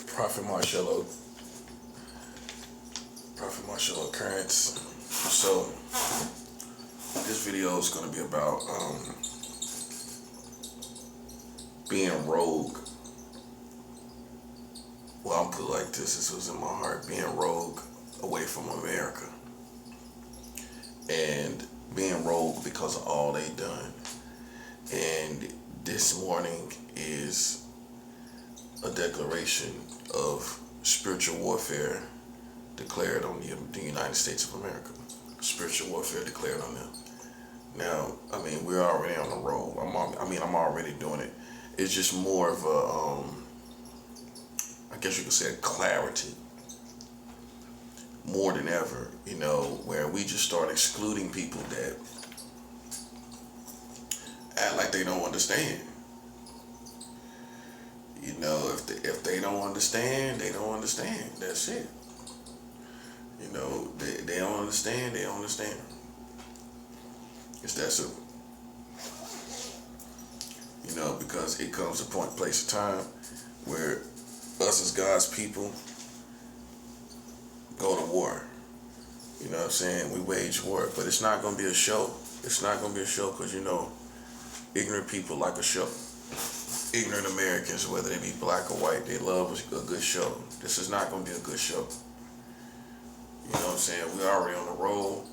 Prophet Marcello, Prophet Marcello Currents. So this video is going to be about being rogue. Well, I'm put it like this. This was in my heart. Being rogue away from America, and being rogue because of all they done. And this morning is a declaration of spiritual warfare declared on the United States of America. Spiritual warfare declared on them. Now, I mean, we're already on the road. I'm already doing it. It's just more of a, I guess you could say, a clarity. More than ever, where we just start excluding people that act like they don't understand. If they don't understand, they don't understand. That's it. They don't understand, they don't understand. It's that simple. Because it comes to a point, place, of time where us as God's people go to war. You know what I'm saying? We wage war, but it's not going to be a show. It's not going to be a show because, ignorant people like a show. Ignorant Americans, whether they be black or white, they love a good show. This is not going to be a good show. You know what I'm saying? We're already on the roll.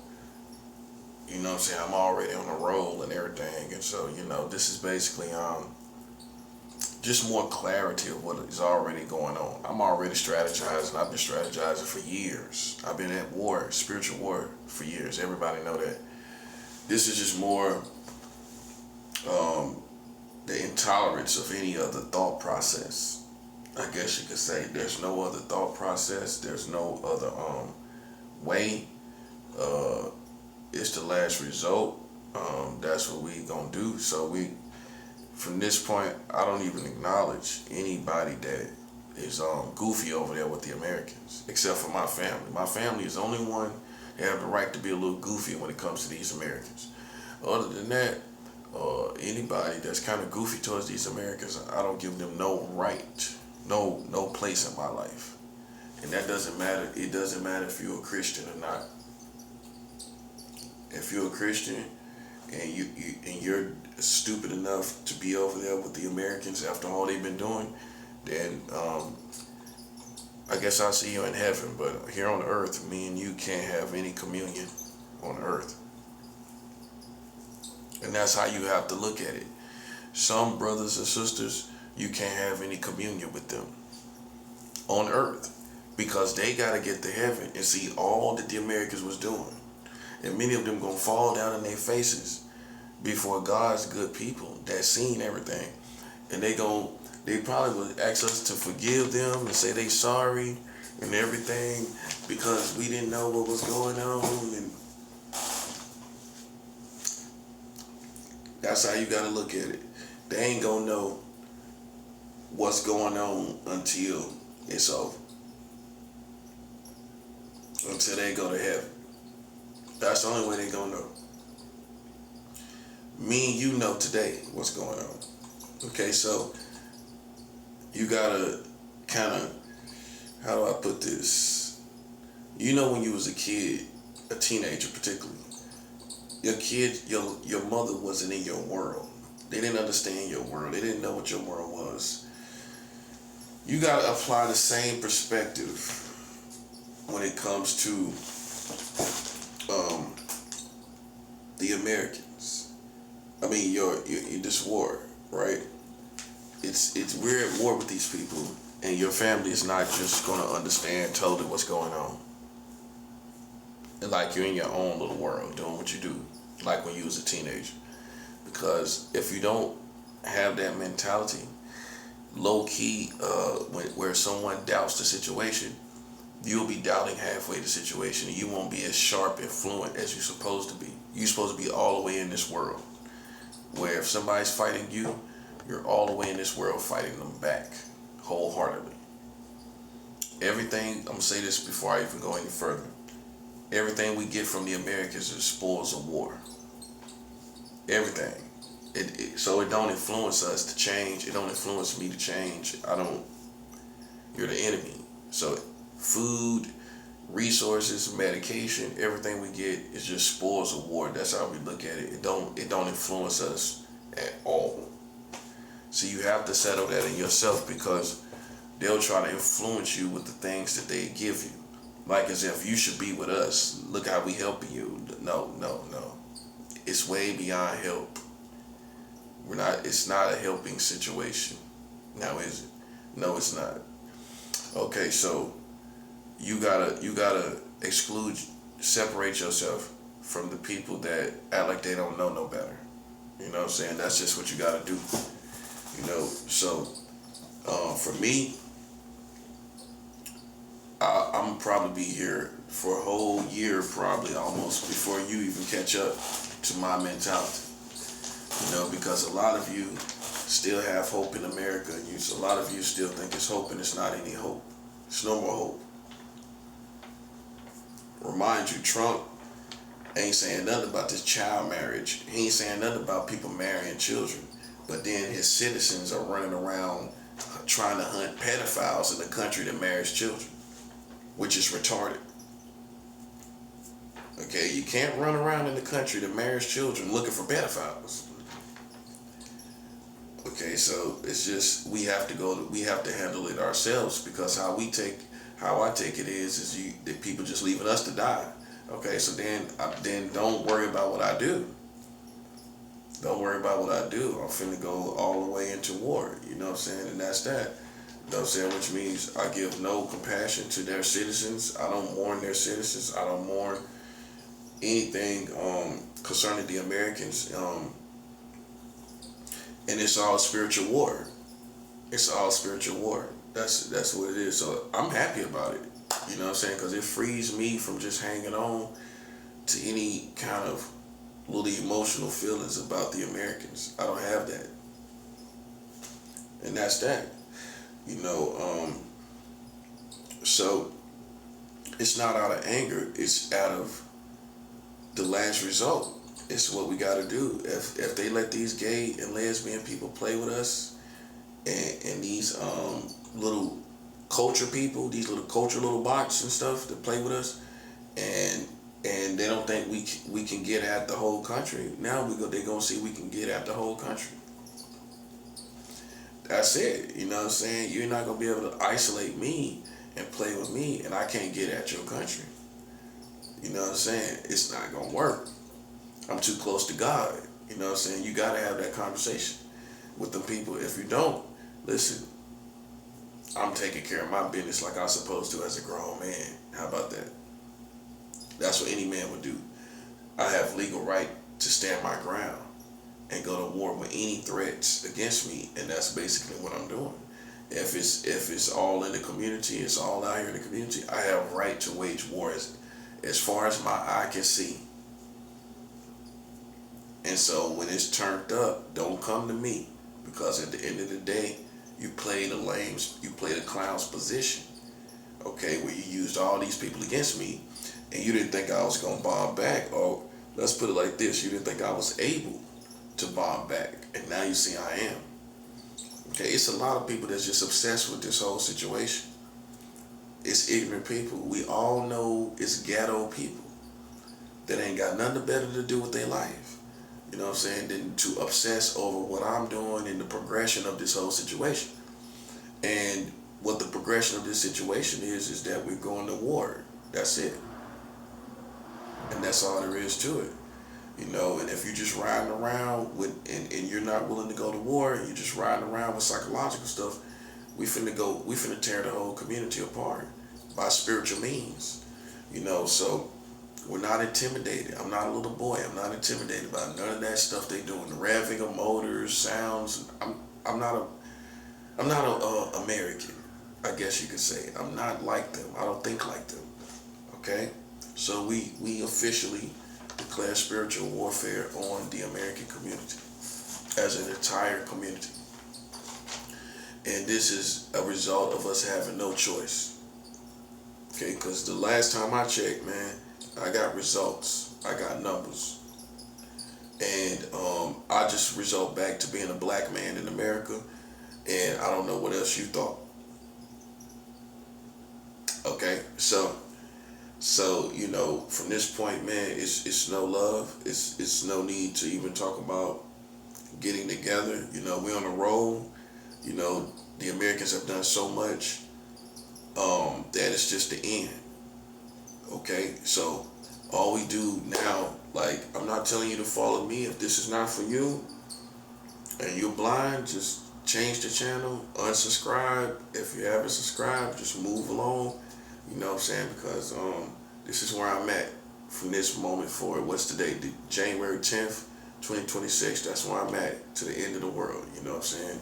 You know what I'm saying? I'm already on the roll and everything. And so, this is basically just more clarity of what is already going on. I'm already strategizing. I've been strategizing for years. I've been at war, spiritual war, for years. Everybody know that. This is just more the intolerance of any other thought process. I guess you could say there's no other thought process. There's no other way. It's the last result. That's what we gonna do. So from this point, I don't even acknowledge anybody that is goofy over there with the Americans, except for my family. My family is the only one that have the right to be a little goofy when it comes to these Americans. Other than that, anybody that's kind of goofy towards these Americans, I don't give them no right, no place in my life. And that doesn't matter. It doesn't matter if you're a Christian or not. If you're a Christian and you're stupid enough to be over there with the Americans after all they've been doing, then I guess I'll see you in heaven. But here on earth, me and you can't have any communion on earth. And that's how you have to look at it. Some brothers and sisters, you can't have any communion with them on earth because they got to get to heaven and see all that the Americans was doing. And many of them going to fall down in their faces before God's good people that seen everything. And they probably would ask us to forgive them and say they sorry and everything because we didn't know what was going on. And that's how you got to look at it. They ain't going to know what's going on until it's over. Until they go to heaven. That's the only way they going to know. Me and you know today what's going on. Okay, so you got to kind of, how do I put this? When you was a kid, a teenager particularly, your mother wasn't in your world. They didn't understand your world. They didn't know what your world was. You got to apply the same perspective when it comes to the Americans. I mean, you're this war, right? We're at war with these people, and your family is not just gonna understand totally what's going on. And like you're in your own little world doing what you do, like when you was a teenager. Because if you don't have that mentality, low key, where someone doubts the situation, you'll be doubting halfway the situation, and you won't be as sharp and fluent as you're supposed to be. You're supposed to be all the way in this world, where if somebody's fighting you, you're all the way in this world fighting them back, wholeheartedly. Everything, I'm going to say this before I even go any further, everything we get from the Americans is spoils of war. Everything. So it don't influence us to change. It don't influence me to change. you're the enemy. So food, resources, medication, everything we get is just spoils of war. That's how we look at it. It don't influence us at all. So you have to settle that in yourself, because they'll try to influence you with the things that they give you. Like as if you should be with us. Look how we helping you. No, no, no. It's way beyond help. It's not a helping situation. Now is it? No, it's not. Okay, so you gotta separate yourself from the people that act like they don't know no better. You know what I'm saying? That's just what you gotta do. So for me, I'm probably be here for a whole year, probably almost, before you even catch up to my mentality. Because a lot of you still have hope in America, and a lot of you still think it's hope, and it's not any hope. It's no more hope. Remind you, Trump ain't saying nothing about this child marriage. He ain't saying nothing about people marrying children. But then his citizens are running around trying to hunt pedophiles in the country that marries children, which is retarded. Okay, you can't run around in the country that marries children looking for pedophiles. Okay, so it's just we have to handle it ourselves, because how I take it is that people just leaving us to die. Okay, so then don't worry about what I do. Don't worry about what I do. I'm finna go all the way into war. You know what I'm saying? And that's that. You know what I'm saying? Which means I give no compassion to their citizens. I don't mourn their citizens. I don't mourn anything concerning the Americans. And it's all spiritual war. It's all spiritual war. That's what it is. So I'm happy about it. You know what I'm saying? Because it frees me from just hanging on to any kind of little emotional feelings about the Americans. I don't have that. And that's that. So it's not out of anger. It's out of the last result. It's what we got to do. If they let these gay and lesbian people play with us, and these little culture people, these little culture little bots and stuff that play with us, and they don't think we can get at the whole country. Now they gonna see we can get at the whole country. That's it. You know what I'm saying? You're not gonna be able to isolate me and play with me, and I can't get at your country. You know what I'm saying? It's not gonna work. I'm too close to God. You know what I'm saying? You gotta have that conversation with the people. If you don't, listen, I'm taking care of my business like I'm supposed to as a grown man. How about that? That's what any man would do. I have legal right to stand my ground and go to war with any threats against me, and that's basically what I'm doing. If it's all in the community, it's all out here in the community, I have right to wage war as far as my eye can see. And so when it's turned up, don't come to me, because at the end of the day, you play the clown's position, okay, where you used all these people against me, and you didn't think I was gonna bomb back. Or let's put it like this: you didn't think I was able to bomb back, and now you see I am. Okay, it's a lot of people that's just obsessed with this whole situation. It's ignorant people. We all know it's ghetto people that ain't got nothing better to do with their life. You know what I'm saying? Than to obsess over what I'm doing and the progression of this whole situation. And what the progression of this situation is that we're going to war. That's it. And that's all there is to it. And if you're just riding around and you're not willing to go to war, you're just riding around with psychological stuff, we finna tear the whole community apart by spiritual means. So we're not intimidated. I'm not a little boy. I'm not intimidated by none of that stuff they doing. The revving of motors, sounds. I'm not a American, I guess you could say. I'm not like them. I don't think like them. Okay? So we officially declare spiritual warfare on the American community as an entire community. And this is a result of us having no choice. Okay? Because the last time I checked, man, I got results. I got numbers. And I just result back to being a black man in America. And I don't know what else you thought. Okay, so from this point, man, it's no love. It's no need to even talk about getting together. We're on a roll. The Americans have done so much that it's just the end. Okay, so all we do now, like, I'm not telling you to follow me. If this is not for you and you're blind, just change the channel, unsubscribe. If you haven't subscribed, just move along. You know what I'm saying? Because this is where I'm at from this moment forward. What's today? January 10th, 2026. That's where I'm at to the end of the world. You know what I'm saying?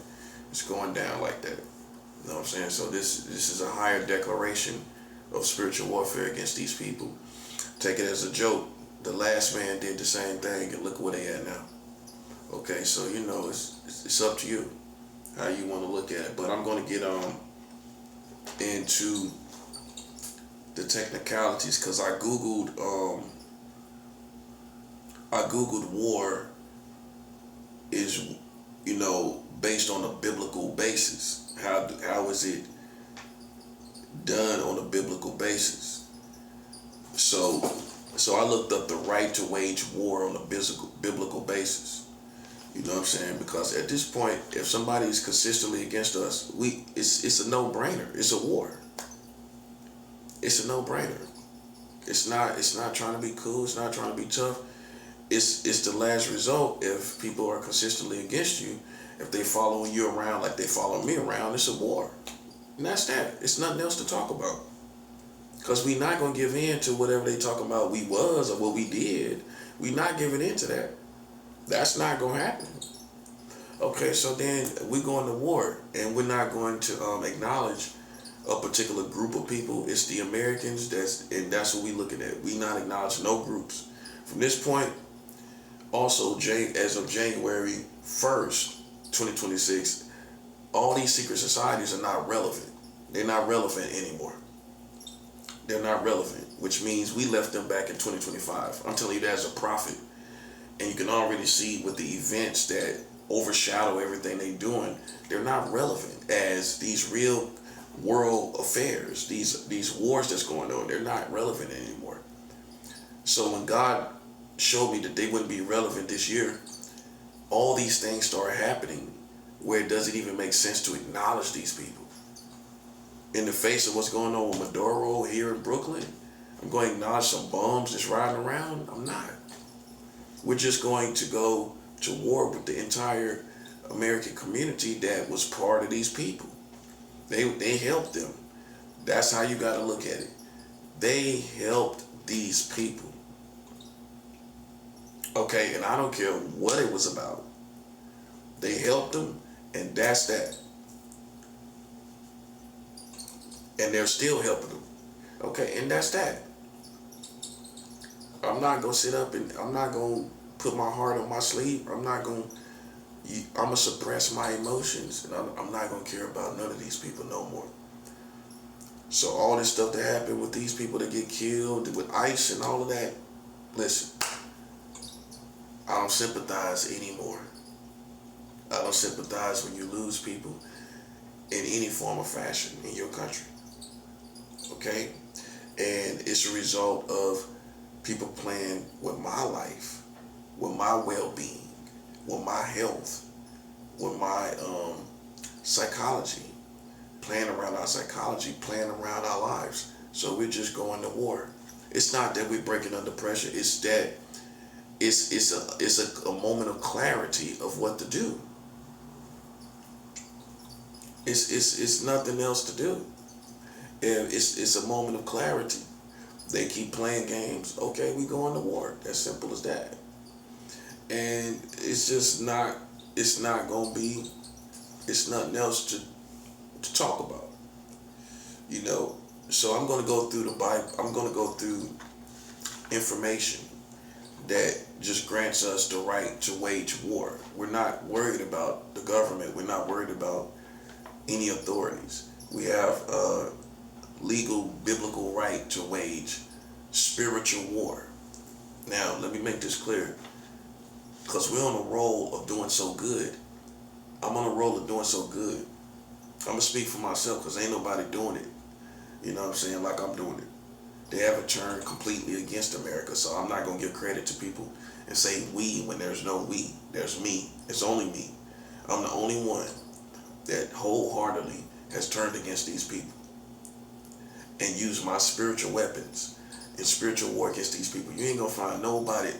It's going down like that. You know what I'm saying? So this is a higher declaration of spiritual warfare against these people. Take it as a joke. The last man did the same thing, and look where they at now. Okay, so it's up to you how you want to look at it. But I'm going to get into the technicalities because I googled war is based on a biblical basis. How is it done on a biblical basis? So I looked up the right to wage war on a biblical basis. You know what I'm saying? Because at this point, if somebody is consistently against us, it's a no-brainer. It's a war. It's a no-brainer. It's not trying to be cool. It's not trying to be tough. It's the last result. If people are consistently against you, if they following you around like they follow me around, it's a war. And that's that. It's nothing else to talk about. Because we not going to give in to whatever they talk about we was or what we did. We not giving in to that. That's not going to happen. Okay, so then we going to war. And we're not going to acknowledge a particular group of people. It's the Americans. That's what we looking at. We not acknowledge no groups. From this point, also, as of January 1st, 2026, all these secret societies are not relevant. They're not relevant anymore. They're not relevant, which means we left them back in 2025. I'm telling you that as a prophet. And you can already see with the events that overshadow everything they're doing, they're not relevant as these real world affairs, these wars that's going on, they're not relevant anymore. So when God showed me that they wouldn't be relevant this year, all these things start happening where it doesn't even make sense to acknowledge these people. In the face of what's going on with Maduro here in Brooklyn, I'm going to acknowledge some bums just riding around? I'm not. We're just going to go to war with the entire American community that was part of these people. They helped them. That's how you got to look at it. They helped these people. Okay, and I don't care what it was about. They helped them, and that's that. And they're still helping them. Okay, and that's that. I'm not going to sit up and I'm not going to put my heart on my sleeve. I'm going to suppress my emotions, and I'm not going to care about none of these people no more. So all this stuff that happened with these people that get killed, with ICE and all of that, listen, I don't sympathize anymore. I don't sympathize when you lose people in any form or fashion in your country. Okay? And it's a result of people playing with my life, with my well-being, with my health, with my psychology, playing around our psychology, playing around our lives. So we're just going to war. It's not that we're breaking under pressure. It's that it's a moment of clarity of what to do. It's nothing else to do. It's a moment of clarity. They keep playing games. Okay, we going to war. As simple as that. And it's just not. It's not gonna be. It's nothing else to talk about. So I'm gonna go through the Bible. I'm gonna go through information that just grants us the right to wage war. We're not worried about the government. We're not worried about any authorities. We have a legal, biblical right to wage spiritual war. Now, let me make this clear, because we're on a roll of doing so good. I'm on a roll of doing so good. I'm going to speak for myself because ain't nobody doing it. You know what I'm saying? Like I'm doing it. They haven't turned completely against America, so I'm not gonna give credit to people and say we when there's no we. There's me. It's only me. I'm the only one that wholeheartedly has turned against these people and used my spiritual weapons in spiritual war against these people. You ain't gonna find nobody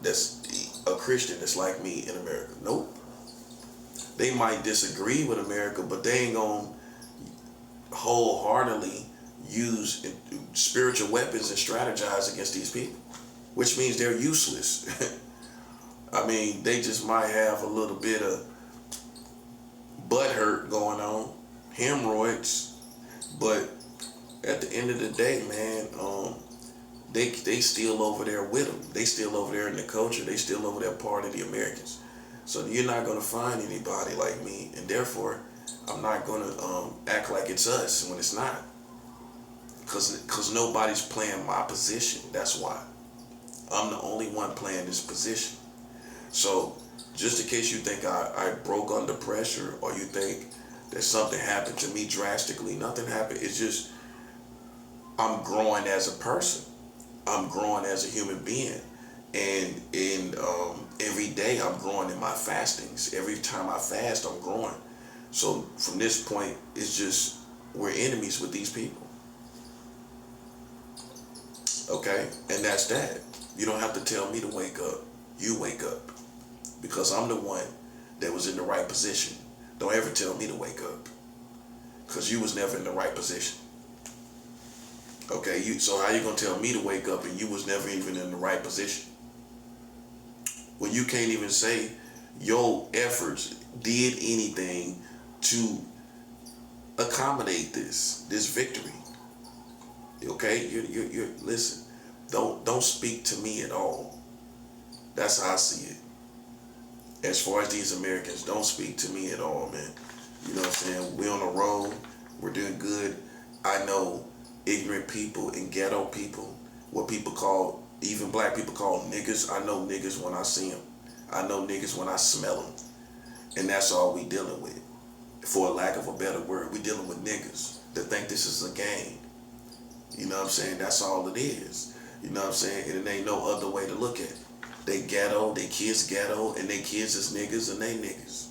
that's a Christian that's like me in America. Nope. They might disagree with America, but they ain't gonna wholeheartedly use spiritual weapons and strategize against these people, which means they're useless. I mean, they just might have a little bit of butt hurt going on, hemorrhoids, but at the end of the day, man, they still over there with them. They still over there in the culture. They still over there part of the Americans. So you're not gonna find anybody like me, and therefore, I'm not gonna act like it's us when it's not. Cause nobody's playing my position. That's why. I'm the only one playing this position. So just in case you think I broke under pressure, or you think that something happened to me drastically, nothing happened. It's just I'm growing as a person. I'm growing as a human being. And every day I'm growing in my fastings. Every time I fast, I'm growing. So from this point, it's just we're enemies with these people. Okay? And that's that. You don't have to tell me to wake up. You wake up. Because I'm the one that was in the right position. Don't ever tell me to wake up. Because you was never in the right position. Okay? So how you going to tell me to wake up and you was never even in the right position? When you can't even say your efforts did anything to accommodate this victory. Okay? You listen. Don't speak to me at all. That's how I see it. As far as these Americans, don't speak to me at all, man. You know what I'm saying? We're on the road. We're doing good. I know ignorant people and ghetto people, what people call, even black people call niggas. I know niggas when I see them. I know niggas when I smell them. And that's all we dealing with. For a lack of a better word, we dealing with niggas that think this is a game. You know what I'm saying? That's all it is. You know what I'm saying? And it ain't no other way to look at it. They ghetto, they kids ghetto, and they kids is niggas and they niggas.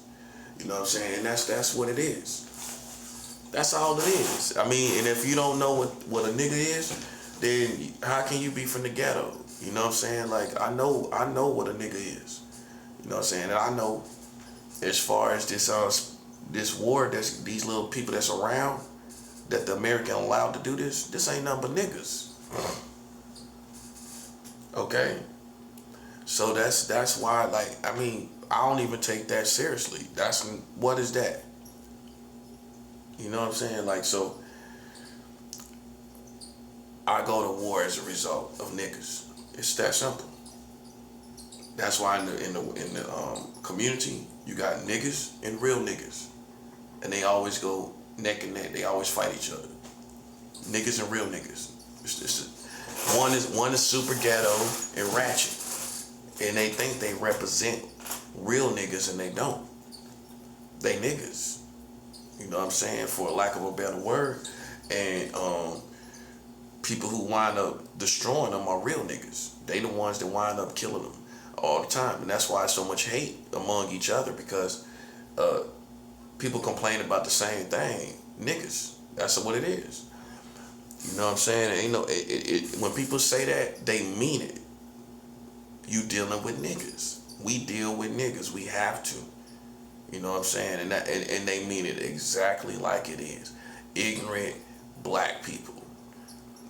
You know what I'm saying? And that's what it is. That's all it is. I mean, and if you don't know what a nigga is, then how can you be from the ghetto? You know what I'm saying? Like, I know what a nigga is. You know what I'm saying? And I know as far as this war, these little people that's around, that the American allowed to do this ain't nothing but niggas. Okay? So that's why, like, I mean, I don't even take that seriously. What is that? You know what I'm saying? Like, so I go to war as a result of niggas. It's that simple. That's why in the community you got niggas and real niggas, and they always go neck and neck. They always fight each other. Niggas and real niggas. One is super ghetto and ratchet, and they think they represent real niggas, and they don't. They niggas. You know what I'm saying? For a lack of a better word. And people who wind up destroying them are real niggas. They the ones that wind up killing them all the time. And that's why so much hate among each other, because people complain about the same thing. Niggas. That's what it is. You know what I'm saying? And, you know, when people say that, they mean it. You dealing with niggas. We deal with niggas. We have to. You know what I'm saying? And they mean it exactly like it is. Ignorant black people.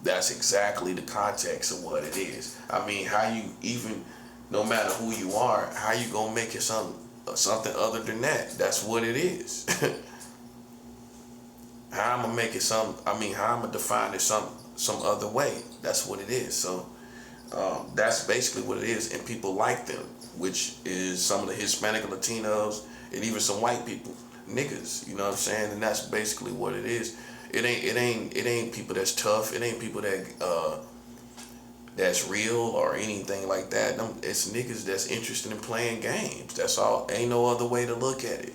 That's exactly the context of what it is. I mean, how you even, no matter who you are, how you gonna make it something other than that? That's what it is. How I'm gonna make it how I'm gonna define it some other way? That's what it is. So that's basically what it is. And people like them, which is some of the Hispanic Latinos and even some white people, niggas. You know what I'm saying? And that's basically what it is. It ain't people that's tough. It ain't people that that's real or anything like that. It's niggas that's interested in playing games. That's all. Ain't no other way to look at it.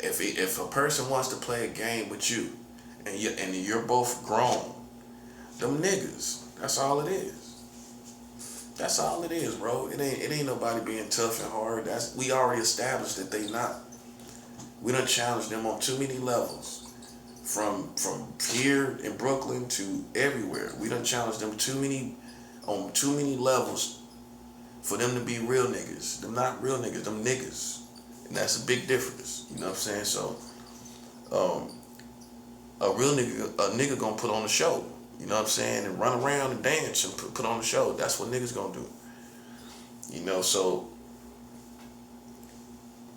If a person wants to play a game with you and you're both grown. Them niggas. That's all it is. That's all it is, bro. It ain't nobody being tough and hard. We already established that they not. We done challenged them on too many levels. From here in Brooklyn to everywhere. We done challenged them on too many levels for them to be real niggas. Them not real niggas, them niggas. And that's a big difference. You know what I'm saying? So a nigga gonna put on a show. You know what I'm saying? And run around and dance and put on a show. That's what niggas gonna do. You know, so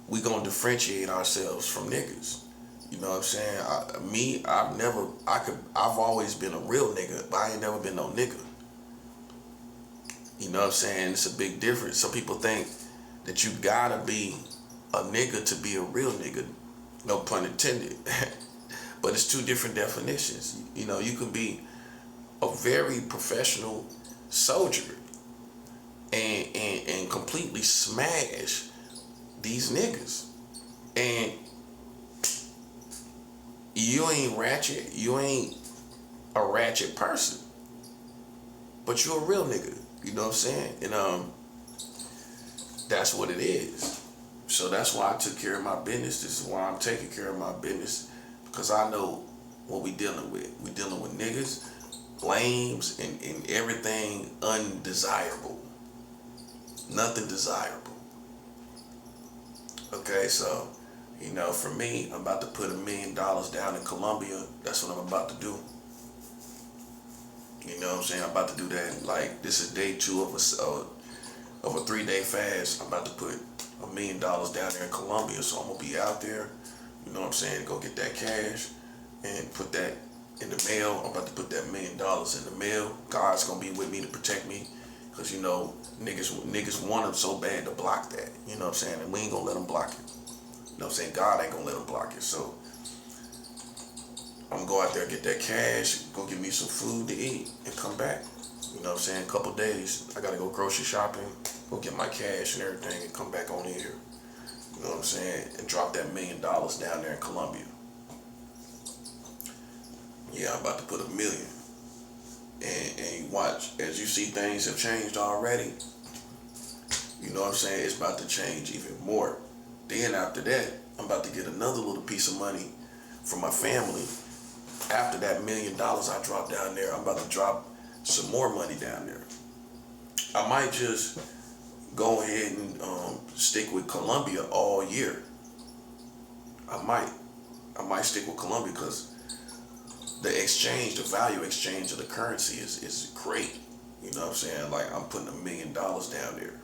we gonna differentiate ourselves from niggas. You know what I'm saying? I've always been a real nigga, but I ain't never been no nigga. You know what I'm saying? It's a big difference. Some people think that you gotta be a nigga to be a real nigga. No pun intended. But it's two different definitions. You know, you can be a very professional soldier and completely smash these niggas. And you ain't ratchet. You ain't a ratchet person. But you're a real nigga. You know what I'm saying? And that's what it is. So that's why I took care of my business. This is why I'm taking care of my business. Because I know what we dealing with. We dealing with niggas, blames, and everything undesirable. Nothing desirable. Okay, so, you know, for me, I'm about to put $1 million down in Colombia. That's what I'm about to do. You know what I'm saying? I'm about to do that. Like, this is day 2 of a 3-day fast. I'm about to put $1 million down there in Colombia. So I'm going to be out there, you know what I'm saying, go get that cash and put that in the mail. I'm about to put that $1 million in the mail. God's going to be with me to protect me. Because, you know, niggas want them so bad to block that. You know what I'm saying? And we ain't going to let them block it. You know what I'm saying? God ain't going to let them block it. So I'm going to go out there and get that cash, go get me some food to eat, and come back. You know what I'm saying? A couple days, I got to go grocery shopping, go get my cash and everything, and come back on here. You know what I'm saying? And drop that $1 million down there in Colombia. Yeah, I'm about to put $1 million. And you watch, as you see things have changed already, you know what I'm saying? It's about to change even more. Then after that, I'm about to get another little piece of money from my family. After that $1 million I drop down there, I'm about to drop some more money down there. I might just go ahead and stick with Colombia all year. I might stick with Colombia because the value exchange of the currency is great. You know what I'm saying? Like, I'm putting $1 million down there.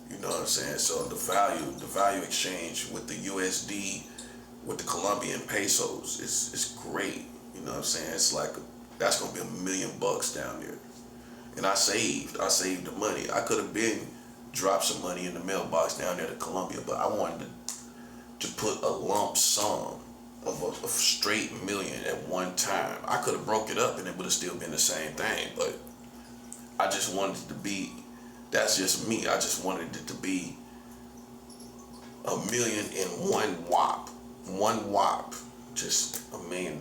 You know what I'm saying? So the value exchange with the USD, with the Colombian pesos, is great. You know what I'm saying? It's like, that's gonna be $1 million down there. And I saved the money. I could have been dropped some money in the mailbox down there to Colombia, but I wanted to put a lump sum of a straight $1 million at one time. I could have broke it up and it would have still been the same thing, but I just wanted it to be, that's just me. I just wanted it to be $1 million in one whop, just $1 million.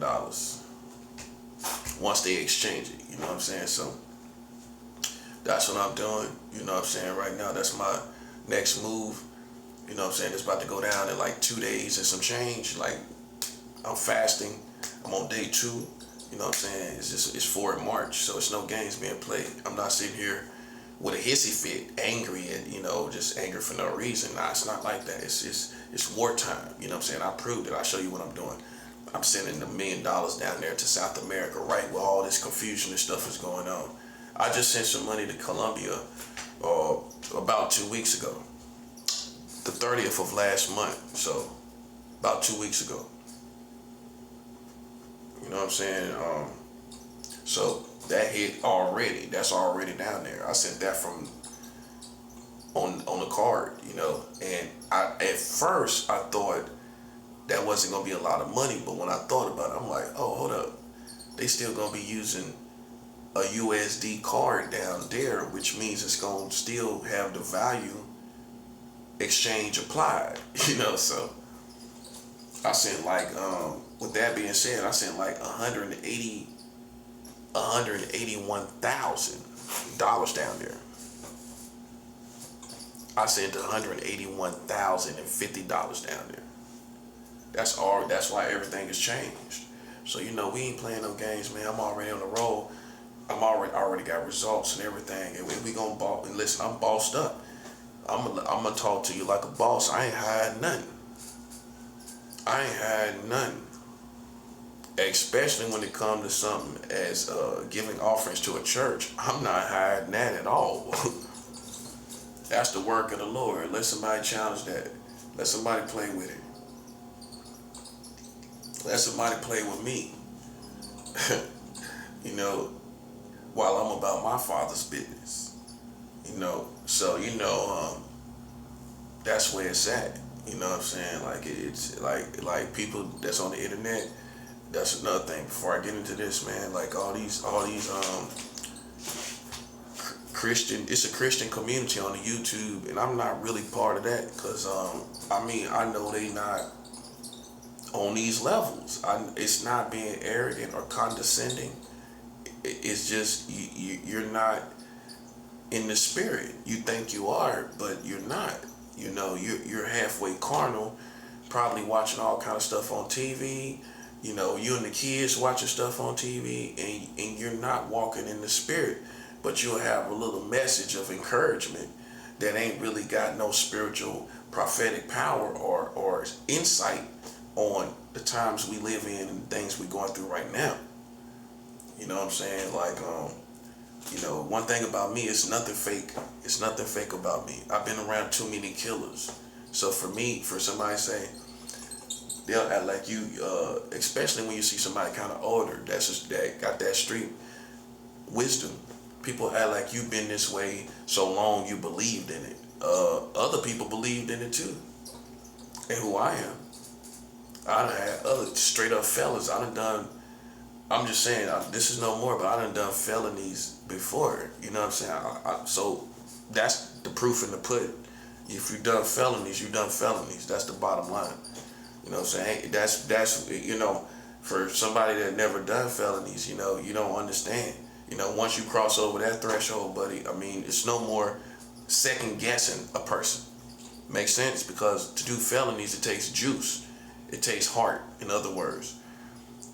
Once they exchange it, you know what I'm saying? So that's what I'm doing, you know what I'm saying? Right now, that's my next move. You know what I'm saying? It's about to go down in like 2 days and some change. Like, I'm fasting. I'm on day 2. You know what I'm saying? It's 4 March, so it's no games being played. I'm not sitting here with a hissy fit, angry and, you know, just angry for no reason. Nah, it's not like that. It's wartime. You know what I'm saying? I proved it. I'll show you what I'm doing. I'm sending $1 million down there to South America, right where all this confusion and stuff is going on. I just sent some money to Colombia about 2 weeks ago. The 30th of last month, so about 2 weeks ago. You know what I'm saying? So that hit already. That's already down there. I sent that from on the card, you know. And at first I thought that wasn't gonna be a lot of money, but when I thought about it, I'm like, oh, hold up. They still gonna be using a USD card down there, which means it's gonna still have the value exchange applied, you know. So I sent like with that being said, I sent like $181,000 down there. I sent $181,050 down there. That's all. That's why everything has changed. So we ain't playing no games, man. I'm already on the roll. I'm already got results and everything, and we gonna ball. And listen, I'm bossed up. I'm gonna talk to you like a boss. I ain't hiding nothing. I ain't hiding nothing. Especially when it comes to something as giving offerings to a church. I'm not hiding that at all. That's the work of the Lord. Let somebody challenge that. Let somebody play with it. Let somebody play with me. While I'm about my Father's business. So that's where it's at. You know what I'm saying? Like it's like people that's on the internet. That's another thing. Before I get into this, man, like all these Christian. It's a Christian community on the YouTube, and I'm not really part of that because I know they not on these levels. It's not being arrogant or condescending. It's just you're not in the spirit. You think you are, but you're not. You're halfway carnal, probably watching all kind of stuff on TV. You and the kids watching stuff on TV, and you're not walking in the spirit. But you'll have a little message of encouragement that ain't really got no spiritual prophetic power or insight on the times we live in and things we're going through right now. You know what I'm saying? Like, one thing about me, it's nothing fake. It's nothing fake about me. I've been around too many killers. So for somebody to say, they'll act like you, especially when you see somebody kind of older, that got that street wisdom. People act like you've been this way so long you believed in it. Other people believed in it too. And who I am. I done had other straight up fellas. I'm just saying, this is no more, but I done felonies before. You know what I'm saying? So that's the proof in the pudding. If you done felonies, you done felonies. That's the bottom line. You know what I'm saying? That's for somebody that never done felonies, you don't understand. Once you cross over that threshold, buddy, it's no more second guessing a person. Makes sense? Because to do felonies, it takes juice. It takes heart, in other words.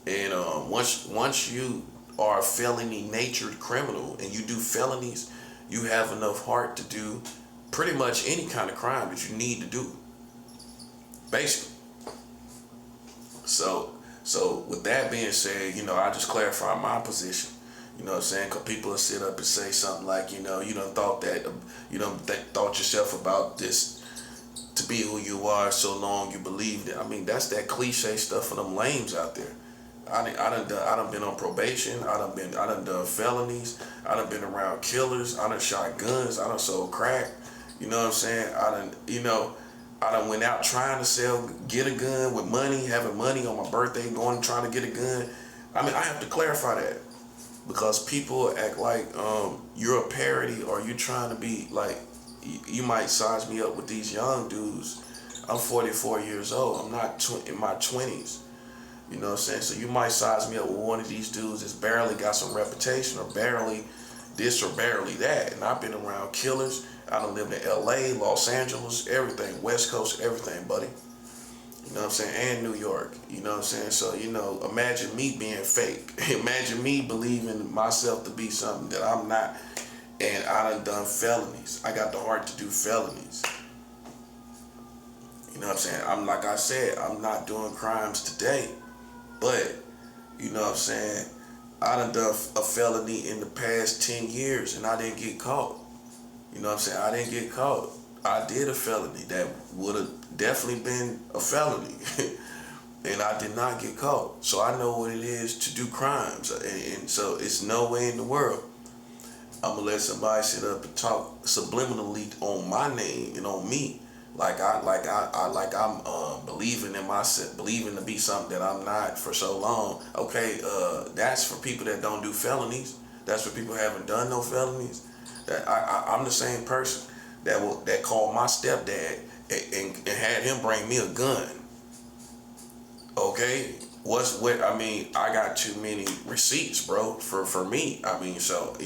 And once you are a felony-natured criminal and you do felonies, you have enough heart to do pretty much any kind of crime that you need to do, basically. So with that being said, I just clarify my position. You know what I'm saying? Because people will sit up and say something like, you done thought that, thought yourself about this to be who you are so long you believed it. That's that cliche stuff for them lames out there. I done been on probation. I done done felonies. I done been around killers. I done shot guns. I done sold crack. You know what I'm saying? I done went out trying to get a gun with money, having money on my birthday, going trying to get a gun. I have to clarify that because people act like you're a parody or you're trying to be like, you might size me up with these young dudes. I'm 44 years old. I'm not in my 20s. You know what I'm saying? So you might size me up with one of these dudes that's barely got some reputation or barely this or barely that. And I've been around killers. I done lived in LA, Los Angeles, everything, West Coast, everything, buddy. You know what I'm saying? And New York. You know what I'm saying? So, imagine me being fake. Imagine me believing myself to be something that I'm not. And I done felonies. I got the heart to do felonies. You know what I'm saying? Like I said, I'm not doing crimes today. But, you know what I'm saying? I done a felony in the past 10 years and I didn't get caught. You know what I'm saying? I didn't get caught. I did a felony that would have definitely been a felony. And I did not get caught. So I know what it is to do crimes. And so it's no way in the world I'm gonna let somebody sit up and talk subliminally on my name and on me, like I'm believing in myself, believing to be something that I'm not for so long. Okay, that's for people that don't do felonies. That's for people who haven't done no felonies. That I'm the same person that called my stepdad and had him bring me a gun. Okay, what? I mean, I got too many receipts, bro. For me, I mean, so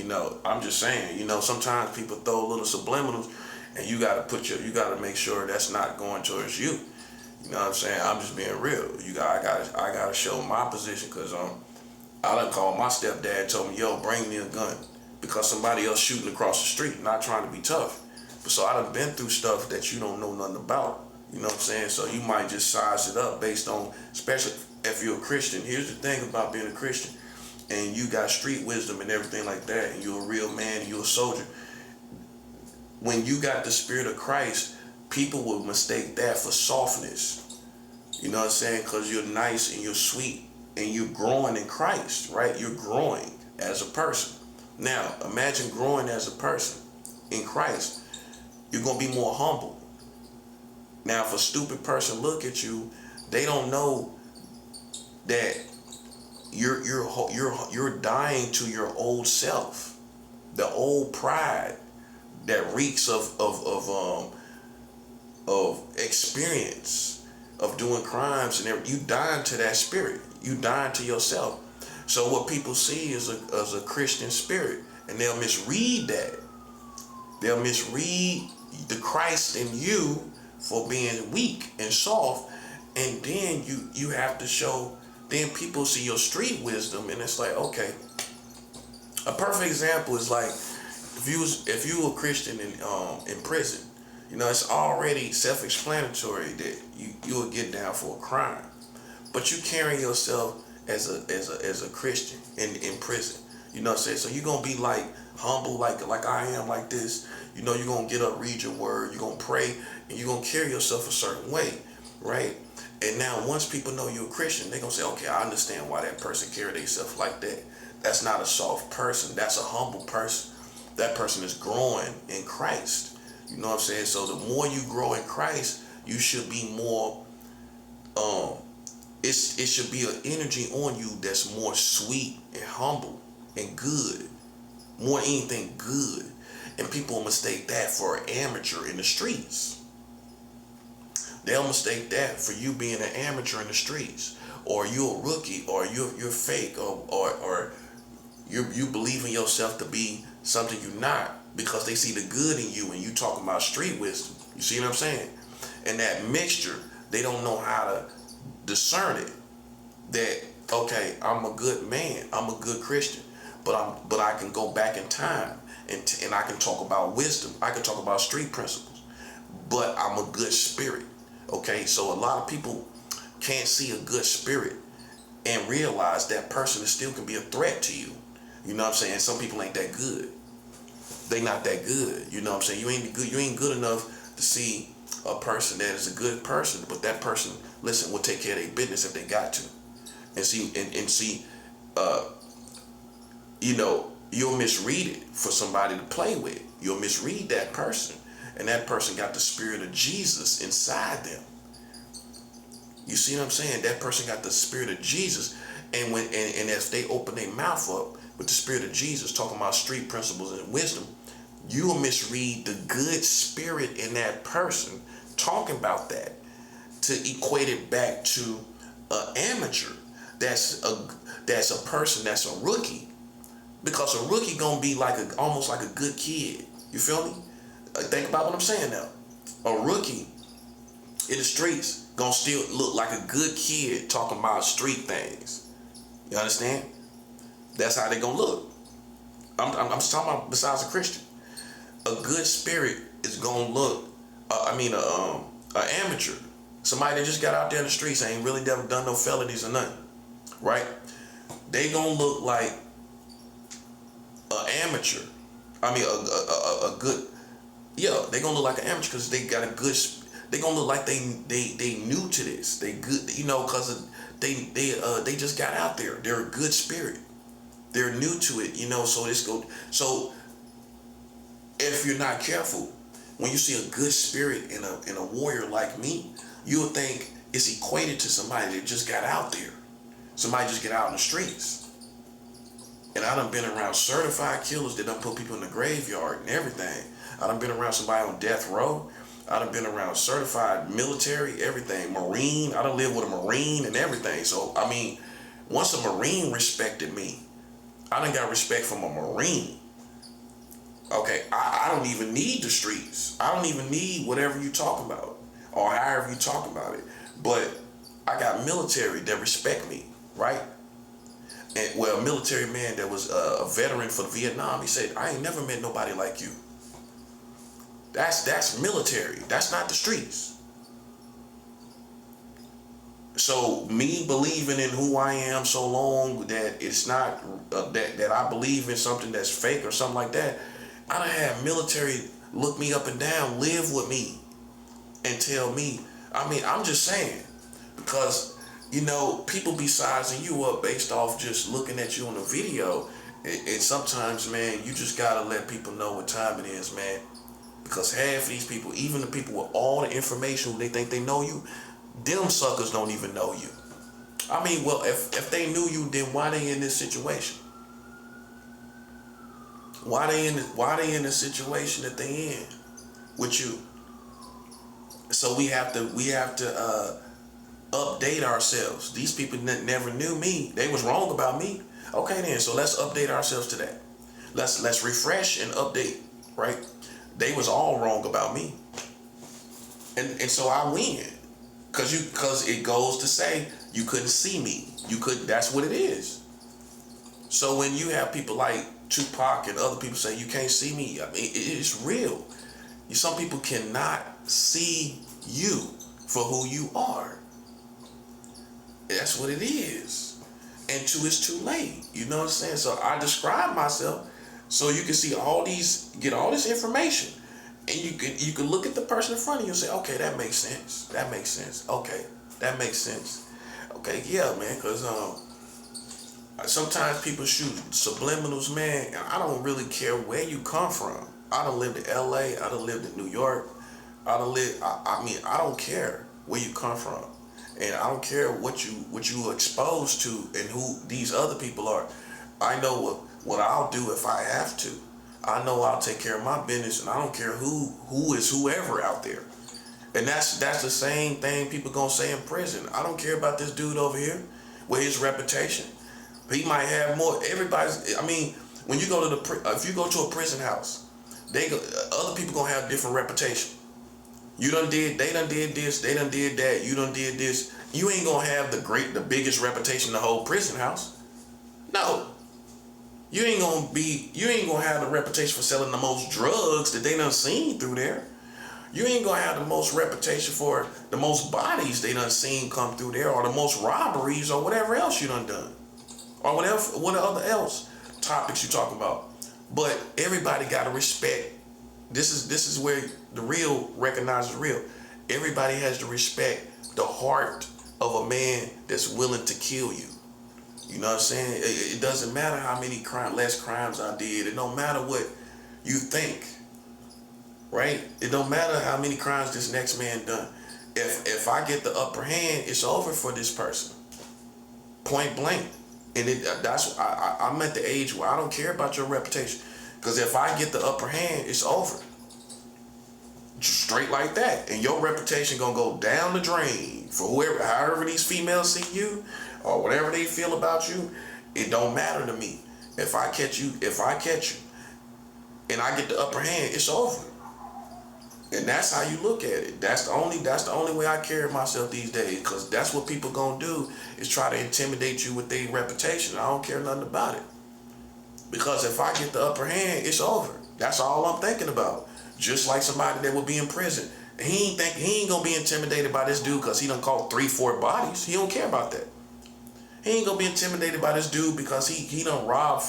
I'm just saying, sometimes people throw little subliminals, and you you gotta make sure that's not going towards you. You know what I'm saying? I'm just being real. I gotta show my position, cause I done called my stepdad, told me, yo, bring me a gun, because somebody else shooting across the street, not trying to be tough. But so I done been through stuff that you don't know nothing about. You know what I'm saying? So you might just size it up based on, especially if you're a Christian. Here's the thing about being a Christian, and you got street wisdom and everything like that, and you're a real man, and you're a soldier. When you got the spirit of Christ, people will mistake that for softness. You know what I'm saying? Because you're nice and you're sweet and you're growing in Christ, right? You're growing as a person. Now, imagine growing as a person in Christ. You're going to be more humble. Now, if a stupid person look at you, they don't know that you're dying to your old self, the old pride that reeks of experience of doing crimes and everything. You dying to that spirit. You dying to yourself. So what people see is a Christian spirit, and they'll misread that. They'll misread the Christ in you for being weak and soft, and then you have to show. Then people see your street wisdom, and it's like, okay. A perfect example is like if you were a Christian in prison, it's already self-explanatory that you will get down for a crime, but you carry yourself as a Christian in prison. You know what I'm saying? So you're gonna be like humble, like I am, like this. You're gonna get up, read your word, you're gonna pray, and you're gonna carry yourself a certain way, right? And now once people know you're a Christian, they're gonna say, okay, I understand why that person carried themselves like that. That's not a soft person, that's a humble person. That person is growing in Christ. You know what I'm saying? So the more you grow in Christ, you should be more it should be an energy on you that's more sweet and humble and good. More than anything good. And people mistake that for an amateur in the streets. They'll mistake that for you being an amateur in the streets, or you're a rookie, or you're fake, or you believe in yourself to be something you're not, because they see the good in you and you talking about street wisdom. You see what I'm saying? And that mixture, they don't know how to discern it. That, okay, I'm a good man, I'm a good Christian, but I can go back in time and I can talk about wisdom. I can talk about street principles, but I'm a good spirit. Okay, so a lot of people can't see a good spirit and realize that person still can be a threat to you. You know what I'm saying? Some people ain't that good. They not that good. You know what I'm saying? You ain't good enough to see a person that is a good person, but that person, listen, will take care of their business if they got to. And see, you'll misread it for somebody to play with. You'll misread that person, and that person got the spirit of Jesus inside them. You see what I'm saying? That person got the spirit of Jesus, and if they open their mouth up with the spirit of Jesus, talking about street principles and wisdom, you will misread the good spirit in that person talking about that to equate it back to an amateur. That's a person that's a rookie, because a rookie gonna be almost like a good kid. You feel me? Think about what I'm saying now. A rookie in the streets gonna still look like a good kid talking about street things. You understand? That's how they gonna look. I'm just talking about besides a Christian. A good spirit is gonna look. An amateur, somebody that just got out there in the streets, ain't really never done no felonies or nothing, right? They gonna look like an amateur. A good. Yeah, they gonna look like an amateur because they got a good. They gonna look like they new to this. They good, because they just got out there. They're a good spirit. They're new to it, So if you're not careful, when you see a good spirit in a warrior like me, you'll think it's equated to somebody that just got out there. Somebody just get out in the streets. And I done been around certified killers that done put people in the graveyard and everything. I done been around somebody on death row. I done been around certified military, everything, Marine. I done lived with a Marine and everything. So, I mean, once a Marine respected me, I done got respect from a Marine. Okay, I don't even need the streets. I don't even need whatever you talk about or however you talk about it. But I got military that respect me, right? And well, a military man that was a veteran for Vietnam, he said, I ain't never met nobody like you. That's military. That's not the streets. So me believing in who I am so long that it's not that I believe in something that's fake or something like that, I done had military look me up and down, live with me, and tell me. I mean, I'm just saying, because you know, people be sizing you up based off just looking at you on a video, and sometimes, man, you just gotta let people know what time it is, man. Because half of these people, even the people with all the information who they think they know you, them suckers don't even know you. I mean, well, if they knew you, then why they in this situation? Why they in the situation that they in with you? So we have to update ourselves. These people never knew me. They was wrong about me. Okay then, so let's update ourselves to that. Let's refresh and update, right? They was all wrong about me. And so I win. Cause it goes to say you couldn't see me. That's what it is. So when you have people like Tupac and other people say you can't see me, I mean it's real. Some people cannot see you for who you are. That's what it is. And it's too late. You know what I'm saying? So I describe myself so you can see get all this information. And you can look at the person in front of you and say, okay, that makes sense. That makes sense. Okay, that makes sense. Okay, yeah, man, because sometimes people shoot subliminals, man, and I don't really care where you come from. I done lived in LA, I done lived in New York, I mean, I don't care where you come from. And I don't care what you exposed to and who these other people are. I know what I'll do if I have to. I know I'll take care of my business, and I don't care who is whoever out there. And that's the same thing people gonna say in prison. I don't care about this dude over here with his reputation. He might have more. Everybody's. I mean, when you go to if you go to a prison house, other people gonna have different reputation. They done did this, they done did that, you done did this. You ain't gonna have the biggest reputation in the whole prison house. No. You ain't gonna have the reputation for selling the most drugs that they done seen through there. You ain't gonna have the most reputation for the most bodies they done seen come through there, or the most robberies, or whatever else you done, or whatever else topics you talk about. But everybody gotta respect. This is where the real recognizes real. Everybody has to respect the heart of a man that's willing to kill you. You know what I'm saying? It doesn't matter how many less crimes I did. It don't matter what you think, right? It don't matter how many crimes this next man done. If I get the upper hand, it's over for this person, point blank. And I'm at the age where I don't care about your reputation, because if I get the upper hand, it's over, straight like that. And your reputation gonna go down the drain for however these females see you, or whatever they feel about you. It don't matter to me. If I catch you, and I get the upper hand, it's over. And that's how you look at it. That's the only way I carry myself these days, because that's what people gonna do, is try to intimidate you with their reputation. I don't care nothing about it. Because if I get the upper hand, it's over. That's all I'm thinking about. Just like somebody that would be in prison. He ain't gonna be intimidated by this dude because he done caught 3-4 bodies. He don't care about that. He ain't gonna be intimidated by this dude because he done robbed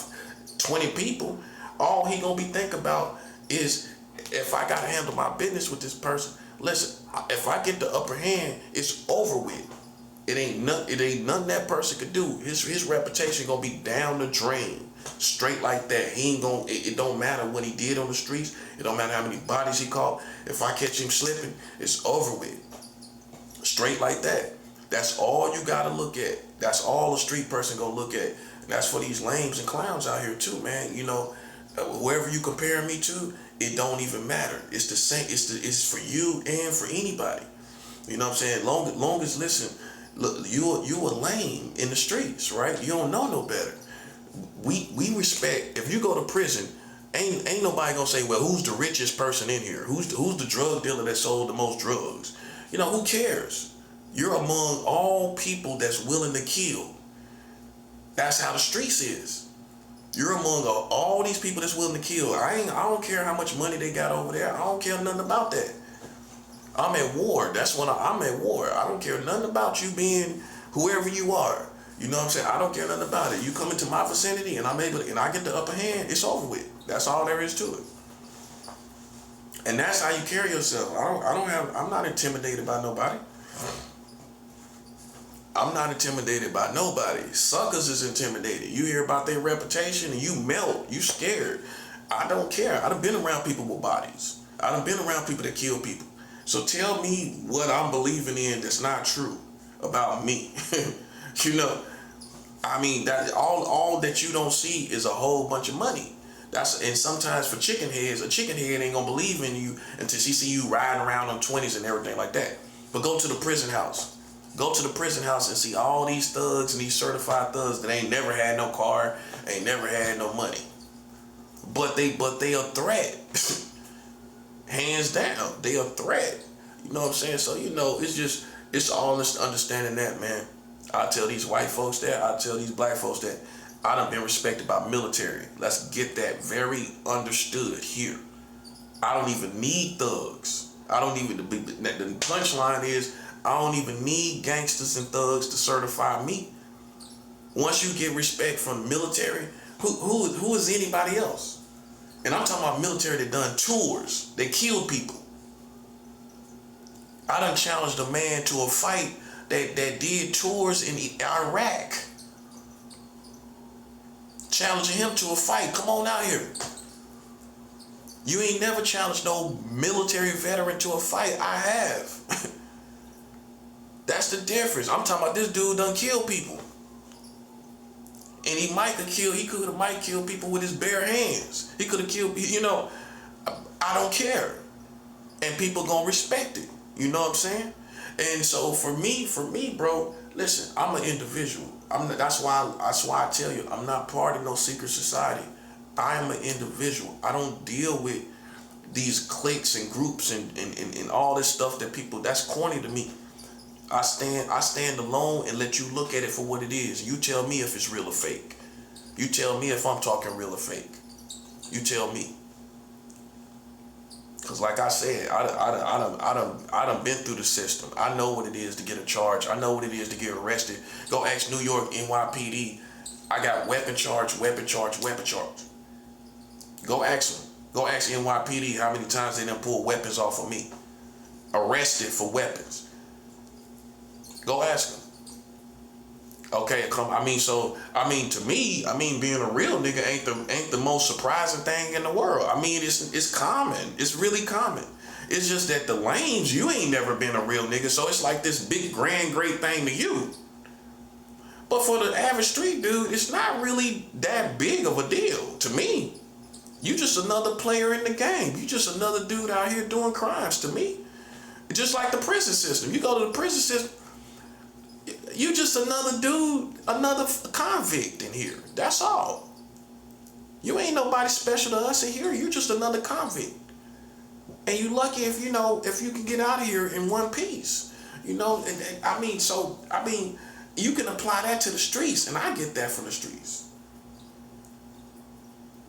20 people. All he gonna be thinking about is, if I gotta handle my business with this person, listen, if I get the upper hand, it's over with. It ain't nothing that person could do. His reputation gonna be down the drain, straight like that. He ain't gonna. It don't matter what he did on the streets. It don't matter how many bodies he caught. If I catch him slipping, it's over with, straight like that. That's all you gotta look at. That's all a street person gonna look at. And that's for these lames and clowns out here too, man. You know, whoever you compare me to, it don't even matter. It's the same. It's for you and for anybody. You know what I'm saying? Long as listen, look, you a lame in the streets, right? You don't know no better. We respect. If you go to prison, ain't nobody gonna say, well, who's the richest person in here? Who's the drug dealer that sold the most drugs? You know, who cares? You're among all people that's willing to kill. That's how the streets is. You're among all these people that's willing to kill. I don't care how much money they got over there. I don't care nothing about that. I'm at war. That's when I'm at war. I don't care nothing about you being whoever you are. You know what I'm saying? I don't care nothing about it. You come into my vicinity and and I get the upper hand, it's over with. That's all there is to it. And that's how you carry yourself. I'm not intimidated by nobody. I'm not intimidated by nobody. Suckers is intimidated. You hear about their reputation and you melt. You scared. I don't care. I done been around people with bodies. I done been around people that kill people. So tell me what I'm believing in that's not true about me. You know, I mean, that all that you don't see is a whole bunch of money. And sometimes for chicken heads, a chicken head ain't gonna believe in you until she see you riding around on 20s and everything like that. But go to the prison house. Go to the prison house and see all these thugs and these certified thugs that ain't never had no car, ain't never had no money. But they a threat. Hands down, they a threat. You know what I'm saying? So, you know, it's all this understanding that, man. I tell these white folks that, I tell these black folks that, I done been respected by military. Let's get that very understood here. I don't even need thugs. The punchline is, I don't even need gangsters and thugs to certify me. Once you get respect from the military, who is anybody else? And I'm talking about military that done tours. They killed people. I done challenged a man to a fight that did tours in Iraq. Challenging him to a fight. Come on out here. You ain't never challenged no military veteran to a fight. I have. That's the difference. I'm talking about this dude done kill people. And he might kill people with his bare hands. He could have killed, you know, I don't care. And people gonna respect it. You know what I'm saying? And so for me, bro, listen, I'm an individual. That's why I tell you, I'm not part of no secret society. I am an individual. I don't deal with these cliques and groups and all this stuff that people, that's corny to me. I stand alone and let you look at it for what it is. You tell me if it's real or fake. You tell me if I'm talking real or fake. You tell me. Cause like I said, I done been through the system. I know what it is to get a charge. I know what it is to get arrested. Go ask New York NYPD. I got weapon charge. Go ask them. Go ask NYPD how many times they done pulled weapons off of me. Arrested for weapons. Go ask them. Okay, to me, being a real nigga ain't the most surprising thing in the world. I mean, it's common. It's really common. It's just that the lames, you ain't never been a real nigga, so it's like this big, grand, great thing to you. But for the average street dude, it's not really that big of a deal to me. You just another player in the game. You just another dude out here doing crimes to me. Just like the prison system. You go to the prison system, you just another dude, another convict in here. That's all. You ain't nobody special to us in here. You just another convict. And you lucky if you can get out of here in one piece. You know, you can apply that to the streets, and I get that from the streets.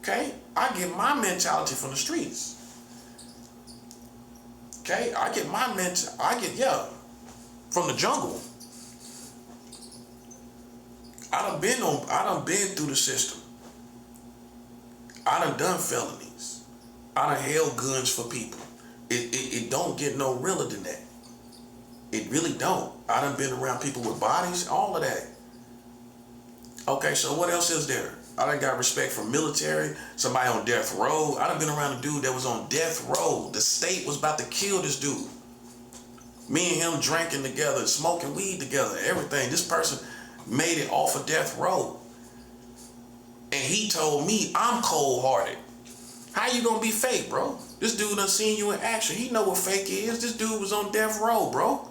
Okay? I get my mentality from the streets. Okay? From the jungle. I done been through the system. I done felonies. I done held guns for people. It don't get no realer than that. It really don't. I done been around people with bodies, all of that. Okay, so what else is there? I done got respect from military, somebody on death row. I done been around a dude that was on death row. The state was about to kill this dude. Me and him drinking together, smoking weed together, everything. This person made it off of death row. And he told me I'm cold-hearted. How you gonna be fake, bro? This dude done seen you in action. He know what fake is. This dude was on death row, bro.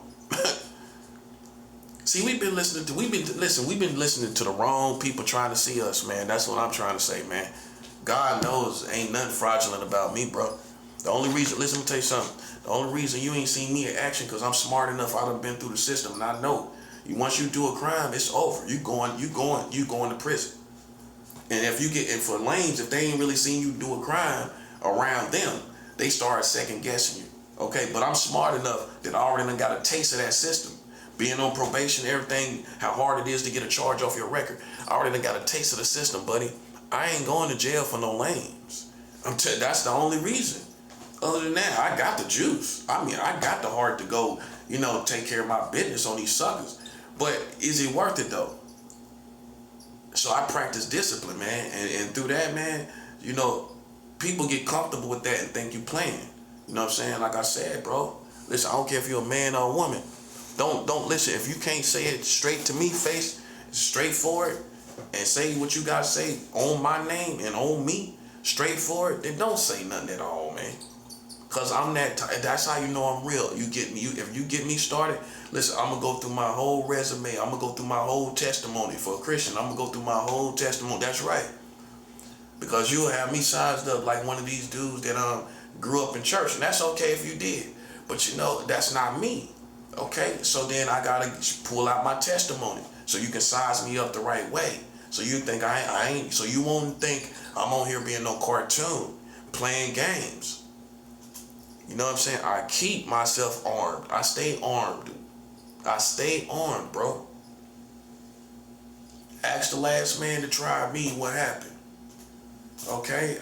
See, we've been listening to the wrong people trying to see us, man. That's what I'm trying to say, man. God knows ain't nothing fraudulent about me, bro. The only reason, listen, let me tell you something. The only reason you ain't seen me in action because I'm smart enough. I done been through the system, and I know. Once you do a crime, it's over. You going to prison. And for lanes, if they ain't really seen you do a crime around them, they start second guessing you. Okay, but I'm smart enough that I already done got a taste of that system. Being on probation, everything, how hard it is to get a charge off your record. I already done got a taste of the system, buddy. I ain't going to jail for no lanes. That's the only reason. Other than that, I got the juice. I mean, I got the heart to go, take care of my business on these suckers. But is it worth it though? So I practice discipline, man. And through that, man, people get comfortable with that and think you playing. You know what I'm saying? Like I said, bro, listen, I don't care if you're a man or a woman. Don't listen. If you can't say it straight to me, face straightforward, and say what you gotta say on my name and on me, straightforward, then don't say nothing at all, man. Cause I'm that's how you know I'm real. If you get me started, listen, I'm gonna go through my whole resume. I'm gonna go through my whole testimony. For a Christian, I'm gonna go through my whole testimony. That's right. Because you'll have me sized up like one of these dudes that grew up in church, and that's okay if you did. But that's not me. Okay? So then I gotta pull out my testimony so you can size me up the right way. So you think I ain't, so you won't think I'm on here being no cartoon, playing games. You know what I'm saying? I keep myself armed. I stay armed. I stay armed, bro. Ask the last man to try me what happened. Okay?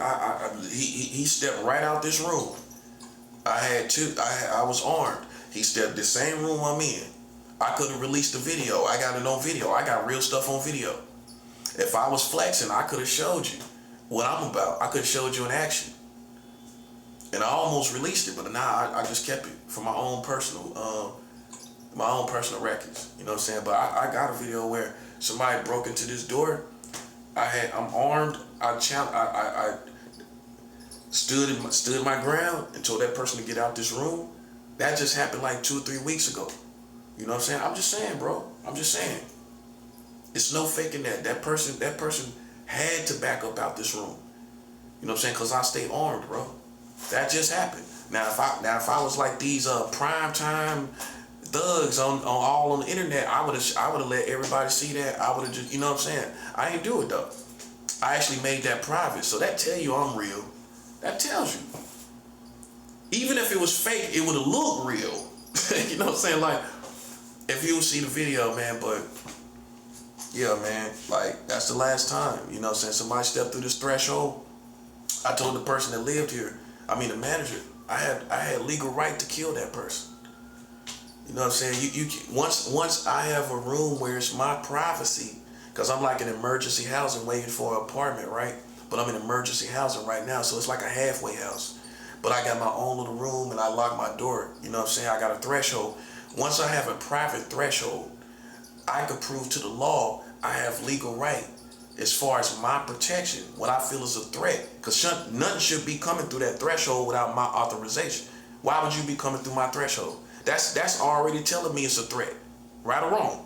He stepped right out this room. I was armed. He stepped the same room I'm in. I couldn't release the video. I got it on video. I got real stuff on video. If I was flexing, I could have showed you what I'm about. I could have showed you in action. And I almost released it, but now I just kept it for my own personal records. You know what I'm saying? But I got a video where somebody broke into this door. I'm armed. I stood my ground and told that person to get out this room. That just happened like 2 or 3 weeks ago. You know what I'm saying? I'm just saying, bro. I'm just saying. It's no faking that. That person had to back up out this room. You know what I'm saying? Because I stay armed, bro. That just happened. Now if I was like these prime time thugs on the internet, I would have let everybody see that. I would have just, you know what I'm saying? I ain't do it though. I actually made that private. So that tell you I'm real. That tells you. Even if it was fake, it would have looked real. You know what I'm saying? Like, if you see the video, man, but yeah, man, like that's the last time, you know what I'm saying? Somebody stepped through this threshold. I told the person that lived here, the manager, I had legal right to kill that person. You know what I'm saying? Once I have a room where it's my privacy, because I'm like in emergency housing waiting for an apartment, right? But I'm in emergency housing right now, so it's like a halfway house. But I got my own little room and I lock my door. You know what I'm saying? I got a threshold. Once I have a private threshold, I can prove to the law I have legal right as far as my protection, what I feel is a threat. Because nothing should be coming through that threshold without my authorization. Why would you be coming through my threshold? That's already telling me it's a threat, right or wrong.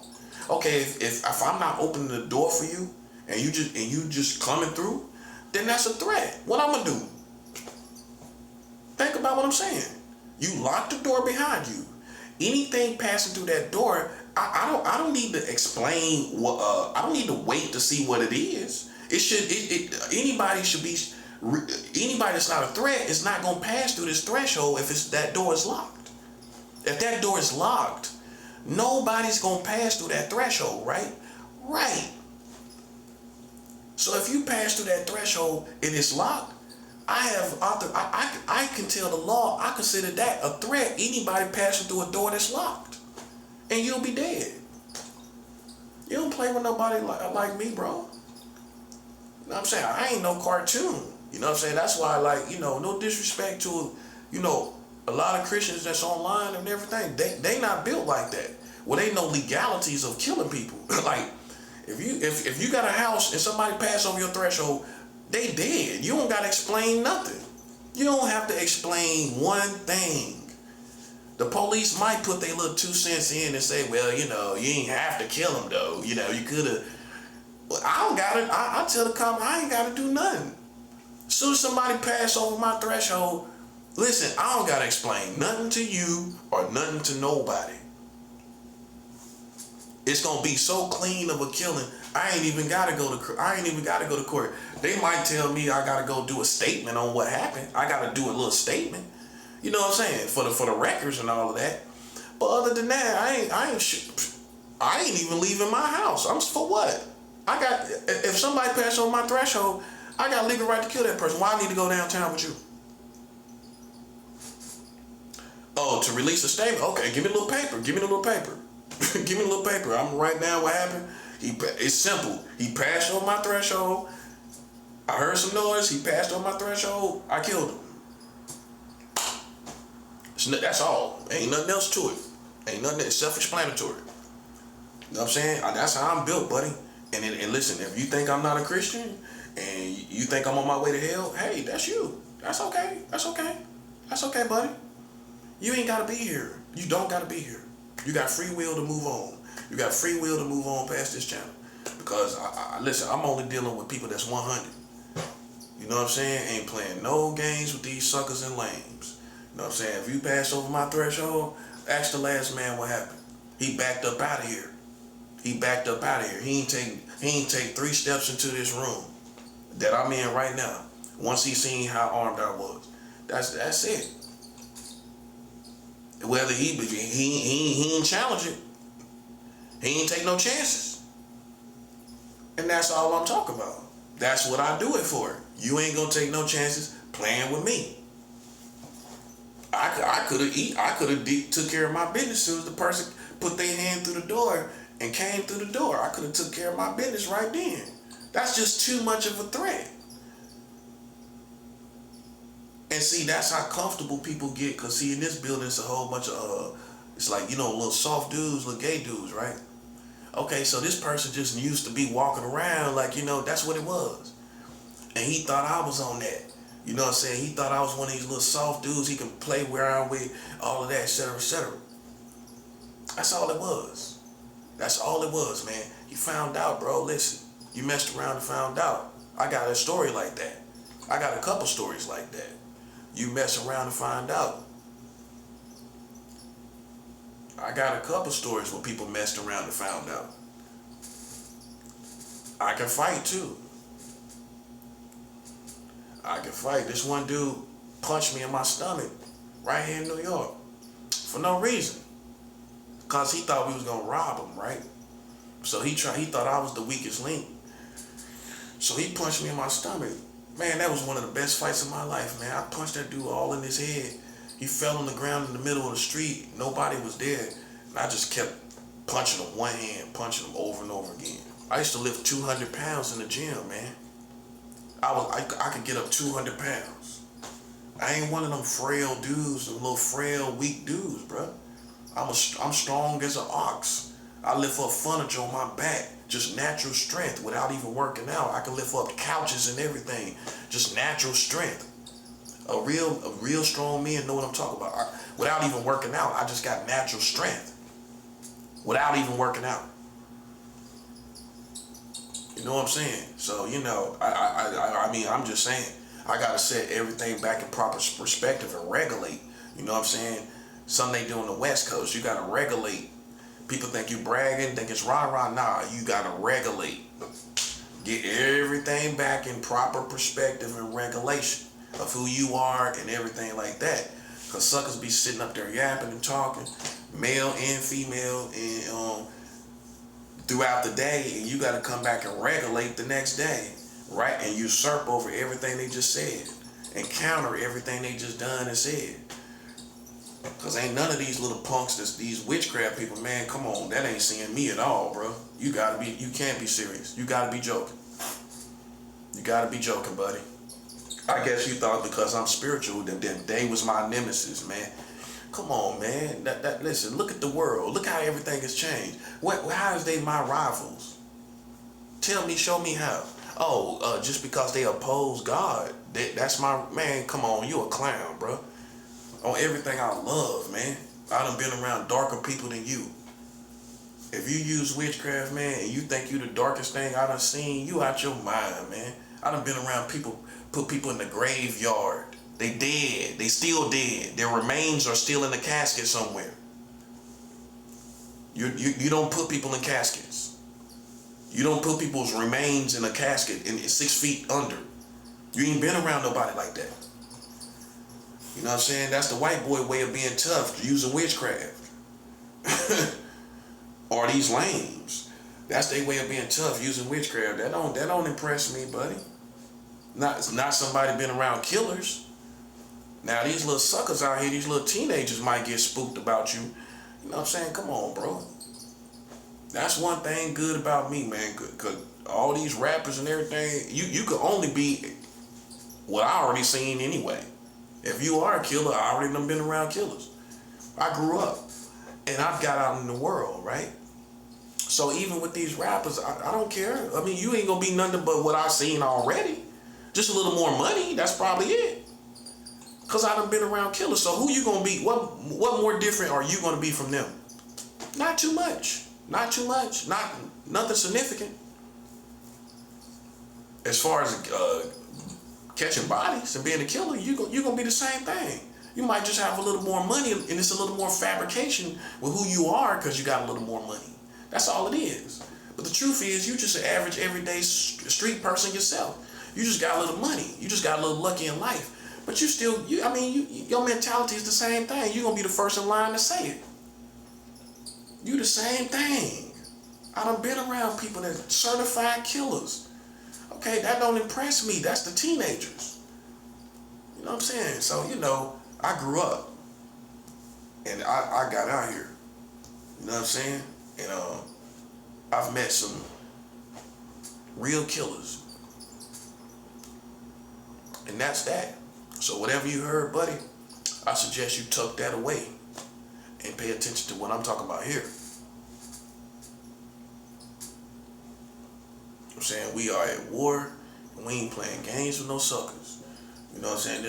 Okay, if I'm not opening the door for you and you just coming through, then that's a threat. What I'm gonna do? Think about what I'm saying. You lock the door behind you. Anything passing through that door, I don't need to explain what. I don't need to wait to see what it is. Anybody that's not a threat is not gonna pass through this threshold if that door is locked. If that door is locked, nobody's gonna pass through that threshold, right? Right. So if you pass through that threshold and it's locked, I can tell the law, I consider that a threat. Anybody passing through a door that's locked, and you'll be dead. You don't play with nobody like me, bro. You know what I'm saying? I ain't no cartoon. You know what I'm saying? That's why, no disrespect to, a lot of Christians that's online and everything. They not built like that. Well, they know legalities of killing people. Like, if you got a house and somebody pass over your threshold, they dead. You don't gotta explain nothing. You don't have to explain one thing. The police might put their little 2 cents in and say, well, you know, you ain't have to kill him though. You know, you could have. Well, I don't got it. I tell the cop, I ain't got to do nothing. As soon as somebody pass over my threshold, listen, I don't got to explain nothing to you or nothing to nobody. It's gonna be so clean of a killing. I ain't even gotta go to court. They might tell me I gotta go do a statement on what happened. I gotta do a little statement. You know what I'm saying? For the records and all of that. But other than that, I ain't even leaving my house. I'm for what? If somebody passed over my threshold, I got legal right to kill that person. Why I need to go downtown with you? Oh, to release a statement? Okay, give me a little paper. Give me a little paper. Give me a little paper. I'm gonna write down what happened. It's simple. He passed over my threshold. I heard some noise. He passed over my threshold. I killed him. That's all. Ain't nothing else to it. Ain't nothing. It's self-explanatory. You know what I'm saying? That's how I'm built, buddy. And listen, if you think I'm not a Christian and you think I'm on my way to hell, hey, that's you. That's okay. That's okay. That's okay, buddy. You ain't gotta be here. You don't gotta be here. You got free will to move on. You got free will to move on past this channel. Because, listen, I'm only dealing with people that's 100. You know what I'm saying? Ain't playing no games with these suckers and lames. You know what I'm saying? If you pass over my threshold, ask the last man what happened. He backed up out of here. He backed up out of here. He ain't take 3 steps into this room that I'm in right now. Once he seen how armed I was. That's it. Whether he ain't challenge it. He ain't take no chances. And that's all I'm talking about. That's what I do it for. You ain't gonna take no chances playing with me. I could have took care of my business as soon as the person put their hand through the door and came through the door. I could have took care of my business right then. That's just too much of a threat. And see, that's how comfortable people get. Because see, in this building, it's a whole bunch of, it's like, you know, little soft dudes, little gay dudes, right? Okay, so this person just used to be walking around like, you know, that's what it was. And he thought I was on that. You know what I'm saying? He thought I was one of these little soft dudes he can play around with, all of that, et cetera, et cetera. That's all it was. That's all it was, man. He found out, bro. Listen, you messed around and found out. I got a story like that. I got a couple stories like that. You mess around and find out. I got a couple stories where people messed around and found out. I can fight too. I can fight. This one dude punched me in my stomach right here in New York for no reason. Because he thought we was going to rob him, right? So he thought I was the weakest link. So he punched me in my stomach. Man, that was one of the best fights of my life, man. I punched that dude all in his head. He fell on the ground in the middle of the street. Nobody was there. And I just kept punching him one hand, punching him over and over again. I used to lift 200 pounds in the gym, man. I could get up 200 pounds. I ain't one of them frail dudes, them little frail, weak dudes, bro. I'm strong as an ox. I lift up furniture on my back. Just natural strength without even working out. I can lift up couches and everything. Just natural strength. A real strong man know what I'm talking about. Without even working out, I just got natural strength. Without even working out. You know what I'm saying? So, you know, I mean, I'm just saying, I gotta set everything back in proper perspective and regulate. You know what I'm saying? Something they do on the West Coast, you gotta regulate. People think you bragging, think it's rah-rah. Nah, you gotta regulate. Get everything back in proper perspective and regulation of who you are and everything like that. Cause suckers be sitting up there yapping and talking, male and female, and throughout the day, and you gotta come back and regulate the next day, right? And usurp over everything they just said and counter everything they just done and said. Cause ain't none of these little punks, these witchcraft people, man, come on, that ain't seeing me at all, bro. You can't be serious. You gotta be joking. You gotta be joking, buddy. I guess you thought because I'm spiritual that they was my nemesis, man. Come on, man. Listen, look at the world. Look how everything has changed. How is they my rivals? Tell me, show me how. just because they oppose God, that's my man. Come on, you a clown, bro. On everything I love, man. I done been around darker people than you. If you use witchcraft, man, and you think you the darkest thing I done seen, you out your mind, man. I done been around people, put people in the graveyard. They dead. They still dead. Their remains are still in the casket somewhere. You don't put people in caskets. You don't put people's remains in a casket in 6 feet under. You ain't been around nobody like that. You know what I'm saying? That's the white boy way of being tough, using witchcraft. Or these lames. That's their way of being tough, using witchcraft. That don't impress me, buddy. Not somebody been around killers. Now these little suckers out here, these little teenagers might get spooked about you. You know what I'm saying? Come on, bro. That's one thing good about me, man. Cause all these rappers and everything, you could only be what I already seen anyway. If you are a killer, I already done been around killers. I grew up and I've got out in the world, right? So even with these rappers, I don't care. I mean, you ain't gonna be nothing but what I've seen already. Just a little more money, that's probably it. Cause I done been around killers. So who you gonna be? What more different are you gonna be from them? Not too much. Not too much. Nothing significant. As far as catching bodies and being a killer, you gonna be the same thing. You might just have a little more money and it's a little more fabrication with who you are because you got a little more money. That's all it is. But the truth is, you just an average, everyday street person yourself. You just got a little money. You just got a little lucky in life. But you still, your mentality is the same thing. You're going to be the first in line to say it. You the same thing. I done been around people that certified killers. Okay, that don't impress me. That's the teenagers. You know what I'm saying? So, I grew up and I got out here. You know what I'm saying? And I've met some real killers. And that's that. So whatever you heard, buddy, I suggest you tuck that away and pay attention to what I'm talking about here. I'm saying we are at war and we ain't playing games with no suckers. You know what I'm saying?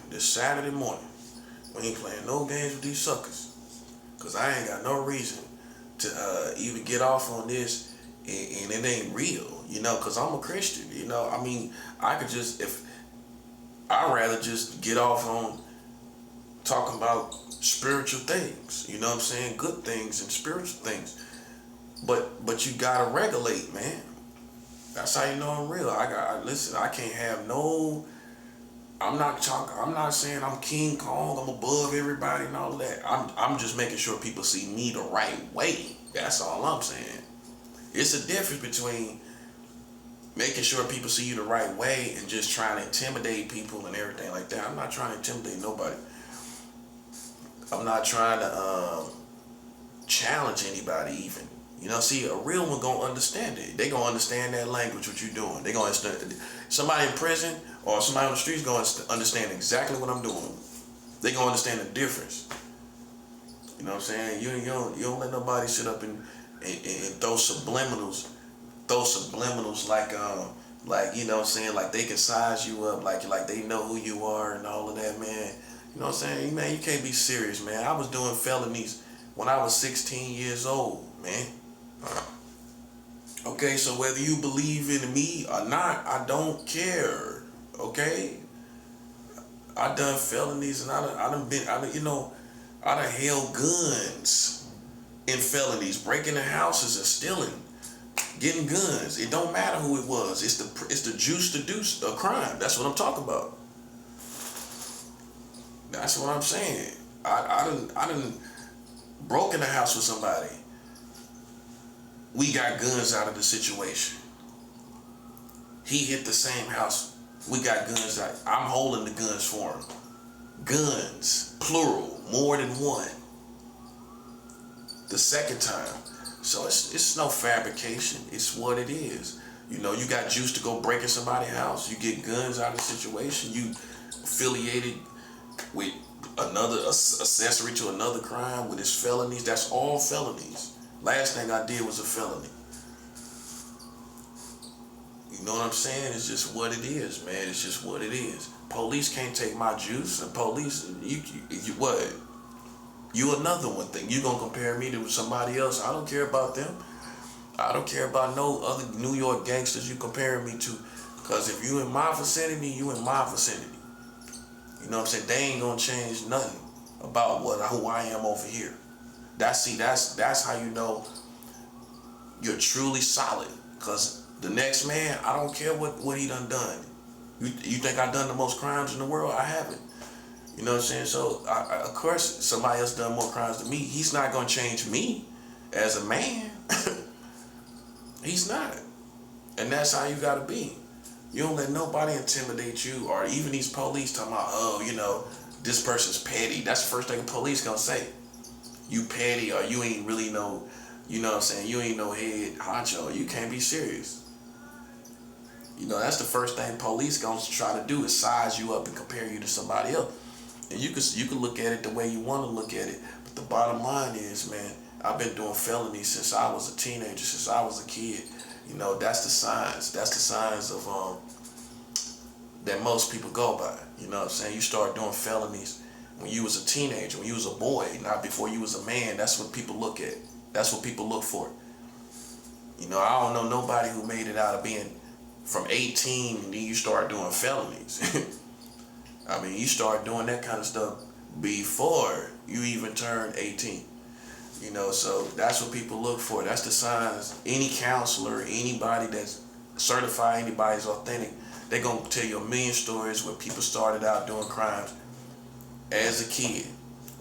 This Saturday morning, we ain't playing no games with these suckers. Cause I ain't got no reason to even get off on this and it ain't real, cause I'm a Christian, I'd rather just get off on talking about spiritual things, you know what I'm saying? Good things and spiritual things. But you gotta regulate, man. That's how you know I'm real. Listen, I can't have no, I'm not saying I'm King Kong, I'm above everybody and all of that. I'm just making sure people see me the right way. That's all I'm saying. It's a difference between making sure people see you the right way and just trying to intimidate people and everything like that. I'm not trying to intimidate nobody. I'm not trying to challenge anybody even. See, a real one gonna understand it. They gonna understand that language, what you doing. They gonna understand. Somebody in prison or somebody on the streets gonna understand exactly what I'm doing. They gonna understand the difference. You know what I'm saying? You don't let nobody sit up and throw subliminals like you know what I'm saying, like they can size you up, like they know who you are and all of that, man. You know what I'm saying? Man, you can't be serious, man. I was doing felonies when I was 16 years old, man. Okay, so whether you believe in me or not, I don't care. Okay? I done felonies and I done held guns in felonies, breaking the houses and stealing, getting guns. It don't matter who it was. It's the juice to do a crime. That's what I'm talking about. That's what I'm saying. I done broke in the house with somebody. We got guns out of the situation. He hit the same house. We got guns out. I'm holding the guns for him. Guns, plural, more than one. The second time. So it's no fabrication. It's what it is. You got juice to go break in somebody's house. You get guns out of the situation. You affiliated with another accessory to another crime with his felonies. That's all felonies. Last thing I did was a felony. You know what I'm saying? It's just what it is, man. It's just what it is. Police can't take my juice. And police, you what? You another one thing. You gonna compare me to somebody else? I don't care about them. I don't care about no other New York gangsters you comparing me to. Cause if you in my vicinity, you in my vicinity. You know what I'm saying? They ain't gonna change nothing about who I am over here. That's how you know you're truly solid. Cause the next man, I don't care what he done. You think I done the most crimes in the world? I haven't. You know what I'm saying? So of course somebody else done more crimes than me. He's not gonna change me as a man. He's not. And that's how you gotta be. You don't let nobody intimidate you, or even these police talking about, oh, you know, this person's petty. That's the first thing the police gonna say. You petty, or you ain't really no, you know what I'm saying, you ain't no head honcho. You can't be serious. You know, that's the first thing police gonna try to do, is size you up and compare you to somebody else. And you can look at it the way you want to look at it. But the bottom line is, man, I've been doing felonies since I was a teenager, since I was a kid. You know, that's the signs. That's the signs of that most people go by. You know what I'm saying? You start doing felonies when you was a teenager, when you was a boy, not before you was a man. That's what people look at. That's what people look for. You know, I don't know nobody who made it out of being from 18 and then you start doing felonies. I mean, you start doing that kind of stuff before you even turn 18. You know, so that's what people look for. That's the signs. Any counselor, anybody that's certified, anybody's authentic, they're going to tell you a million stories where people started out doing crimes as a kid.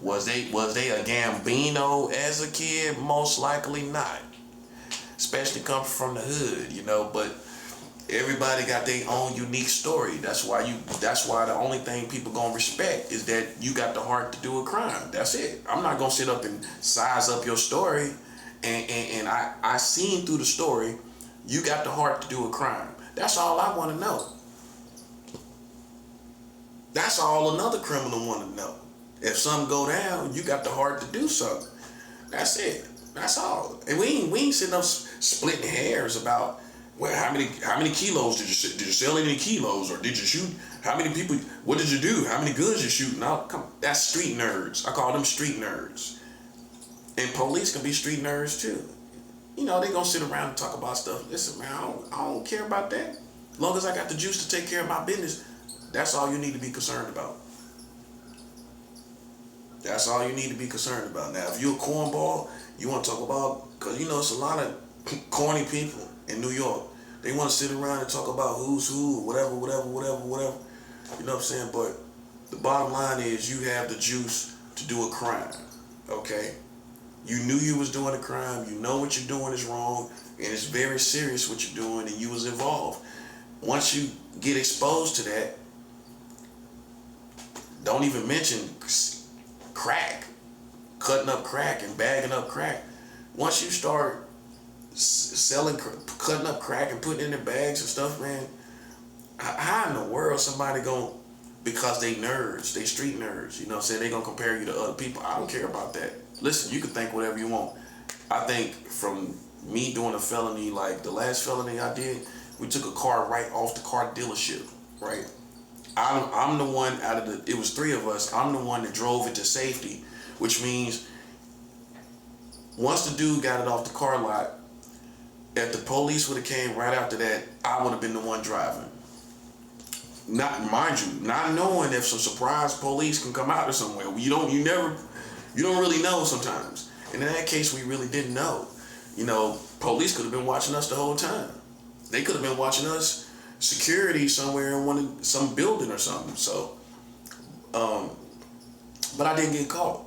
Was they a Gambino as a kid? Most likely not. Especially coming from the hood, you know, but everybody got their own unique story. That's why the only thing people gonna respect is that you got the heart to do a crime. That's it. I'm not gonna sit up and size up your story and I seen through the story, you got the heart to do a crime. That's all I wanna know. That's all another criminal wanna know. If something go down, you got the heart to do something. That's it. That's all. And we ain't sitting up splitting hairs about, well, how many kilos did you sell any kilos, or did you shoot? How many people? What did you do? How many guns you shooting? Now, that's street nerds. I call them street nerds. And police can be street nerds too. You know, they gonna sit around and talk about stuff. Listen, man, I don't care about that. As long as I got the juice to take care of my business, that's all you need to be concerned about. That's all you need to be concerned about. Now, if you're a cornball, you want to talk about, because you know it's a lot of corny people in New York. They want to sit around and talk about who's who, whatever. You know what I'm saying? But the bottom line is you have the juice to do a crime, okay? You knew you was doing a crime. You know what you're doing is wrong, and it's very serious what you're doing, and you was involved. Once you get exposed to that, don't even mention crack, cutting up crack and bagging up crack. Once you start selling, cutting up crack and putting it in their bags and stuff, man, how in the world somebody gonna, because they nerds, they street nerds, you know what I'm saying, they gonna compare you to other people? I don't care about that. Listen, you can think whatever you want. I think from me doing a felony, like the last felony I did, we took a car right off the car dealership, right? I'm the one out of it was three of us, I'm the one that drove it to safety, which means once the dude got it off the car lot, if the police would have came right after that, I would have been the one driving. Not, mind you, not knowing if some surprise police can come out of somewhere. You don't really know sometimes. And in that case, we really didn't know. You know, police could have been watching us the whole time. They could have been watching us, security somewhere in some building or something. So, but I didn't get caught.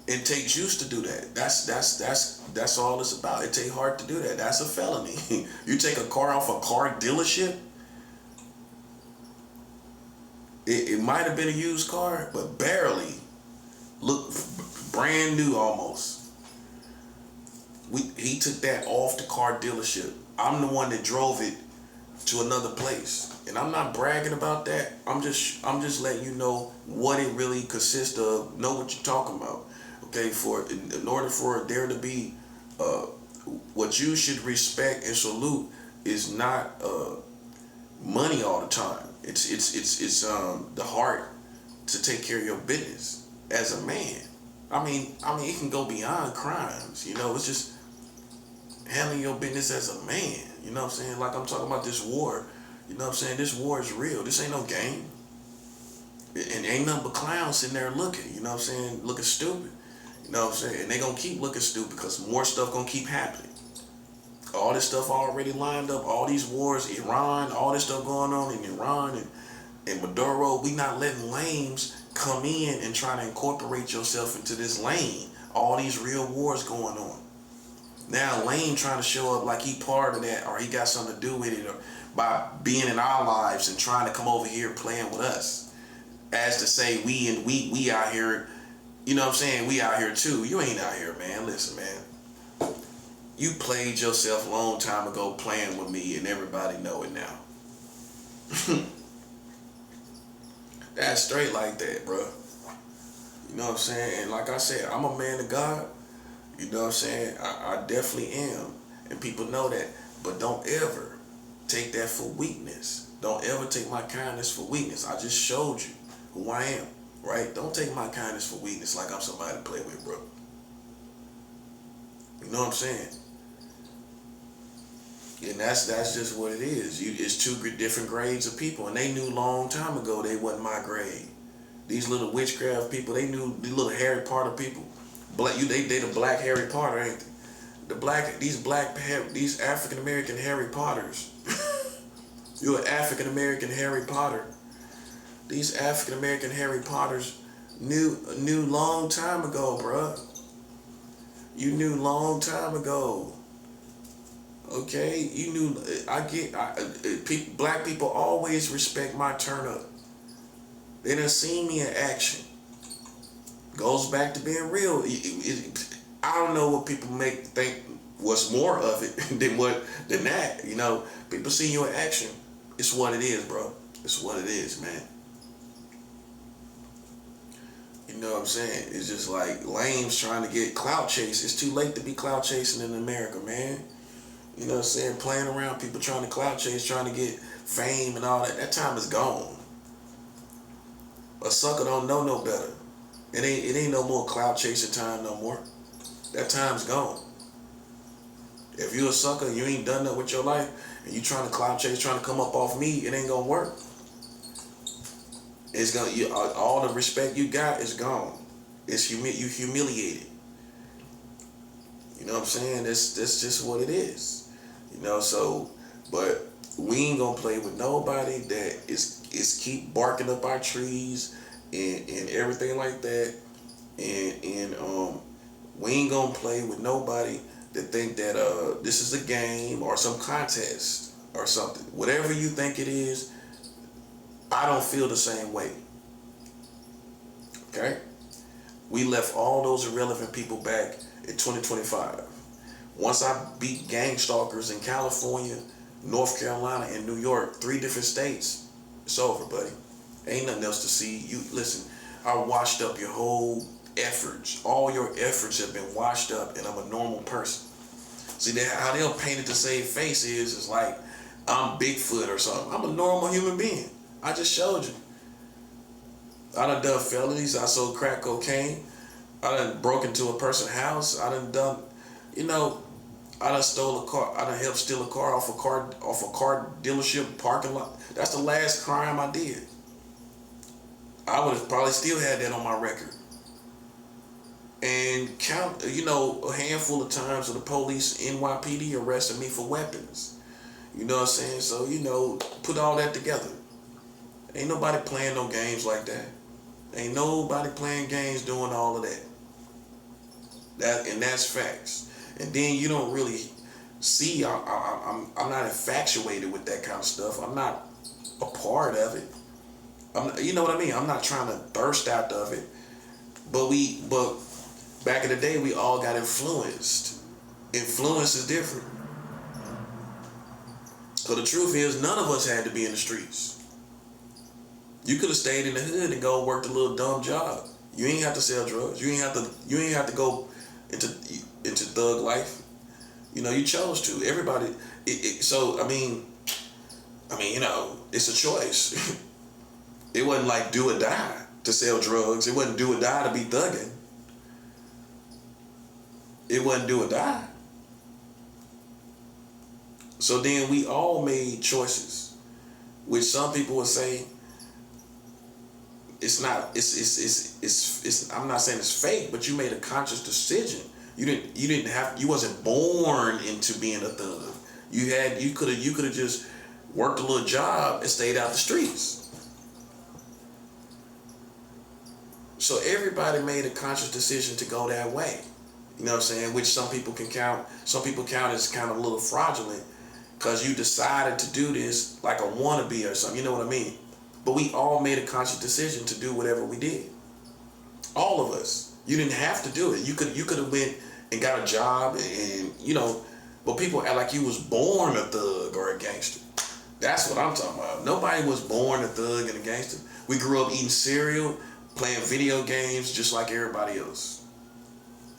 It takes juice to do that. That's all it's about. It takes heart to do that. That's a felony. You take a car off a car dealership. It might have been a used car, but barely. Look brand new almost. He took that off the car dealership. I'm the one that drove it to another place. And I'm not bragging about that. I'm just letting you know what it really consists of. Know what you're talking about. Okay, in order for there to be what you should respect and salute is not money all the time. It's the heart to take care of your business as a man. I mean, it can go beyond crimes. You know, it's just handling your business as a man. You know what I'm saying? Like I'm talking about this war. You know what I'm saying? This war is real. This ain't no game. And ain't nothing but clowns sitting there looking. You know what I'm saying? Looking stupid. You know what I'm saying? And they gonna keep looking stupid because more stuff gonna keep happening. All this stuff already lined up. All these wars, Iran, all this stuff going on in Iran and Maduro. We not letting lames come in and try to incorporate yourself into this lane. All these real wars going on. Now Lane trying to show up like he part of that or he got something to do with it or by being in our lives and trying to come over here playing with us. As to say we out here, you know what I'm saying, we out here too. You ain't out here, man. Listen, man. You played yourself a long time ago playing with me and everybody know it now. That's straight like that, bro. You know what I'm saying? And like I said, I'm a man of God. You know what I'm saying? I definitely am. And people know that. But don't ever take that for weakness. Don't ever take my kindness for weakness. I just showed you who I am, right? Don't take my kindness for weakness like I'm somebody to play with, bro. You know what I'm saying? And that's just what it is. It's two different grades of people. And they knew long time ago they wasn't my grade. These little witchcraft people, they knew the little Harry Potter people. They the black Harry Potter, ain't they? These African American Harry Potters. You're an African American Harry Potter. These African American Harry Potters knew long time ago, bruh. You knew long time ago. Okay, you knew. Black people always respect my turn up. They done seen me in action. Goes back to being real. I don't know what people think what's more of it than that. You know, people see you in action. It's what it is, bro. It's what it is, man. You know what I'm saying? It's just like lames trying to get clout chase. It's too late to be clout chasing in America, man. You know what I'm saying? Playing around, people trying to clout chase, trying to get fame and all that. That time is gone. A sucker don't know no better. It ain't no more clout chasing time no more. That time's gone. If you a sucker and you ain't done that with your life and you trying to clout chase, trying to come up off me, it ain't gonna work. It's gonna all the respect you got is gone. It's you humiliated. You know what I'm saying? That's just what it is. You know, so but we ain't gonna play with nobody that is keep barking up our trees and everything like that. And we ain't gonna play with nobody that think that this is a game or some contest or something. Whatever you think it is, I don't feel the same way. Okay? We left all those irrelevant people back in 2025. Once I beat gang stalkers in California, North Carolina, and New York, 3 different states, it's over, buddy. Ain't nothing else to see. You listen, I washed up your whole efforts. All your efforts have been washed up, and I'm a normal person. See, how they'll paint it to save face is like I'm Bigfoot or something. I'm a normal human being. I just showed you. I done felonies. I sold crack cocaine. I done broke into a person's house. I done, you know, I done stole a car. I done helped steal a car off a car dealership parking lot. That's the last crime I did. I would have probably still had that on my record. And count, you know, a handful of times of the police, NYPD arrested me for weapons. You know what I'm saying? So, you know, put all that together. Ain't nobody playing no games like that. Ain't nobody playing games doing all of that. And that's facts. And then you don't really see, I'm not infatuated with that kind of stuff. I'm not a part of it. You know what I mean? I'm not trying to burst out of it. But back in the day, we all got influenced. Influence is different. So the truth is, none of us had to be in the streets. You could have stayed in the hood and go work a little dumb job. You ain't have to sell drugs. You ain't have to go into thug life. You know, you chose to. So I mean, you know, it's a choice. It wasn't like do or die to sell drugs. It wasn't do or die to be thugging. It wasn't do or die. So then we all made choices, which some people would say it's not. It's. I'm not saying it's fake, but you made a conscious decision. You wasn't born into being a thug. You could have just worked a little job and stayed out the streets. So everybody made a conscious decision to go that way. You know what I'm saying? Which some people count as kind of a little fraudulent because you decided to do this like a wannabe or something. You know what I mean? But we all made a conscious decision to do whatever we did. All of us. You didn't have to do it. You could have went and got a job and you know, but people act like you was born a thug or a gangster. That's what I'm talking about. Nobody was born a thug and a gangster. We grew up eating cereal, playing video games just like everybody else.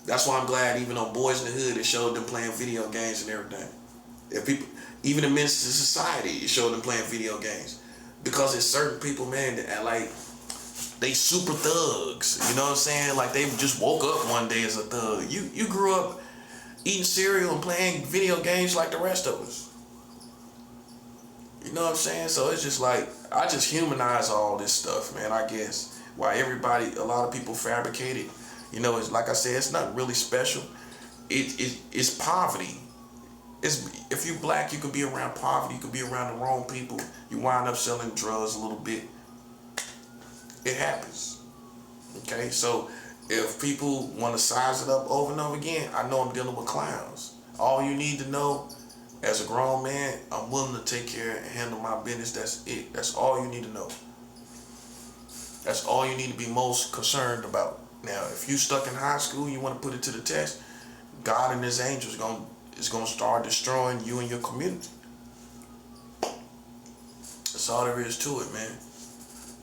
That's why I'm glad even on Boys in the Hood, it showed them playing video games and everything. If people, even in Minister Society, it showed them playing video games. Because there's certain people, man, that act like they super thugs. You know what I'm saying? Like they just woke up one day as a thug. You grew up eating cereal and playing video games like the rest of us. You know what I'm saying? So it's just like, I just humanize all this stuff, man, I guess. Why a lot of people fabricate it. You know, it's like I said, it's not really special. It's poverty. If you're black, you could be around poverty. You could be around the wrong people. You wind up selling drugs a little bit. It happens. Okay, so if people want to size it up over and over again, I know I'm dealing with clowns. All you need to know, as a grown man, I'm willing to take care and handle my business. That's it. That's all you need to know. That's all you need to be most concerned about. Now, if you stuck in high school, you want to put it to the test, God and his angels is gonna start destroying you and your community. That's all there is to it, man.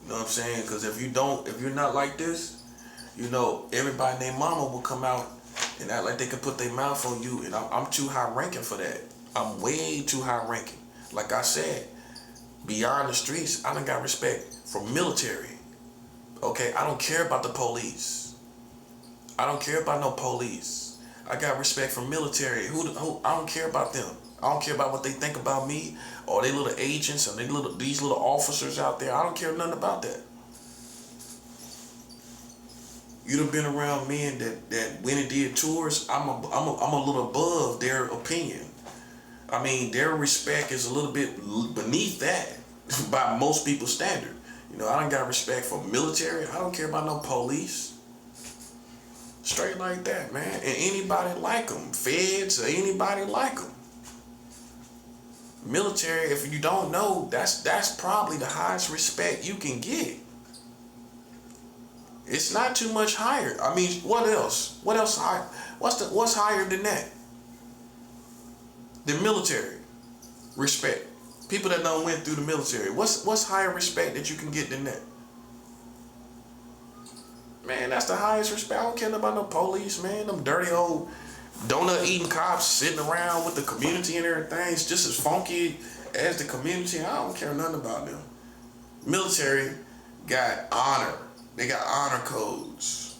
You know what I'm saying? Because if you're not like this, you know, everybody and their mama will come out and act like they can put their mouth on you, and I'm too high ranking for that. I'm way too high ranking. Like I said, beyond the streets, I done got respect for military. Okay, I don't care about the police. I don't care about no police. I got respect for military. I don't care about them. I don't care about what they think about me or they little agents and these little officers out there. I don't care nothing about that. You done been around men that went and did tours. I'm a little above their opinion. I mean, their respect is a little bit beneath that by most people's standard. You know, I don't got respect for military. I don't care about no police. Straight like that, man. And anybody like them. Feds or anybody like them. Military, if you don't know, that's probably the highest respect you can get. It's not too much higher. I mean, what else? What else higher? What's higher than that? The military respect. People that done went through the military. What's higher respect that you can get than that? Man, that's the highest respect. I don't care about no police, man. Them dirty old donut eating cops sitting around with the community and everything. It's just as funky as the community. I don't care nothing about them. Military got honor. They got honor codes.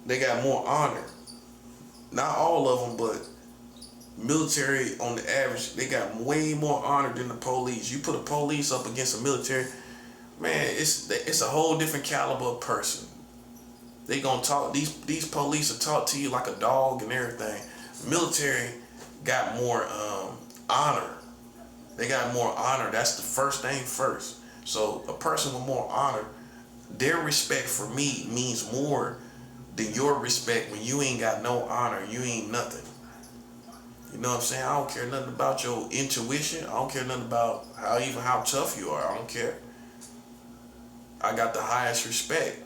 They got more honor. Not all of them, but military on the average, they got way more honor than the police. You put a police up against a military, man, it's a whole different caliber of person. They gonna talk, these police will talk to you like a dog and everything. Military got more honor. They got more honor. That's the first thing first. So a person with more honor, their respect for me means more than your respect when you ain't got no honor, you ain't nothing. You know what I'm saying? I don't care nothing about your intuition. I don't care nothing about how tough you are. I don't care. I got the highest respect,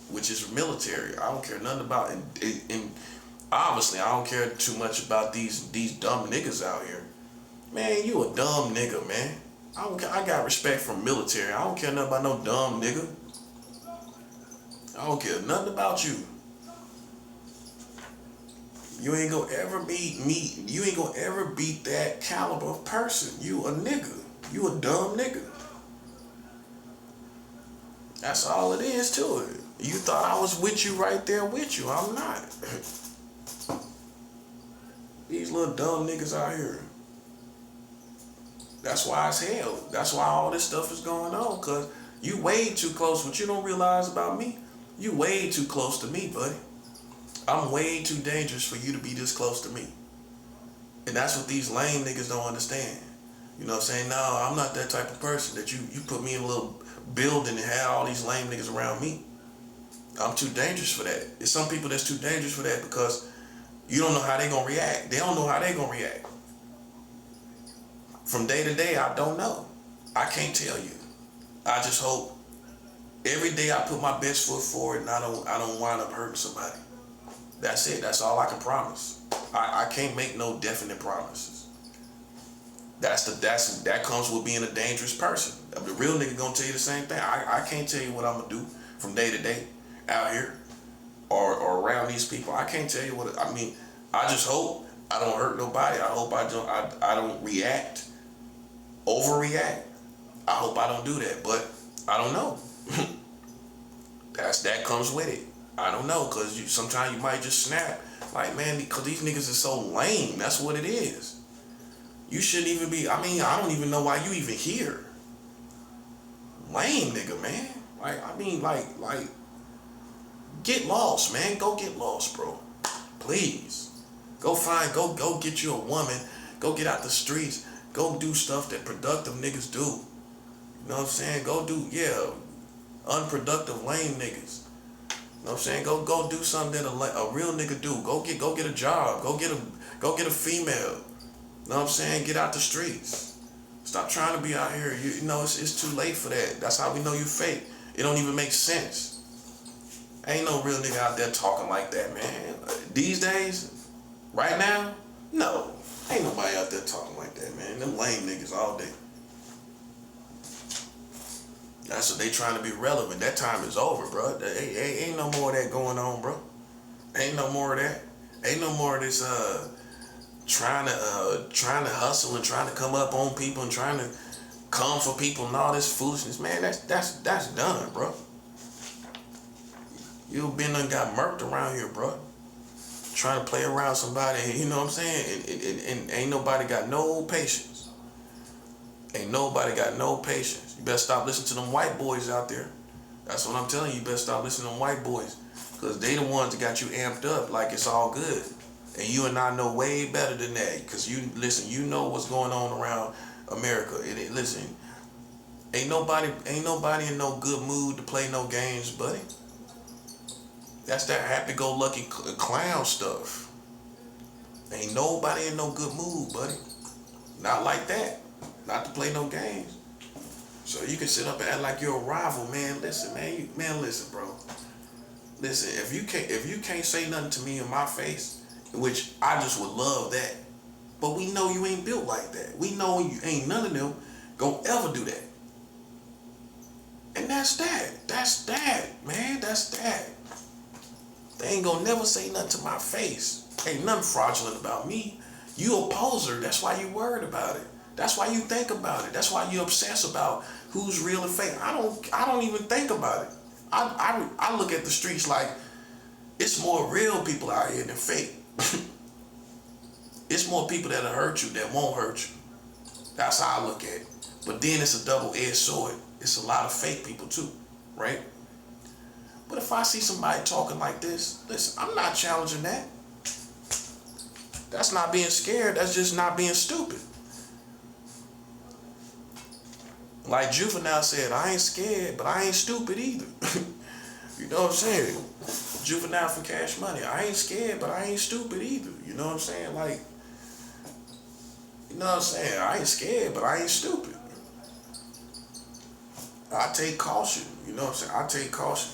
which is military. I don't care nothing about, and obviously I don't care too much about these dumb niggas out here. Man, you a dumb nigga, man. I don't care. I got respect for military. I don't care nothing about no dumb nigga. I don't care nothing about you. You ain't gonna ever beat me. You ain't gonna ever beat that caliber of person. You a nigga. You a dumb nigga. That's all it is to it. You thought I was with you right there with you. I'm not. These little dumb niggas out here. That's why it's hell. That's why all this stuff is going on. Cause you way too close. What you don't realize about me, you way too close to me, buddy. I'm way too dangerous for you to be this close to me. And that's what these lame niggas don't understand. You know what I'm saying? No, I'm not that type of person that you put me in a little building and have all these lame niggas around me. I'm too dangerous for that. There's some people that's too dangerous for that because you don't know how they gonna react. They don't know how they gonna react. From day to day, I don't know. I can't tell you. I just hope every day I put my best foot forward and I don't wind up hurting somebody. That's it. That's all I can promise. I can't make no definite promises. That comes with being a dangerous person. The real nigga gonna tell you the same thing. I can't tell you what I'm gonna do from day to day out here or around these people. I can't tell you what I mean. I just hope I don't hurt nobody. I hope I don't react, overreact. I hope I don't do that, but I don't know. That comes with it. I don't know, cause sometimes you might just snap. Like, man, because these niggas are so lame. That's what it is. You shouldn't even be. I mean, I don't even know why you even here. Lame nigga, man. Like, get lost, man. Go get lost, bro. Please. Go get you a woman. Go get out the streets. Go do stuff that productive niggas do. You know what I'm saying? Go do, unproductive lame niggas. You know what I'm saying? Go do something that a real nigga do. Go get a job. Go get a female. You know what I'm saying? Get out the streets. Stop trying to be out here. You know it's too late for that. That's how we know you fake. It don't even make sense. Ain't no real nigga out there talking like that, man. These days, right now, no. Ain't nobody out there talking like that, man. Them lame niggas all day. That's what they trying to be relevant. That time is over, bro. Ain't no more of that going on, bro. Ain't no more of that. Ain't no more of this trying to hustle and trying to come up on people and trying to come for people and all this foolishness. Man, that's done, bro. You been and got murked around here, bro. Trying to play around somebody, you know what I'm saying? And ain't nobody got no patience. Ain't nobody got no patience. You better stop listening to them white boys out there. That's what I'm telling you. You better stop listening to them white boys. Because they the ones that got you amped up like it's all good. And you and I know way better than that. Because you know what's going on around America. Listen, ain't nobody in no good mood to play no games, buddy. That's that happy-go-lucky clown stuff. Ain't nobody in no good mood, buddy. Not like that. Not to play no games. So you can sit up and act like you're a rival, man. Listen, man. Listen, bro. Listen, if you can't say nothing to me in my face, which I just would love that, but we know you ain't built like that. We know you ain't none of them gonna ever do that. And that's that. That's that, man. That's that. They ain't gonna never say nothing to my face. Ain't nothing fraudulent about me. You a poser. That's why you worried about it. That's why you think about it. That's why you obsess about who's real and fake. I don't even think about it. I look at the streets like it's more real people out here than fake. It's more people that'll hurt you that won't hurt you. That's how I look at it. But then it's a double-edged sword. It's a lot of fake people too, right? But if I see somebody talking like this, listen, I'm not challenging that. That's not being scared. That's just not being stupid. Like Juvenile said, I ain't scared, but I ain't stupid either. You know what I'm saying? Juvenile from Cash Money. I ain't scared, but I ain't stupid either. You know what I'm saying? Like, you know what I'm saying? I ain't scared, but I ain't stupid. I take caution. You know what I'm saying? I take caution.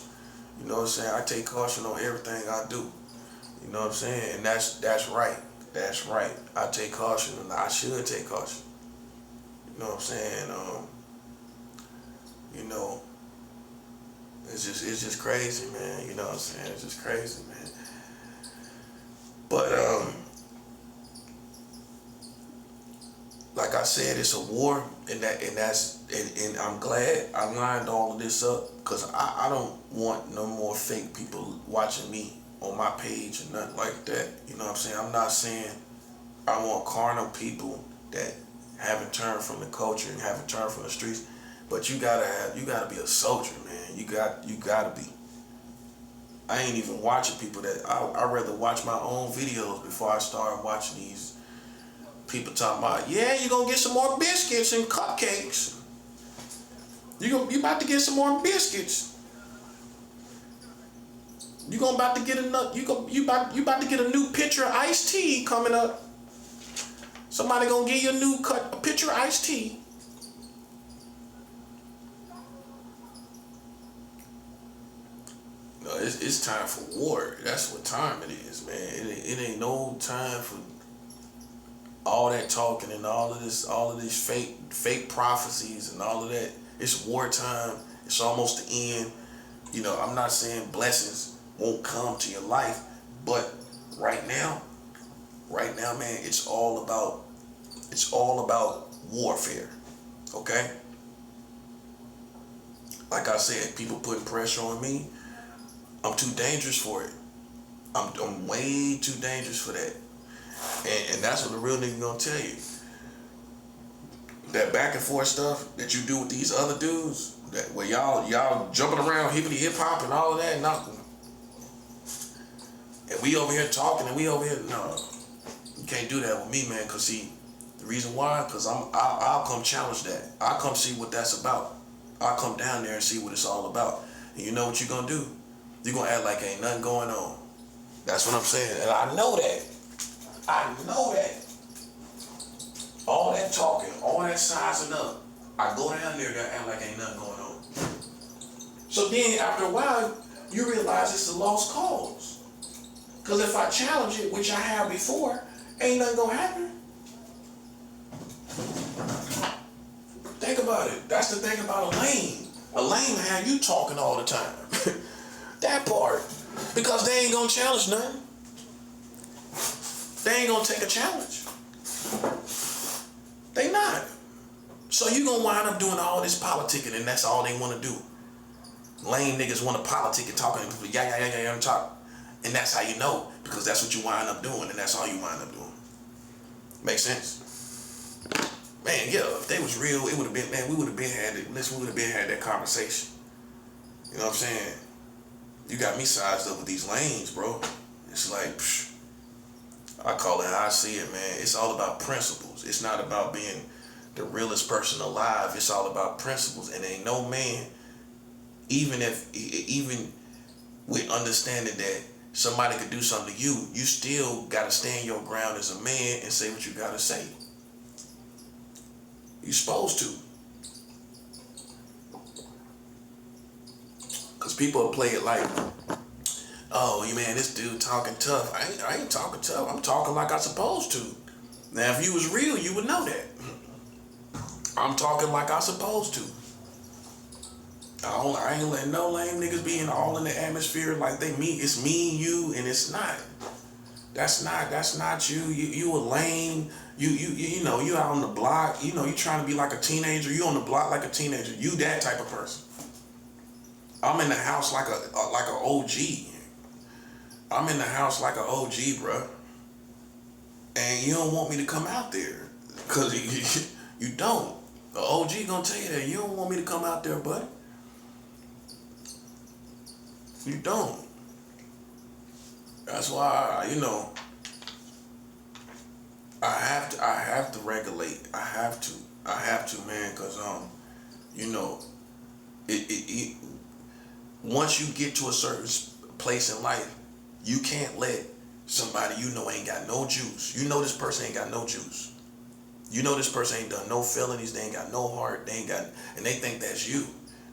You know what I'm saying? I take caution on everything I do. You know what I'm saying? And that's right. That's right. I take caution, and I should take caution. You know what I'm saying? You know, it's just crazy, man. You know what I'm saying? It's just crazy, man. But like I said, it's a war, and I'm glad I lined all of this up, because I don't want no more fake people watching me on my page and nothing like that. You know what I'm saying? I'm not saying I want carnal people that haven't turned from the culture and haven't turned from the streets, but you gotta be a soldier, man. You gotta be. I ain't even watching people that I rather watch my own videos before I start watching these people talking about, yeah, you gonna get some more biscuits and cupcakes. You about to get some more biscuits. You about to get you about to get a new pitcher of iced tea coming up. Somebody gonna give you a pitcher of iced tea. No, it's time for war. That's what time it is, man. It ain't no time for all that talking and all of these fake prophecies and all of that. It's wartime. It's almost the end. You know, I'm not saying blessings won't come to your life, but right now, man, it's all about warfare. Okay? Like I said, people putting pressure on me. I'm too dangerous for it. I'm way too dangerous for that. And that's what the real nigga gonna tell you. That back and forth stuff that you do with these other dudes, that where y'all jumping around hippity hip hop and all of that, nothing. And we over here talking, and we over here, no, you can't do that with me, man. Cause see, the reason why, cause I'll come challenge that. I'll come see what that's about. I'll come down there and see what it's all about. And you know what you're gonna do? You're gonna act like ain't nothing going on. That's what I'm saying, and I know that. I know that. All that talking, all that sizing up, I go down there and act like ain't nothing going on. So then after a while, you realize it's a lost cause. Because if I challenge it, which I have before, ain't nothing gonna happen. Think about it. That's the thing about a lame. A lame have you talking all the time. That part. Because they ain't gonna challenge nothing. They ain't gonna take a challenge. They not. So you gonna wind up doing all this politicking, and that's all they wanna do. Lame niggas wanna politic and talking, and talk. And that's how you know, because that's what you wind up doing, and that's all you wind up doing. Make sense? Man, yeah, if they was real, it would have been, man, we would have been had that conversation. You know what I'm saying? You got me sized up with these lanes, bro. It's like, psh, I call it how I see it, man. It's all about principles. It's not about being the realest person alive. It's all about principles. And ain't no man, even with understanding that somebody could do something to you, you still gotta stand your ground as a man and say what you gotta say. You're supposed to. Because people will play it like, oh, man, this dude talking tough. I ain't talking tough. I'm talking like I'm supposed to. Now, if you was real, you would know that. I'm talking like I'm supposed to. I ain't letting no lame niggas be all in the atmosphere like they me. It's me and you, and it's not. That's not you. You a lame. You know, you out on the block. You know, you trying to be like a teenager. You on the block like a teenager. You that type of person. I'm in the house like a OG. I'm in the house like an OG, bruh. And you don't want me to come out there. Because you don't. The OG gonna tell you that. You don't want me to come out there, buddy. You don't. That's why, I have to regulate. I have to, man, because, once you get to a certain place in life, you can't let somebody ain't got no juice. You know this person ain't got no juice. You know this person ain't done no felonies. They ain't got no heart. And they think that's you.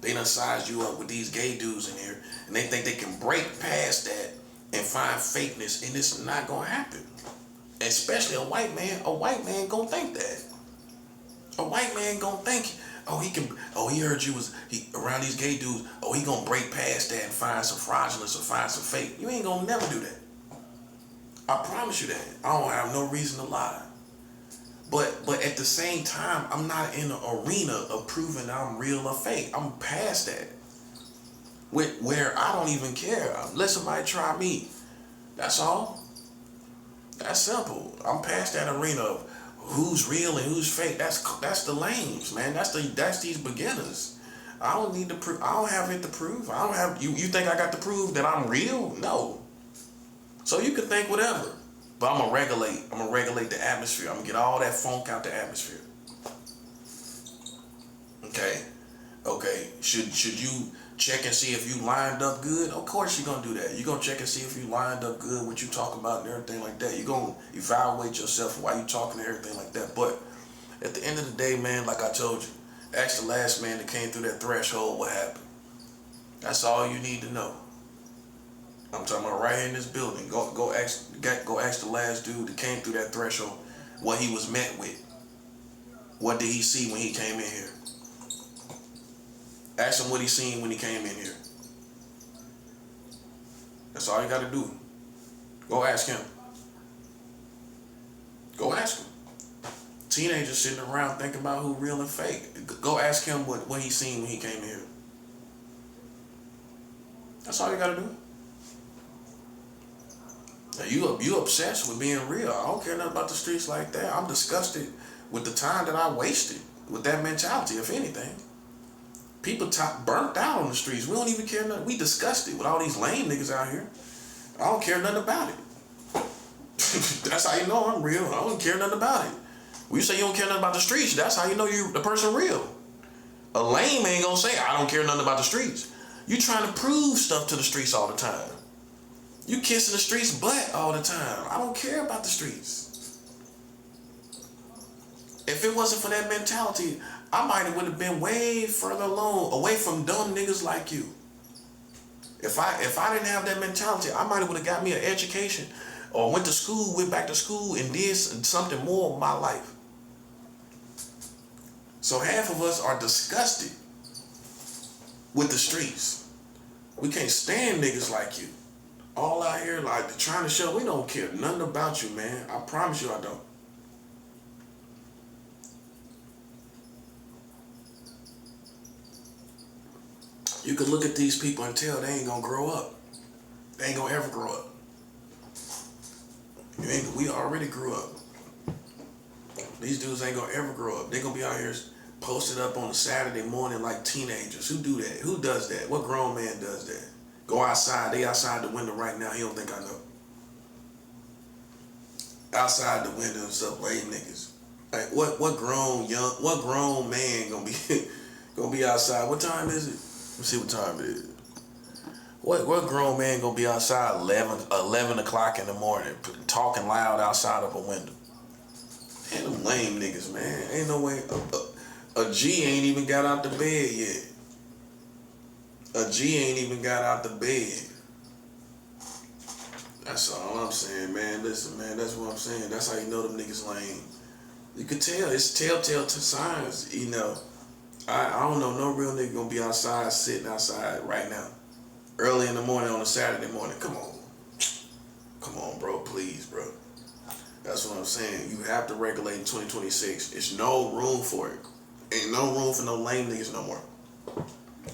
They done sized you up with these gay dudes in here, and they think they can break past that and find fakeness, and it's not gonna happen. Especially a white man. A white man gonna think that. A white man gonna think, he heard you was around these gay dudes. Oh, he gonna break past that and find some fraudulence or find some fake. You ain't gonna never do that. I promise you that. I don't have no reason to lie. But at the same time, I'm not in an arena of proving I'm real or fake. I'm past that. Where I don't even care. Let somebody try me. That's all. That's simple. I'm past that arena of who's real and who's fake. That's the lames, man. That's these beginners. I don't need to prove. I don't have it to prove. I don't have you. You think I got to prove that I'm real? No. So you can think whatever. But I'm gonna regulate the atmosphere. I'm gonna get all that funk out the atmosphere. Okay. Okay. Should you check and see if you lined up good? Of course you're gonna do that. You're gonna check and see if you lined up good, what you talk about and everything like that. You're gonna evaluate yourself while you talking and everything like that. But at the end of the day, man, like I told you, ask the last man that came through that threshold what happened. That's all you need to know. I'm talking about right here in this building. Go ask the last dude that came through that threshold what he was met with. What did he see when he came in here? Ask him what he seen when he came in here. That's all you gotta do. Go ask him. Go ask him. Teenagers sitting around thinking about who real and fake. Go ask him what he seen when he came in here. That's all you gotta do. Now you obsessed with being real. I don't care nothing about the streets like that. I'm disgusted with the time that I wasted with that mentality, if anything. People burnt out on the streets. We don't even care nothing. We disgusted with all these lame niggas out here. I don't care nothing about it. That's how you know I'm real. I don't care nothing about it. When you say you don't care nothing about the streets, that's how you know you're the person real. A lame ain't gonna say, I don't care nothing about the streets. You trying to prove stuff to the streets all the time. You kissing the streets butt all the time. I don't care about the streets. If it wasn't for that mentality, I might have would have been way further along, away from dumb niggas like you. If I didn't have that mentality, I might have would have got me an education or went to school, went back to school and did something more with my life. So half of us are disgusted with the streets. We can't stand niggas like you. All out here like trying to show we don't care nothing about you, man. I promise you I don't. You can look at these people and tell they ain't gonna grow up. They ain't gonna ever grow up. We already grew up. These dudes ain't gonna ever grow up. They gonna be out here posted up on a Saturday morning like teenagers. Who do that? Who does that? What grown man does that? Go outside. They outside the window right now. He don't think I know. Outside the window and stuff, lame niggas. Like what grown man gonna be outside? What time is it? Let's see what time it is. What grown man gonna be outside 11 o'clock in the morning talking loud outside of a window? Ain't them lame niggas, man. Ain't no way. A G ain't even got out the bed yet. A G ain't even got out the bed. That's all I'm saying, man. Listen, man, that's what I'm saying. That's how you know them niggas lame. You could tell. It's telltale signs, you know. I don't know no real nigga gonna be outside, sitting outside right now. Early in the morning on a Saturday morning. Come on, bro. Please, bro. That's what I'm saying. You have to regulate in 2026. There's no room for it. Ain't no room for no lame niggas no more.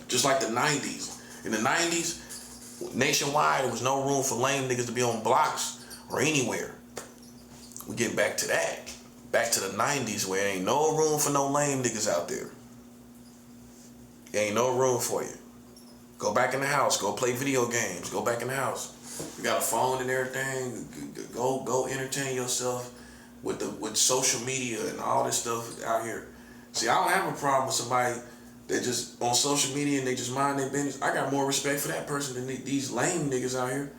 Just like the 90s. In the 90s, nationwide, there was no room for lame niggas to be on blocks or anywhere. We get back to that. Back to the 90s where there ain't no room for no lame niggas out there. There ain't no room for you. Go back in the house. Go play video games. Go back in the house. You got a phone and everything. Go entertain yourself with social media and all this stuff out here. See, I don't have a problem with somebody that just on social media and they just mind their business. I got more respect for that person than these lame niggas out here.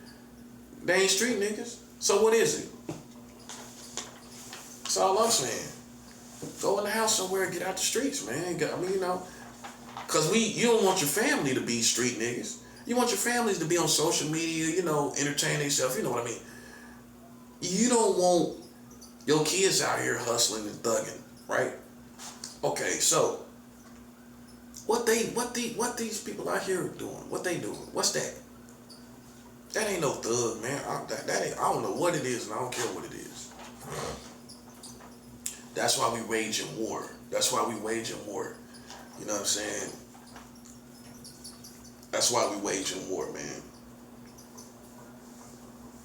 They ain't street niggas. So what is it? That's all I'm saying. Go in the house somewhere and get out the streets, man. I mean, you know, cause you don't want your family to be street niggas. You want your families to be on social media, you know, entertain themselves, you know what I mean? You don't want your kids out here hustling and thugging, right? Okay, so what these people out here doing? What they doing? What's that? That ain't no thug, man. That ain't, I don't know what it is, and I don't care what it is. That's why we waging war. That's why we waging war. You know what I'm saying? That's why we waging war, man.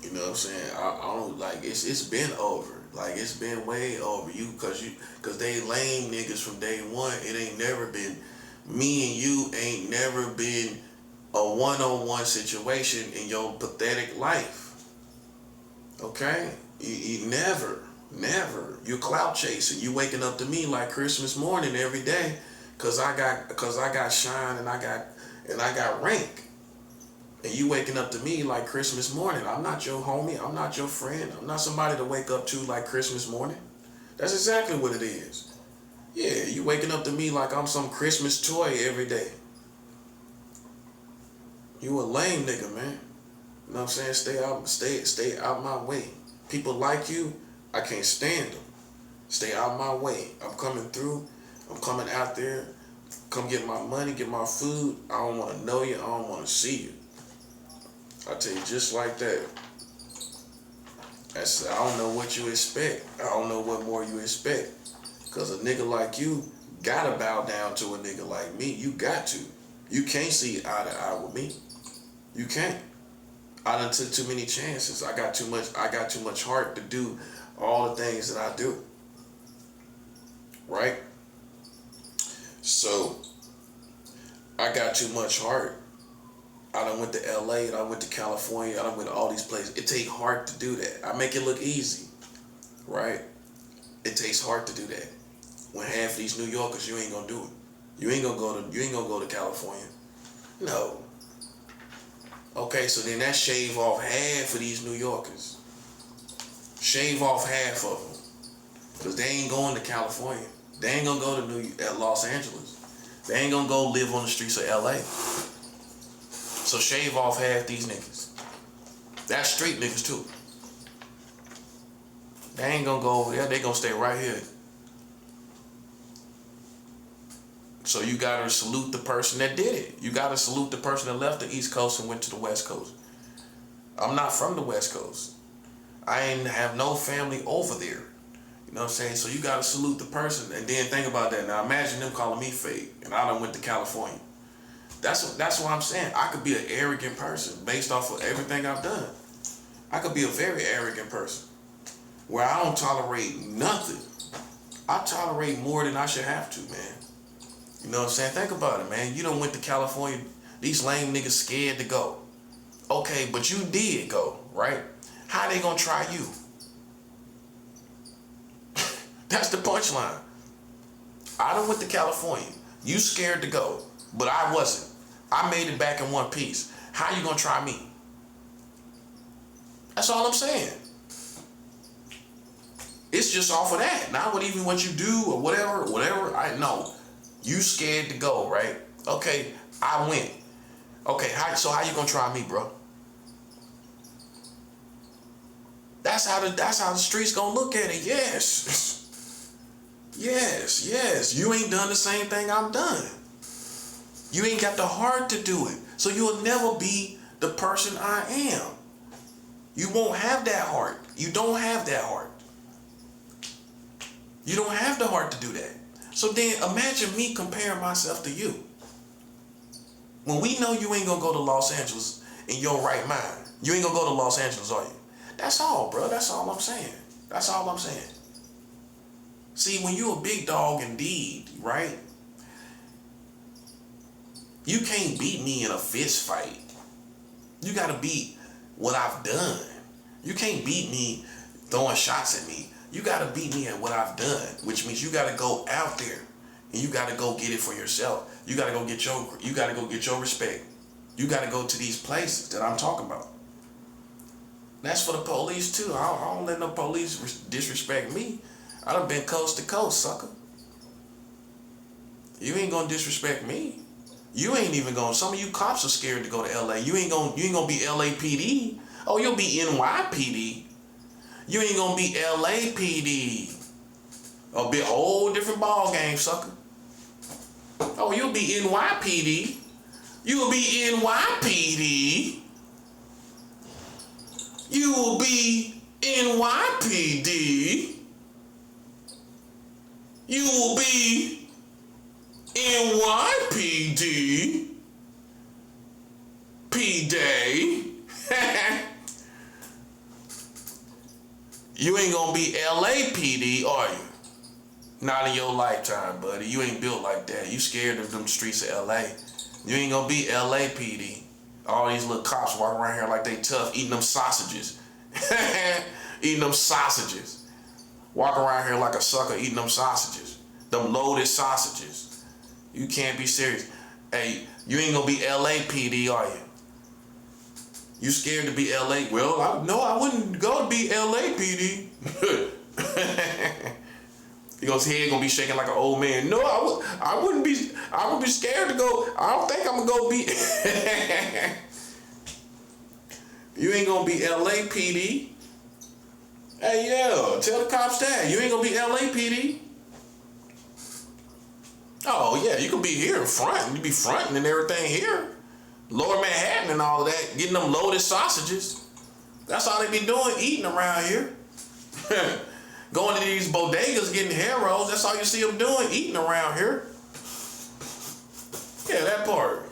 You know what I'm saying? I don't like it's been over. Like it's been way over cause they lame niggas from day one. It ain't never been me and you ain't never been a one-on-one situation in your pathetic life. Okay? You never. You're clout chasing. You waking up to me like Christmas morning every day cause I got shine and I got rank. And you waking up to me like Christmas morning. I'm not your homie. I'm not your friend. I'm not somebody to wake up to like Christmas morning. That's exactly what it is. Yeah, you waking up to me like I'm some Christmas toy every day. You a lame nigga, man. You know what I'm saying? Stay out my way. People like you, I can't stand them. Stay out my way. I'm coming through. I'm coming out there. Come get my money, get my food. I don't want to know you. I don't want to see you. I tell you just like that. I don't know what you expect. I don't know what more you expect. Cause a nigga like you gotta bow down to a nigga like me. You got to. You can't see eye to eye with me. You can't. I done took too many chances. I got too much heart to do all the things that I do. Right? So I got too much heart. I done went to LA, I went to California, I done went to all these places. It takes heart to do that. I make it look easy, right? It takes heart to do that. When half of these New Yorkers, you ain't gonna do it. You ain't gonna go to California. No. Okay, so then that shave off half of these New Yorkers. Shave off half of them. Because they ain't going to California. They ain't gonna go to Los Angeles. They ain't gonna go live on the streets of LA. So shave off half these niggas. That's street niggas too. They ain't gonna go over there. They gonna stay right here. So you gotta salute the person that did it. You gotta salute the person that left the East Coast and went to the West Coast. I'm not from the West Coast. I ain't have no family over there. You know what I'm saying? So you gotta salute the person and then think about that. Now imagine them calling me fake and I done went to California. That's what I'm saying. I could be an arrogant person based off of everything I've done. I could be a very arrogant person where I don't tolerate nothing. I tolerate more than I should have to, man. You know what I'm saying? Think about it, man. You done went to California. These lame niggas scared to go. Okay, but you did go, right? How they gonna try you? That's the punchline. I done went to California. You scared to go, but I wasn't. I made it back in one piece. How you gonna try me? That's all I'm saying. It's just off of that. Not what even what you do or whatever. I know. You scared to go, right? Okay, I went. Okay, so how you gonna try me, bro? That's how the streets gonna look at it. Yes. Yes. You ain't done the same thing I've done. You ain't got the heart to do it. So you'll never be the person I am. You won't have that heart. You don't have that heart. You don't have the heart to do that. So then imagine me comparing myself to you. When we know you ain't gonna go to Los Angeles in your right mind. You ain't gonna go to Los Angeles, are you? That's all, bro. That's all I'm saying. That's all I'm saying. See, when you a big dog indeed, right? You can't beat me in a fist fight. You gotta beat what I've done. You can't beat me throwing shots at me. You gotta beat me at what I've done, which means you gotta go out there and you gotta go get it for yourself. You gotta go get your respect. You gotta go to these places that I'm talking about. That's for the police too. I don't let no police disrespect me. I done been coast to coast, sucker. You ain't gonna disrespect me. You ain't even gonna. Some of you cops are scared to go to LA. You ain't gonna be LAPD. Oh, you'll be NYPD. You ain't gonna be LAPD. A bit whole different ball game, sucker. Oh, you'll be NYPD. You'll be NYPD. You will be NYPD. You will be NYPD. P-Day. You ain't gonna be LAPD, are you? Not in your lifetime, buddy. You ain't built like that. You scared of them streets of LA. You ain't gonna be LAPD. All these little cops walking around here like they tough, eating them sausages. Eating them sausages. Walking around here like a sucker, eating them sausages. Them loaded sausages. You can't be serious. Hey, you ain't gonna be LAPD, are you? You scared to be LA? Well, I wouldn't go to be LAPD. His head gonna be shaking like an old man. No, I would be scared to go. I don't think I'm gonna go be. You ain't gonna be LAPD. Hey, yeah, tell the cops that. You ain't gonna be LAPD. Oh, yeah, you can be here in front. You be fronting and everything here. Lower Manhattan and all of that, getting them loaded sausages. That's all they be doing, eating around here. Going to these bodegas, getting hair rolls. That's all you see them doing, eating around here. Yeah, that part.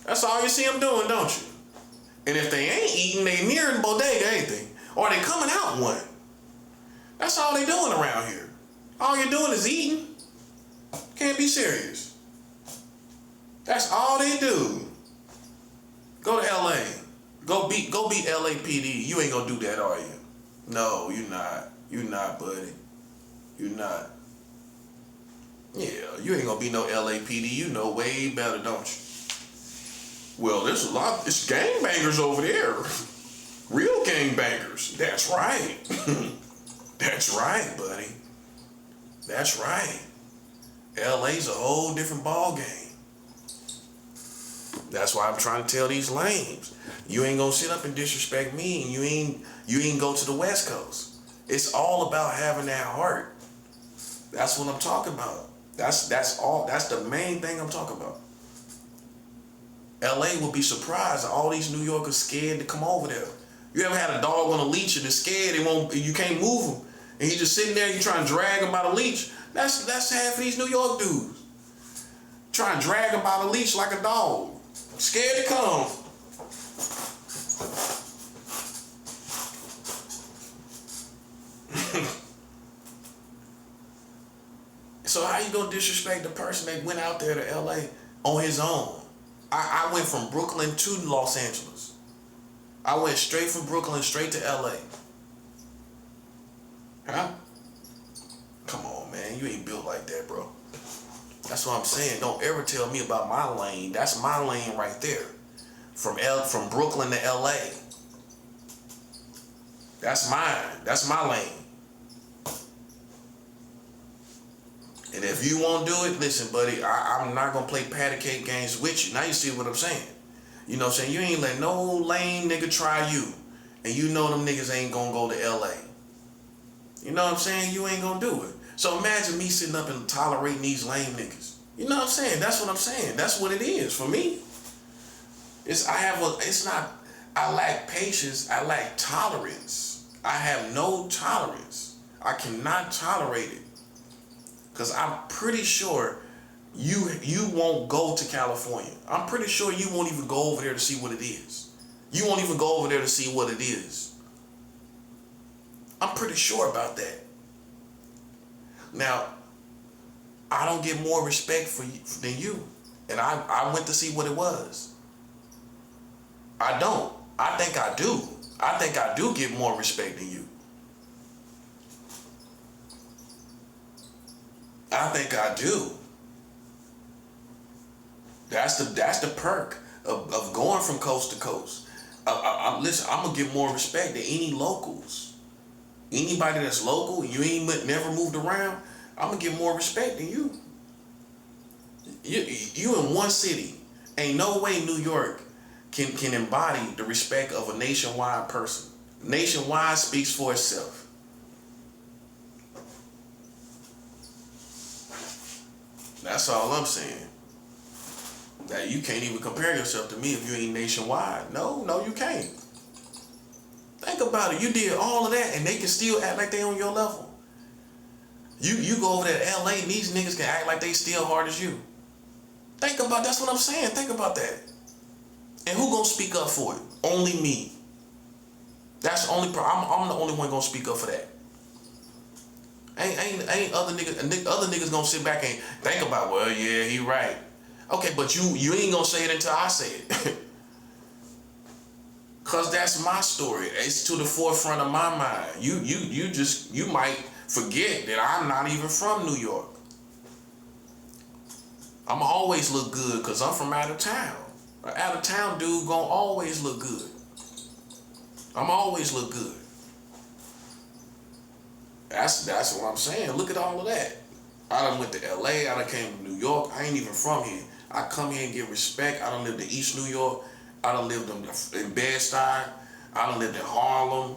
That's all you see them doing, don't you? And if they ain't eating, they near the bodega, ain't they? Or they coming out one. That's all they doing around here. All you're doing is eating. Can't be serious. That's all they do. Go to LA. Go beat LAPD. You ain't gonna do that, are you? No, you're not. You're not, buddy. You're not. Yeah, you ain't gonna be no LAPD. You know way better, don't you? Well, it's gangbangers over there. Real gangbangers. That's right. That's right, buddy. That's right. LA's a whole different ball game. That's why I'm trying to tell these lames. You ain't gonna sit up and disrespect me, and you ain't go to the West Coast. It's all about having that heart. That's what I'm talking about. That's the main thing I'm talking about. LA will be surprised that all these New Yorkers scared to come over there. You ever had a dog on a leash and it's scared, you can't move him, and he's just sitting there, you trying to drag him by the leash? That's half of these New York dudes. Trying to drag him by the leash like a dog. Scared to come. So how you gonna disrespect the person that went out there to LA on his own? I went from Brooklyn to Los Angeles. I went straight from Brooklyn straight to LA. Huh? Come on, man. You ain't built like that, bro. That's what I'm saying. Don't ever tell me about my lane. That's my lane right there. From Brooklyn to LA. That's mine. That's my lane. And if you won't do it, listen, buddy, I'm not going to play patty cake games with you. Now you see what I'm saying. You know what I'm saying? You ain't let no lame nigga try you. And you know them niggas ain't going to go to LA. You know what I'm saying? You ain't going to do it. So imagine me sitting up and tolerating these lame niggas. You know what I'm saying? That's what I'm saying. That's what it is for me. I lack patience. I lack tolerance. I have no tolerance. I cannot tolerate it. Because I'm pretty sure you won't go to California. I'm pretty sure you won't even go over there to see what it is. You won't even go over there to see what it is. I'm pretty sure about that. Now, I don't get more respect for you than you. And I went to see what it was. I don't. I think I do. I think I do get more respect than you. I think I do. That's the perk of going from coast to coast. Listen, I'm gonna get more respect than any locals. Anybody that's local, you ain't never moved around, I'm gonna get more respect than you. You in one city. Ain't no way New York can embody the respect of a nationwide person. Nationwide speaks for itself. That's all I'm saying. That you can't even compare yourself to me if you ain't nationwide. No, you can't. Think Think about it. You did all of that and they can still act like they on your level. You go over there to LA and these niggas can act like they still hard as you. Think about, that's what I'm saying. Think about that. And who gonna speak up for it? Only me. That's the only I'm the only one gonna speak up for that. Ain't other niggas gonna sit back and think about, well, yeah, he right. Okay, but you ain't gonna say it until I say it. Cause that's my story. It's to the forefront of my mind. You might forget that I'm not even from New York. I'ma always look good cause I'm from out of town. An out of town dude gonna always look good. I'ma always look good. That's what I'm saying. Look at all of that. I done went to LA, I done came to New York. I ain't even from here. I come here and get respect. I done lived in East New York. I done lived in Bed-Stuy. I done lived in Harlem.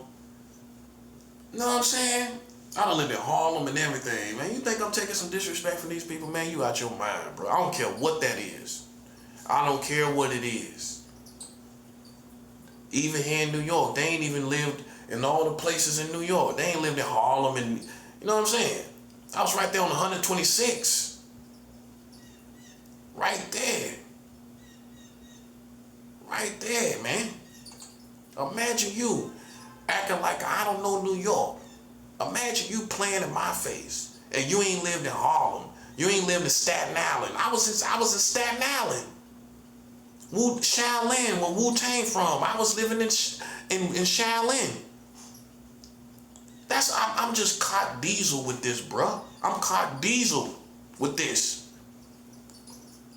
You know what I'm saying? I done lived in Harlem and everything, man. You think I'm taking some disrespect from these people? Man, you out your mind, bro. I don't care what that is. I don't care what it is. Even here in New York, they ain't even lived in all the places in New York. They ain't lived in Harlem and, you know what I'm saying? I was right there on 126. Right there. Right there, man. Imagine you acting like I don't know New York. Imagine you playing in my face and you ain't lived in Harlem. You ain't lived in Staten Island. I was in Staten Island. Shaolin, where Wu-Tang from. I was living in Shaolin. I'm just caught diesel with this, bruh. I'm caught diesel with this.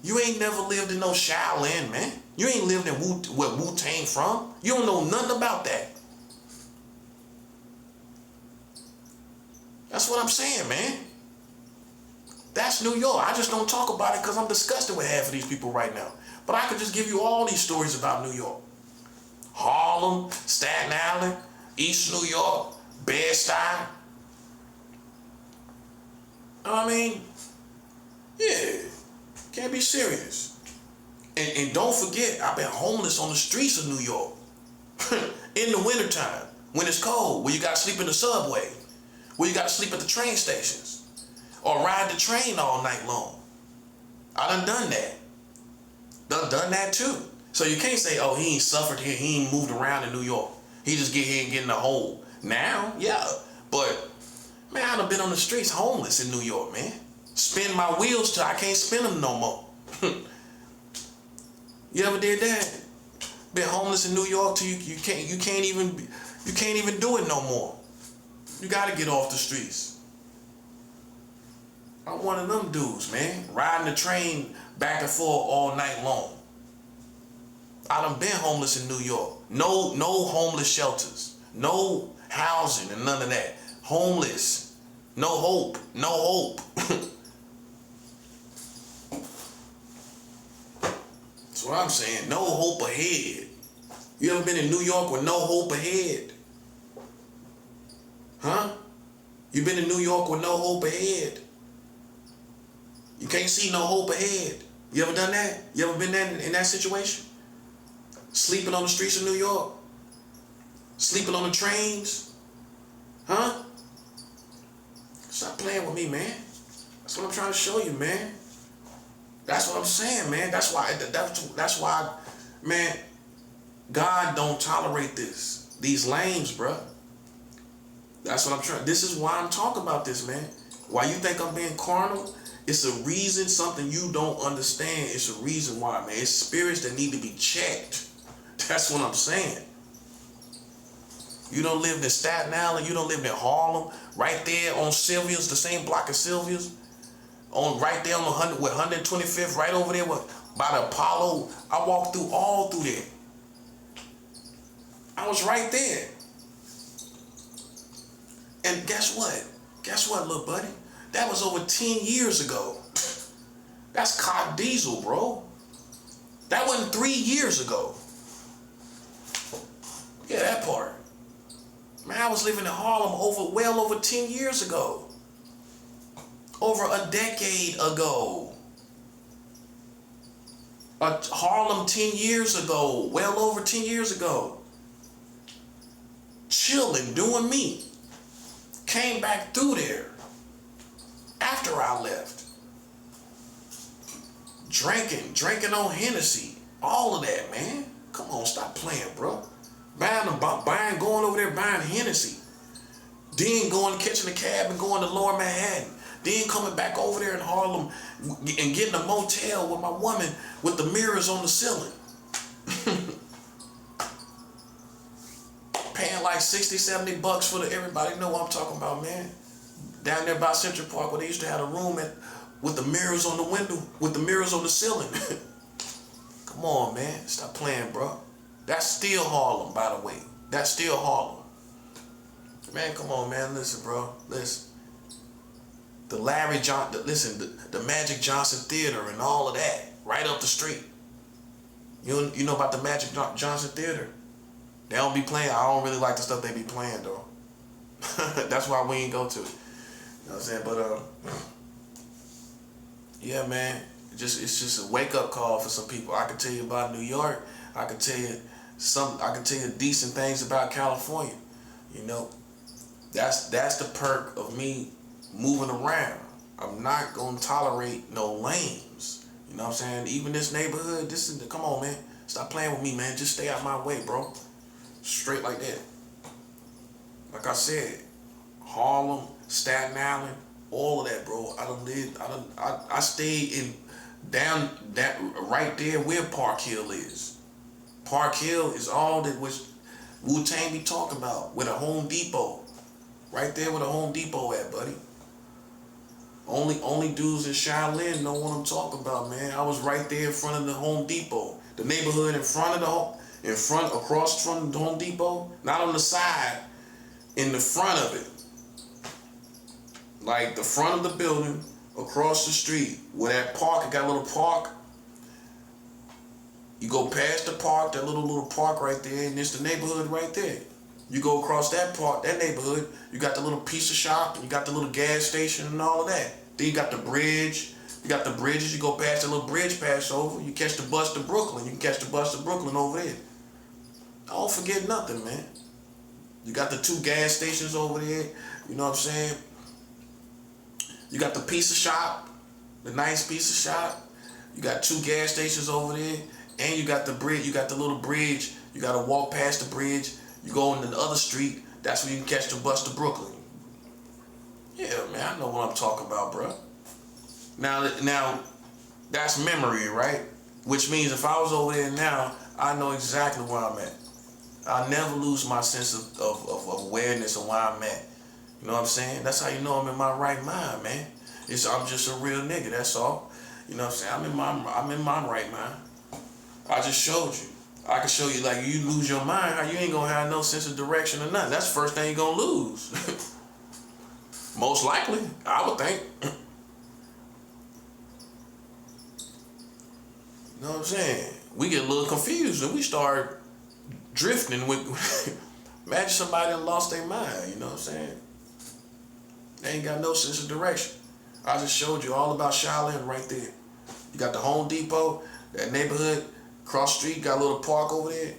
You ain't never lived in no Shaolin, man. You ain't lived in where Wu-Tang from. You don't know nothing about that. That's what I'm saying, man. That's New York. I just don't talk about it because I'm disgusted with half of these people right now. But I could just give you all these stories about New York. Harlem, Staten Island, East New York, Bed-Stuy. I mean, yeah, can't be serious. And don't forget, I've been homeless on the streets of New York. In the wintertime, when it's cold, where you gotta sleep in the subway, where you gotta sleep at the train stations, or ride the train all night long. I done that. Done that too. So you can't say, oh, he ain't suffered here, he ain't moved around in New York. He just get here and get in the hole. Now, yeah. But, man, I done been on the streets homeless in New York, man. Spin my wheels till I can't spin them no more. You ever did that? Been homeless in New York till you can't even do it no more. You gotta get off the streets. I'm one of them dudes, man. Riding the train back and forth all night long. I done been homeless in New York. No homeless shelters. No housing and none of that. Homeless. No hope. No hope. That's what I'm saying. No hope ahead. You ever been in New York with no hope ahead? Huh? You been in New York with no hope ahead? You can't see no hope ahead. You ever done that? You ever been in that situation? Sleeping on the streets of New York? Sleeping on the trains? Huh? Stop playing with me, man. That's what I'm trying to show you, man. That's what I'm saying, man. That's why, man, God don't tolerate this. These lames, bruh. That's what I'm trying. This is why I'm talking about this, man. Why you think I'm being carnal? It's a reason, something you don't understand. It's a reason why, man. It's spirits that need to be checked. That's what I'm saying. You don't live in Staten Island. You don't live in Harlem. Right there on Sylvia's, the same block as Sylvia's. Right there on 125th, right over there by the Apollo. I walked all through there. I was right there. And guess what? Guess what, little buddy? That was over 10 years ago. That's COD Diesel, bro. That wasn't 3 years ago. Yeah, that part. Man, I was living in Harlem well over 10 years ago. Over a decade ago. Harlem 10 years ago. Well over 10 years ago. chilling, doing me. Came back through there after I left. Drinking on Hennessy. All of that, man. Come on, stop playing, bro. Going over there buying Hennessy. Then catching a cab and going to Lower Manhattan. Then coming back over there in Harlem and getting a motel with my woman with the mirrors on the ceiling. Paying like $60, $70 for everybody know what I'm talking about, man. Down there by Central Park where they used to have a room with the mirrors on the window, with the mirrors on the ceiling. Come on, man. Stop playing, bro. That's still Harlem, by the way. That's still Harlem. Man, come on, man. Listen, bro. Listen. The Magic Johnson Theater and all of that, right up the street. You know about the Magic Johnson Theater? They don't be playing. I don't really like the stuff they be playing, though. That's why we ain't go to it. You know what I'm saying? But, yeah, man. It's just a wake-up call for some people. I can tell you about New York. I can tell you decent things about California. You know, that's the perk of me moving around. I'm not gonna tolerate no lames. You know what I'm saying? Even this neighborhood, come on, man. Stop playing with me, man. Just stay out my way, bro. Straight like that. Like I said, Harlem, Staten Island, all of that, bro. I stayed in down that right there where Park Hill is. Park Hill is all that was Wu-Tang be talking about, with a Home Depot. Right there where the Home Depot at, buddy. Only dudes in Shaolin know what I'm talking about, man. I was right there in front of the Home Depot. The neighborhood across from the Home Depot, not on the side, in the front of it. Like the front of the building, across the street, where that park, it got a little park. You go past the park, that little park right there, and it's the neighborhood right there. You go across that park, that neighborhood, you got the little pizza shop, you got the little gas station and all of that. Then you got the bridge. You got the bridges, you go past the little bridge pass over, you catch the bus to Brooklyn. You can catch the bus to Brooklyn over there. Don't forget nothing, man. You got the 2 gas stations over there, you know what I'm saying? You got the pizza shop, the nice pizza shop. You got 2 gas stations over there, and you got the bridge, you got the little bridge. You gotta walk past the bridge. You go on the other street, that's where you can catch the bus to Brooklyn. Yeah, man, I know what I'm talking about, bro. Now, that's memory, right? Which means if I was over there now, I know exactly where I'm at. I'll never lose my sense of awareness of where I'm at. You know what I'm saying? That's how you know I'm in my right mind, man. I'm just a real nigga, that's all. You know what I'm saying? I'm in my right mind. I just showed you. I can show you, like, you lose your mind, how you ain't gonna have no sense of direction or nothing. That's the first thing you're gonna lose. Most likely, I would think. You know what I'm saying? We get a little confused and we start drifting with imagine somebody that lost their mind, you know what I'm saying? They ain't got no sense of direction. I just showed you all about Shaolin right there. You got the Home Depot, that neighborhood, cross street, got a little park over there.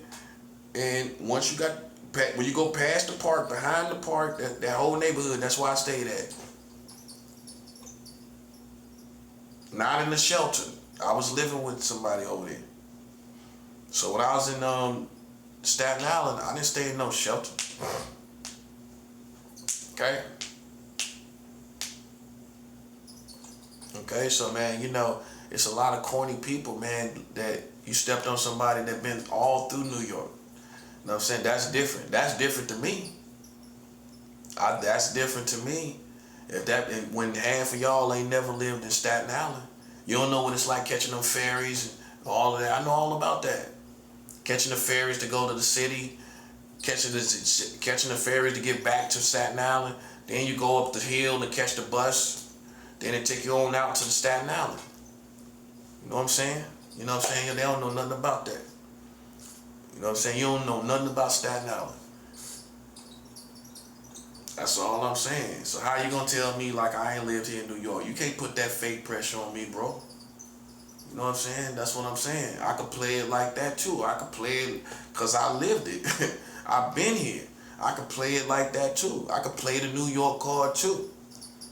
And once you when you go past the park, behind the park, that whole neighborhood, that's where I stayed at. Not in the shelter. I was living with somebody over there. So when I was in Staten Island, I didn't stay in no shelter. Okay? Okay, so man, you know, it's a lot of corny people, man, that you stepped on somebody that been all through New York. You know what I'm saying? That's different. That's different to me. That's different to me. When half of y'all ain't never lived in Staten Island, you don't know what it's like catching them ferries and all of that. I know all about that. Catching the ferries to go to the city, catching the ferries to get back to Staten Island. Then you go up the hill to catch the bus. Then it take you on out to the Staten Island. You know what I'm saying? You know what I'm saying? They don't know nothing about that. You know what I'm saying? You don't know nothing about Staten Island. That's all I'm saying. So how you gonna tell me like I ain't lived here in New York? You can't put that fake pressure on me, bro. You know what I'm saying? That's what I'm saying. I could play it like that too. I could play it because I lived it. I've been here. I could play it like that too. I could play the New York card too.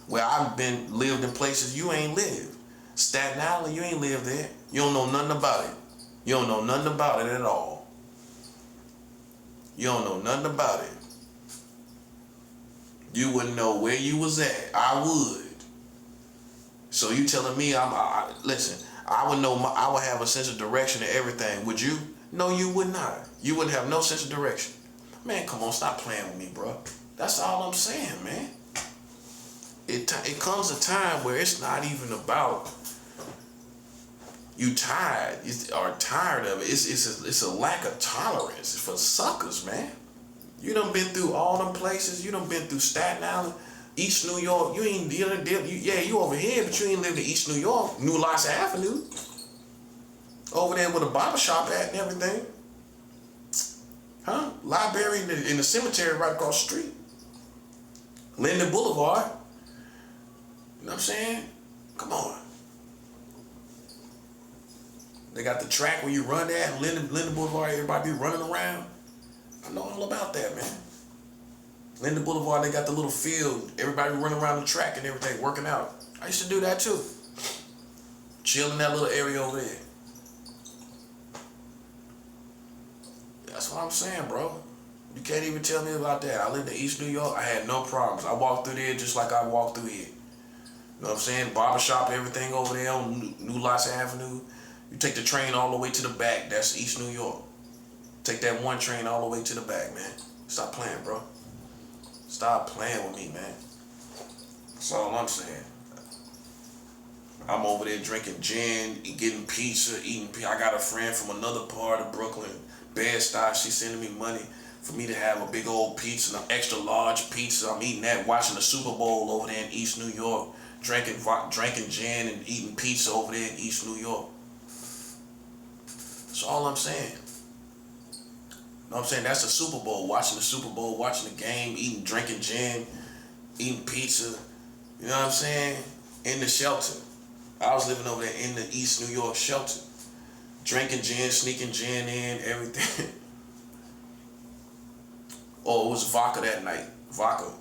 Where I've lived in places you ain't lived. Staten Island, you ain't lived there. You don't know nothing about it. You don't know nothing about it at all. You don't know nothing about it. You wouldn't know where you was at. I would. So you telling me listen, I would know, I would have a sense of direction to everything. Would you? No, you would not. You wouldn't have no sense of direction. Man, come on, stop playing with me, bro. That's all I'm saying, man. It comes a time where it's not even about you tired or tired of it. It's a lack of tolerance for suckers, man. You done been through all them places. You done been through Staten Island, East New York. You over here, but you ain't lived in East New York, New Lots Avenue. Over there with a barber shop at and everything. Huh? Library in the cemetery right across the street. Linden Boulevard. You know what I'm saying? Come on. They got the track where you run there, Linden Boulevard, everybody be running around. I know all about that, man. Linden Boulevard, they got the little field, everybody running around the track and everything, working out. I used to do that too. Chill in that little area over there. That's what I'm saying, bro. You can't even tell me about that. I lived in East New York. I had no problems. I walked through there just like I walked through here. You know what I'm saying? Barbershop, everything over there on New Lots Avenue. You take the train all the way to the back. That's East New York. Take that one train all the way to the back, man. Stop playing, bro. Stop playing with me, man. That's all I'm saying. I'm over there drinking gin, getting pizza, eating pizza. I got a friend from another part of Brooklyn, Bed-Stuy. She's sending me money for me to have a big old pizza, an extra large pizza. I'm eating that, watching the Super Bowl over there in East New York, drinking gin and eating pizza over there in East New York. That's all I'm saying. You know what I'm saying? That's the Super Bowl, watching the Super Bowl, watching the game, drinking gin, eating pizza. You know what I'm saying? In the shelter. I was living over there in the East New York shelter. Drinking gin, sneaking gin in, everything. Oh, it was vodka that night. Vodka.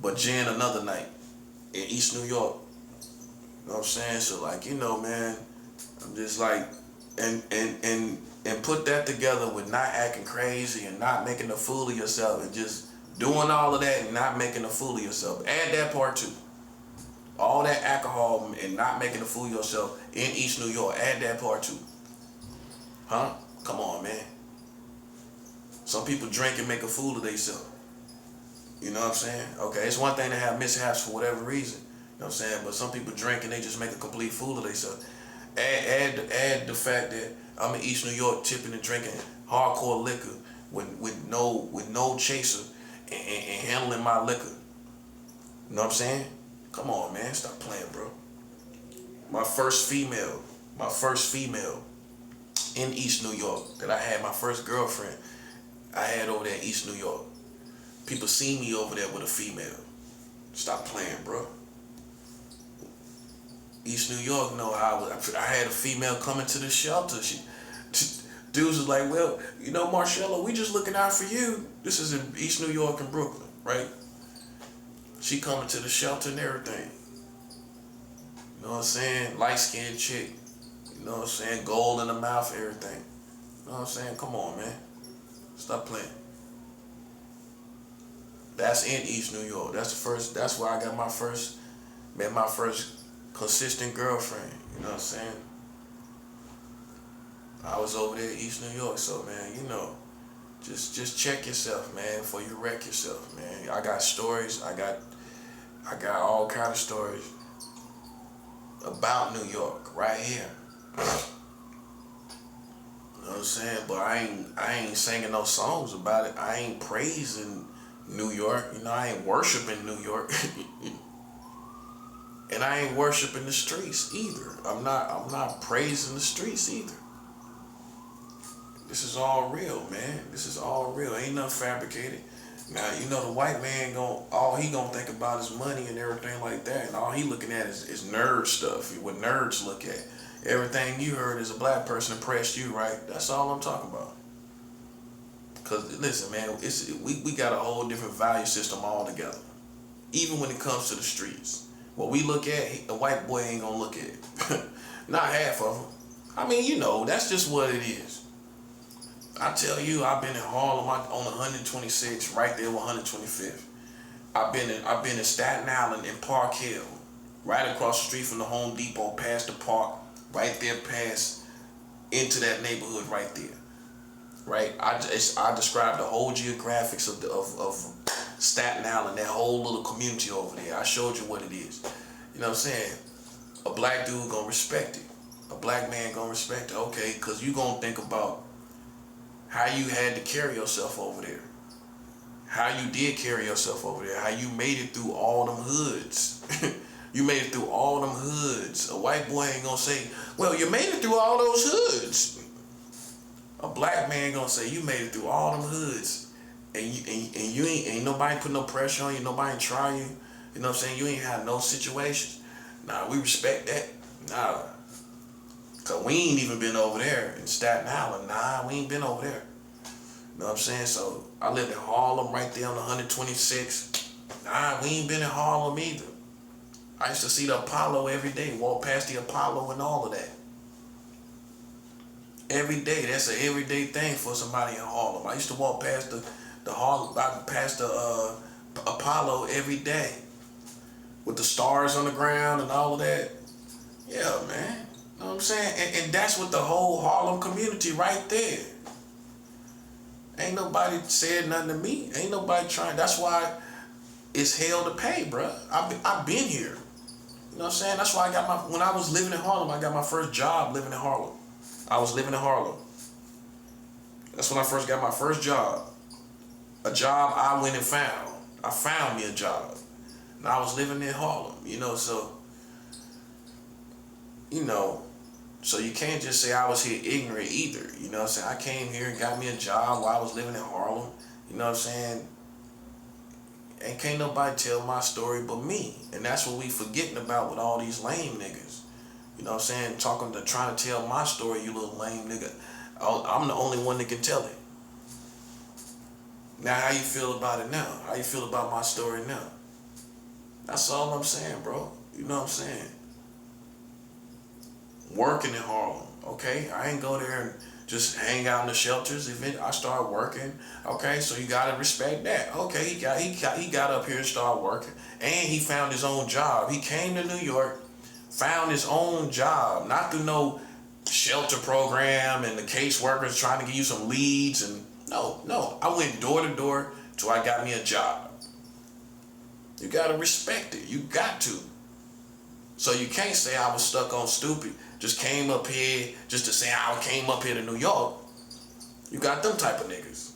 But gin another night in East New York. You know what I'm saying? So like, you know, man, I'm just like, and put that together with not acting crazy and not making a fool of yourself and just doing all of that and not making a fool of yourself. Add that part too. All that alcohol and not making a fool of yourself in East New York. Add that part too. Huh? Come on, man. Some people drink and make a fool of themselves. You know what I'm saying? Okay, it's one thing to have mishaps for whatever reason. You know what I'm saying? But some people drink and they just make a complete fool of themselves. Add the fact that I'm in East New York tipping and drinking hardcore liquor with no chaser and handling my liquor. You know what I'm saying? Come on, man. Stop playing, bro. My first female in East New York that I had, my first girlfriend I had over there in East New York. People see me over there with a female. Stop playing, bro. East New York know how I had a female coming to the shelter. Dudes was like, well, you know, Marcella, we just looking out for you. This is in East New York and Brooklyn, right? She coming to the shelter and everything. You know what I'm saying? Light-skinned chick. You know what I'm saying? Gold in the mouth, everything. You know what I'm saying? Come on, man. Stop playing. That's in East New York. That's where I got met my first consistent girlfriend. You know what I'm saying? I was over there in East New York, so man, you know, just check yourself, man, before you wreck yourself, man. I got stories. I got all kind of stories about New York right here. You know what I'm saying? But I ain't singing no songs about it. I ain't praising New York. You know, I ain't worshiping New York. And I ain't worshiping the streets either. I'm not praising the streets either. This is all real, man. This is all real. Ain't nothing fabricated. Now, you know, the white man all he gonna think about is money and everything like that. And all he looking at is nerd stuff. What nerds look at. Everything you heard as a black person impressed you, right? That's all I'm talking about. Cause listen, man, we got a whole different value system altogether. Even when it comes to the streets, what we look at, the white boy ain't gonna look at it. Not half of them. I mean, that's just what it is. I tell you, I've been in Harlem on 126, right there with 125th. I've been in Staten Island in Park Hill, right across the street from the Home Depot, past the park, right there, past into that neighborhood right there. Right, I described the whole geographics of Staten Island, that whole little community over there. I showed you what it is. You know what I'm saying? A black dude gonna respect it. A black man gonna respect it. Okay, because you gonna think about how you had to carry yourself over there. How you did carry yourself over there. How you made it through all them hoods. You made it through all them hoods. A white boy ain't gonna say, well, you made it through all those hoods. A black man gonna say, you made it through all them hoods. And you ain't nobody put no pressure on you, nobody ain't try you. You know what I'm saying? You ain't had no situations. Nah, we respect that. Nah. Cause we ain't even been over there in Staten Island. Nah, we ain't been over there. You know what I'm saying? So I lived in Harlem right there on 126. Nah, we ain't been in Harlem either. I used to see the Apollo every day, walk past the Apollo and all of that. Every day, that's an everyday thing for somebody in Harlem. I used to walk past the Harlem, past the Apollo every day, with the stars on the ground and all of that. Yeah, man. You know what I'm saying? And that's what the whole Harlem community right there. Ain't nobody said nothing to me. Ain't nobody trying. That's why it's hell to pay, bruh. I've been here. You know what I'm saying? That's why when I was living in Harlem, I got my first job living in Harlem. I was living in Harlem. That's when I first got my first job. A job I went and found. I found me a job. And I was living in Harlem, so so you can't just say I was here ignorant either. You know what I'm saying? I came here and got me a job while I was living in Harlem. You know what I'm saying? And can't nobody tell my story but me. And that's what we forgetting about with all these lame niggas. You know what I'm saying? Trying to tell my story, you little lame nigga. I'm the only one that can tell it. Now, how you feel about it now? How you feel about my story now? That's all I'm saying, bro. You know what I'm saying? Working in Harlem, okay? I ain't go there and just hang out in the shelters. I started working, okay? So you gotta respect that. Okay, he got up here and started working, and he found his own job. He came to New York, found his own job, not through no shelter program and the caseworkers trying to give you some leads. And no, I went door to door till I got me a job. You gotta respect it. You got to. So you can't say I was stuck on stupid. Just came up here just to say I came up here to New York. You got them type of niggas.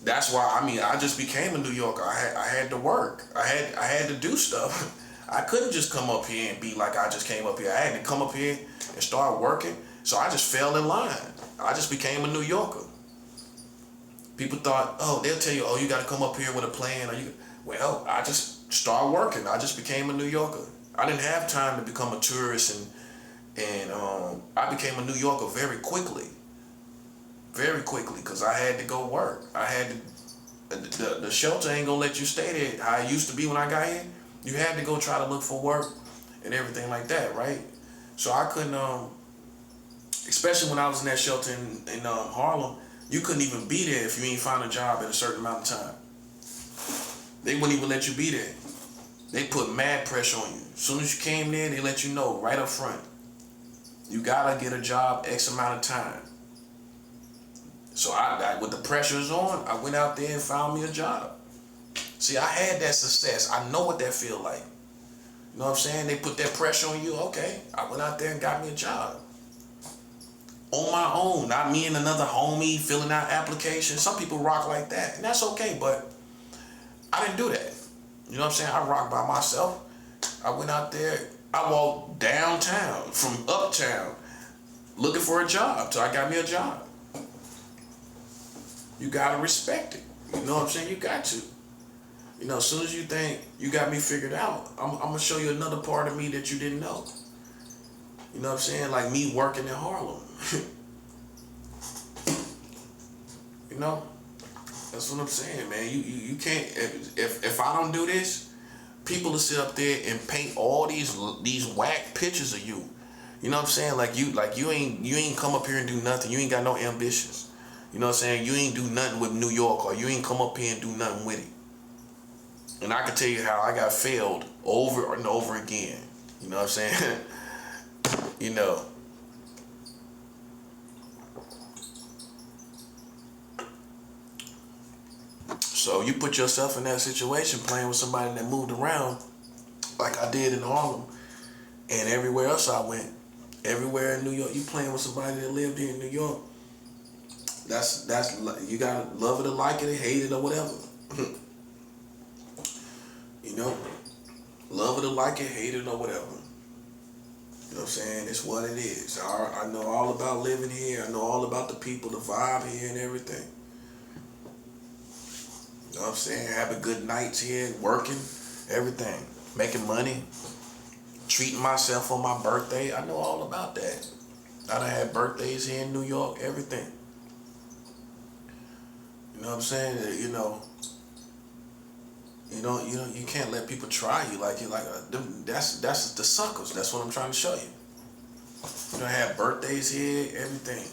That's why I just became a New Yorker. I had to work. I had to do stuff. I couldn't just come up here and be like I just came up here. I had to come up here and start working. So I just fell in line. I just became a New Yorker. People thought, they'll tell you, you got to come up here with a plan. Well, I just started working. I just became a New Yorker. I didn't have time to become a tourist, and I became a New Yorker very quickly, because I had to go work. I had to. The shelter ain't gonna let you stay there how it used to be when I got here. You had to go try to look for work and everything like that, right? So I couldn't, especially when I was in that shelter in Harlem, you couldn't even be there if you ain't find a job in a certain amount of time. They wouldn't even let you be there. They put mad pressure on you. As soon as you came there, they let you know right up front. You gotta get a job X amount of time. So I with the pressures on, I went out there and found me a job. See, I had that success. I know what that feel like. You know what I'm saying? They put that pressure on you. Okay, I went out there and got me a job. On my own, not me and another homie filling out applications. Some people rock like that, and that's okay, but I didn't do that. You know what I'm saying? I rocked by myself. I went out there, I walked downtown from uptown looking for a job till I got me a job. You gotta respect it. You know what I'm saying? You got to. As soon as you think you got me figured out, I'm gonna show you another part of me that you didn't know. You know what I'm saying? Like me working in Harlem. You You know, that's what I'm saying, man. You can't. If I don't do this, people will sit up there and paint all these whack pictures of you. You know what I'm saying? Like you ain't come up here and do nothing. You ain't got no ambitions. You know what I'm saying? You ain't do nothing with New York, or you ain't come up here and do nothing with it. And I can tell you how I got failed over and over again. You know what I'm saying? You know. So you put yourself in that situation playing with somebody that moved around like I did in Harlem and everywhere else I went. Everywhere in New York, you playing with somebody that lived here in New York. That's you gotta love it or like it or hate it or whatever. You know, love it or like it, hate it or whatever. You know what I'm saying? It's what it is. I know all about living here. I know all about the people, the vibe here, and everything. You know what I'm saying? Having good nights here, working, everything, making money, treating myself on my birthday. I know all about that. I done had birthdays here in New York, everything. You know what I'm saying? You can't let people try you like that's the suckers. That's what I'm trying to show you. You know, have birthdays here, everything.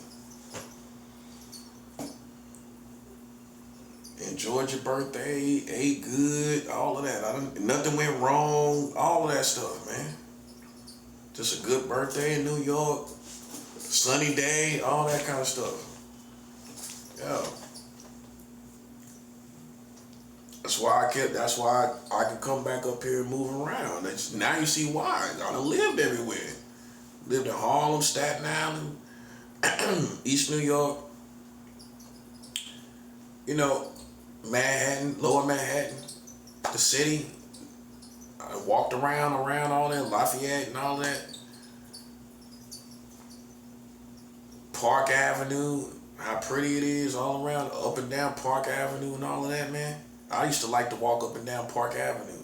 Enjoyed your birthday, ate good, all of that. Nothing went wrong, all of that stuff, man. Just a good birthday in New York, sunny day, all that kind of stuff. Yeah. That's why I can come back up here and move around. Now you see why. I done lived everywhere. Lived in Harlem, Staten Island, East New York. You know, Manhattan, Lower Manhattan, the city. I walked around all that, Lafayette and all that. Park Avenue, how pretty it is all around, up and down Park Avenue and all of that, man. I used to like to walk up and down Park Avenue.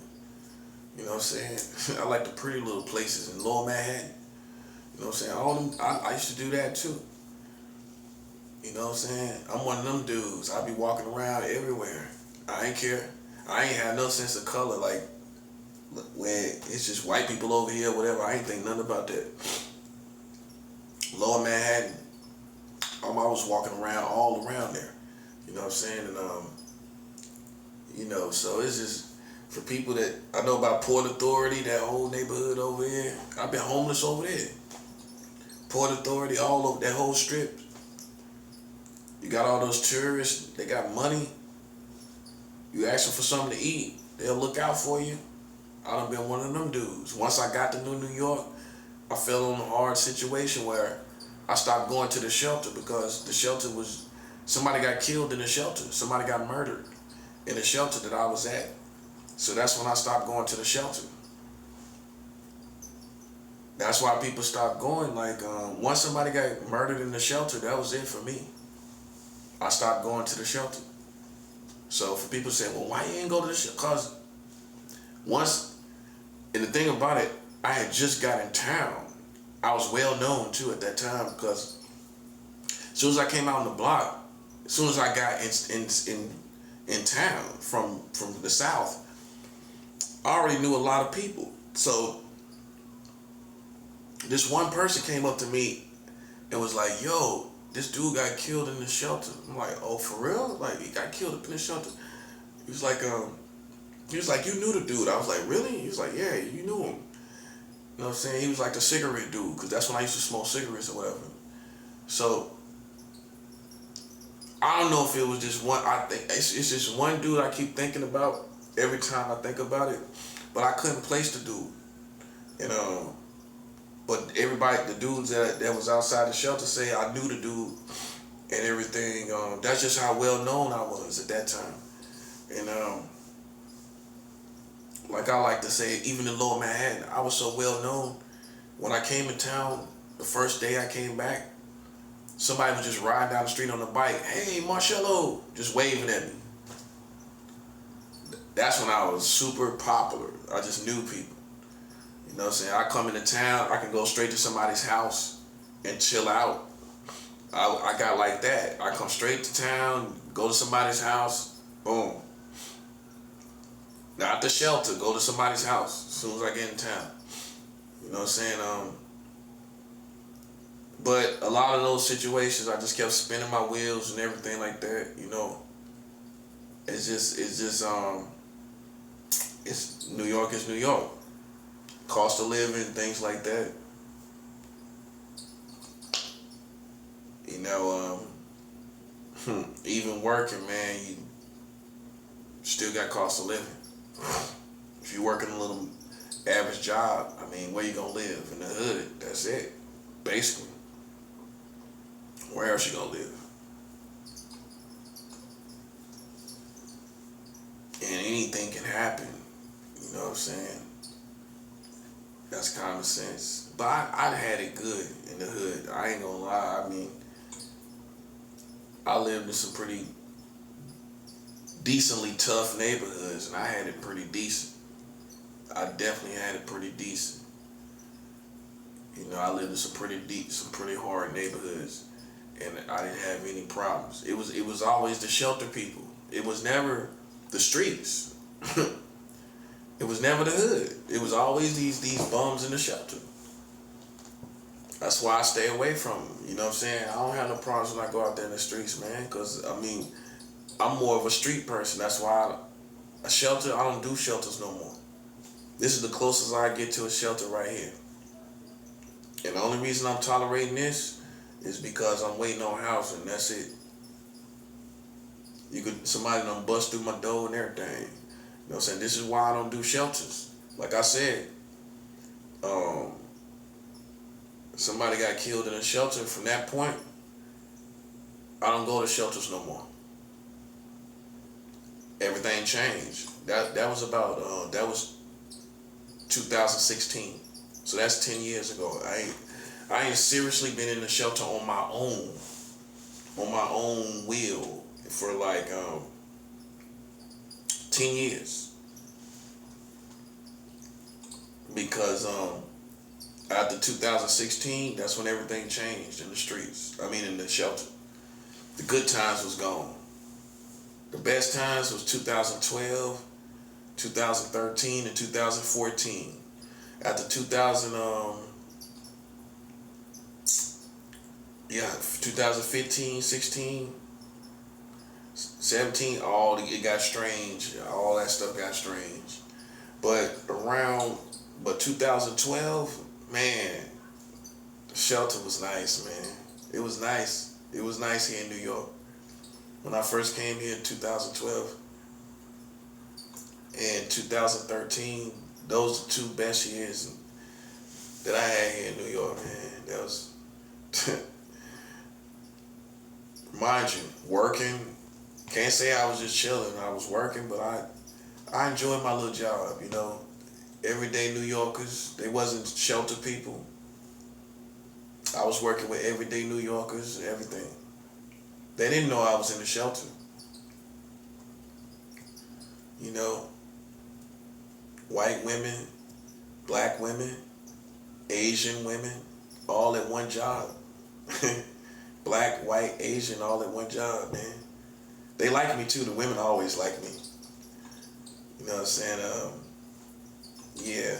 You know what I'm saying? I like the pretty little places in Lower Manhattan. You know what I'm saying? All them, I used to do that too. You know what I'm saying? I'm one of them dudes. I be walking around everywhere. I ain't care. I ain't have no sense of color. Like, when it's just white people over here, whatever. I ain't think nothing about that. Lower Manhattan. I was walking around all around there. You know what I'm saying? And you know, so it's just for people that I know about Port Authority, that whole neighborhood over here. I've been homeless over there. Port Authority, all over that whole strip. You got all those tourists, they got money. You ask them for something to eat, they'll look out for you. I done been one of them dudes. Once I got to New York, I fell in a hard situation where I stopped going to the shelter because the shelter was, somebody got killed in the shelter. Somebody got murdered in the shelter that I was at. So that's when I stopped going to the shelter. That's why people stopped going. Like, once somebody got murdered in the shelter, that was it for me. I stopped going to the shelter. So for people saying, well, why you ain't go to the shelter? Because once, and the thing about it, I had just got in town. I was well known too at that time because as soon as I came out on the block, as soon as I got in town from the South, I already knew a lot of people. So this one person came up to me and was like, yo, this dude got killed in the shelter. I'm like, oh, for real? Like, he got killed up in the shelter? He was like, you knew the dude. I was like, really? He was like, yeah, you knew him. You know what I'm saying? He was like the cigarette dude, because that's when I used to smoke cigarettes or whatever. So, I don't know if it was just one, I think it's just one dude I keep thinking about every time I think about it, but I couldn't place the dude. You know, but everybody, the dudes that was outside the shelter say I knew the dude and everything. That's just how well known I was at that time. And like I like to say, even in Lower Manhattan, I was so well known. When I came in town, the first day I came back, somebody was just riding down the street on a bike. Hey, Marcello, just waving at me. That's when I was super popular. I just knew people. You know what I'm saying? I come into town, I can go straight to somebody's house and chill out. I got like that. I come straight to town, Go to somebody's house. Boom. Not the shelter. Go to somebody's house as soon as I get in town. You know what I'm saying? But a lot of those situations, I just kept spinning my wheels and everything like that. You know, it's New York is New York. Cost of living, things like that. You know, even working, man, you still got cost of living. If you're working a little average job, I mean, where you gonna live? In the hood, that's it, basically. Where else you gonna live? And anything can happen, you know what I'm saying? That's common sense. But I had it good in the hood. I ain't gonna lie. I mean, I lived in some pretty decently tough neighborhoods, and I had it pretty decent. I definitely had it pretty decent. You know, I lived in some pretty hard neighborhoods, and I didn't have any problems. It was always the shelter people. It was never the streets. It was never the hood. It was always these bums in the shelter. That's why I stay away from them. You know what I'm saying? I don't have no problems when I go out there in the streets, man. Because, I mean, I'm more of a street person. That's why a shelter, I don't do shelters no more. This is the closest I get to a shelter right here. And the only reason I'm tolerating this is because I'm waiting on housing. That's it. Somebody done bust through my door and everything. You know what I'm saying? This is why I don't do shelters. Like I said, somebody got killed in a shelter. From that point, I don't go to shelters no more. Everything changed. That was about that was 2016. So that's 10 years ago. I ain't seriously been in the shelter on my own will for like 10 years. Because after 2016, that's when everything changed in the streets. I mean, in the shelter. The good times was gone. The best times was 2012, 2013, and 2014. After 2015, 16, 17, it got strange. All that stuff got strange. But 2012, man, the shelter was nice, man. It was nice. It was nice here in New York. When I first came here in 2012 and 2013, those are two best years that I had here in New York, man. That was, mind you, working. Can't say I was just chilling. I was working, but I enjoyed my little job, you know. Everyday New Yorkers, they wasn't shelter people. I was working with everyday New Yorkers, everything. They didn't know I was in the shelter. You know, white women, black women, Asian women, all at one job. Black, white, Asian, all at one job, man. They like me too. The women always like me. You know what I'm saying? Yeah.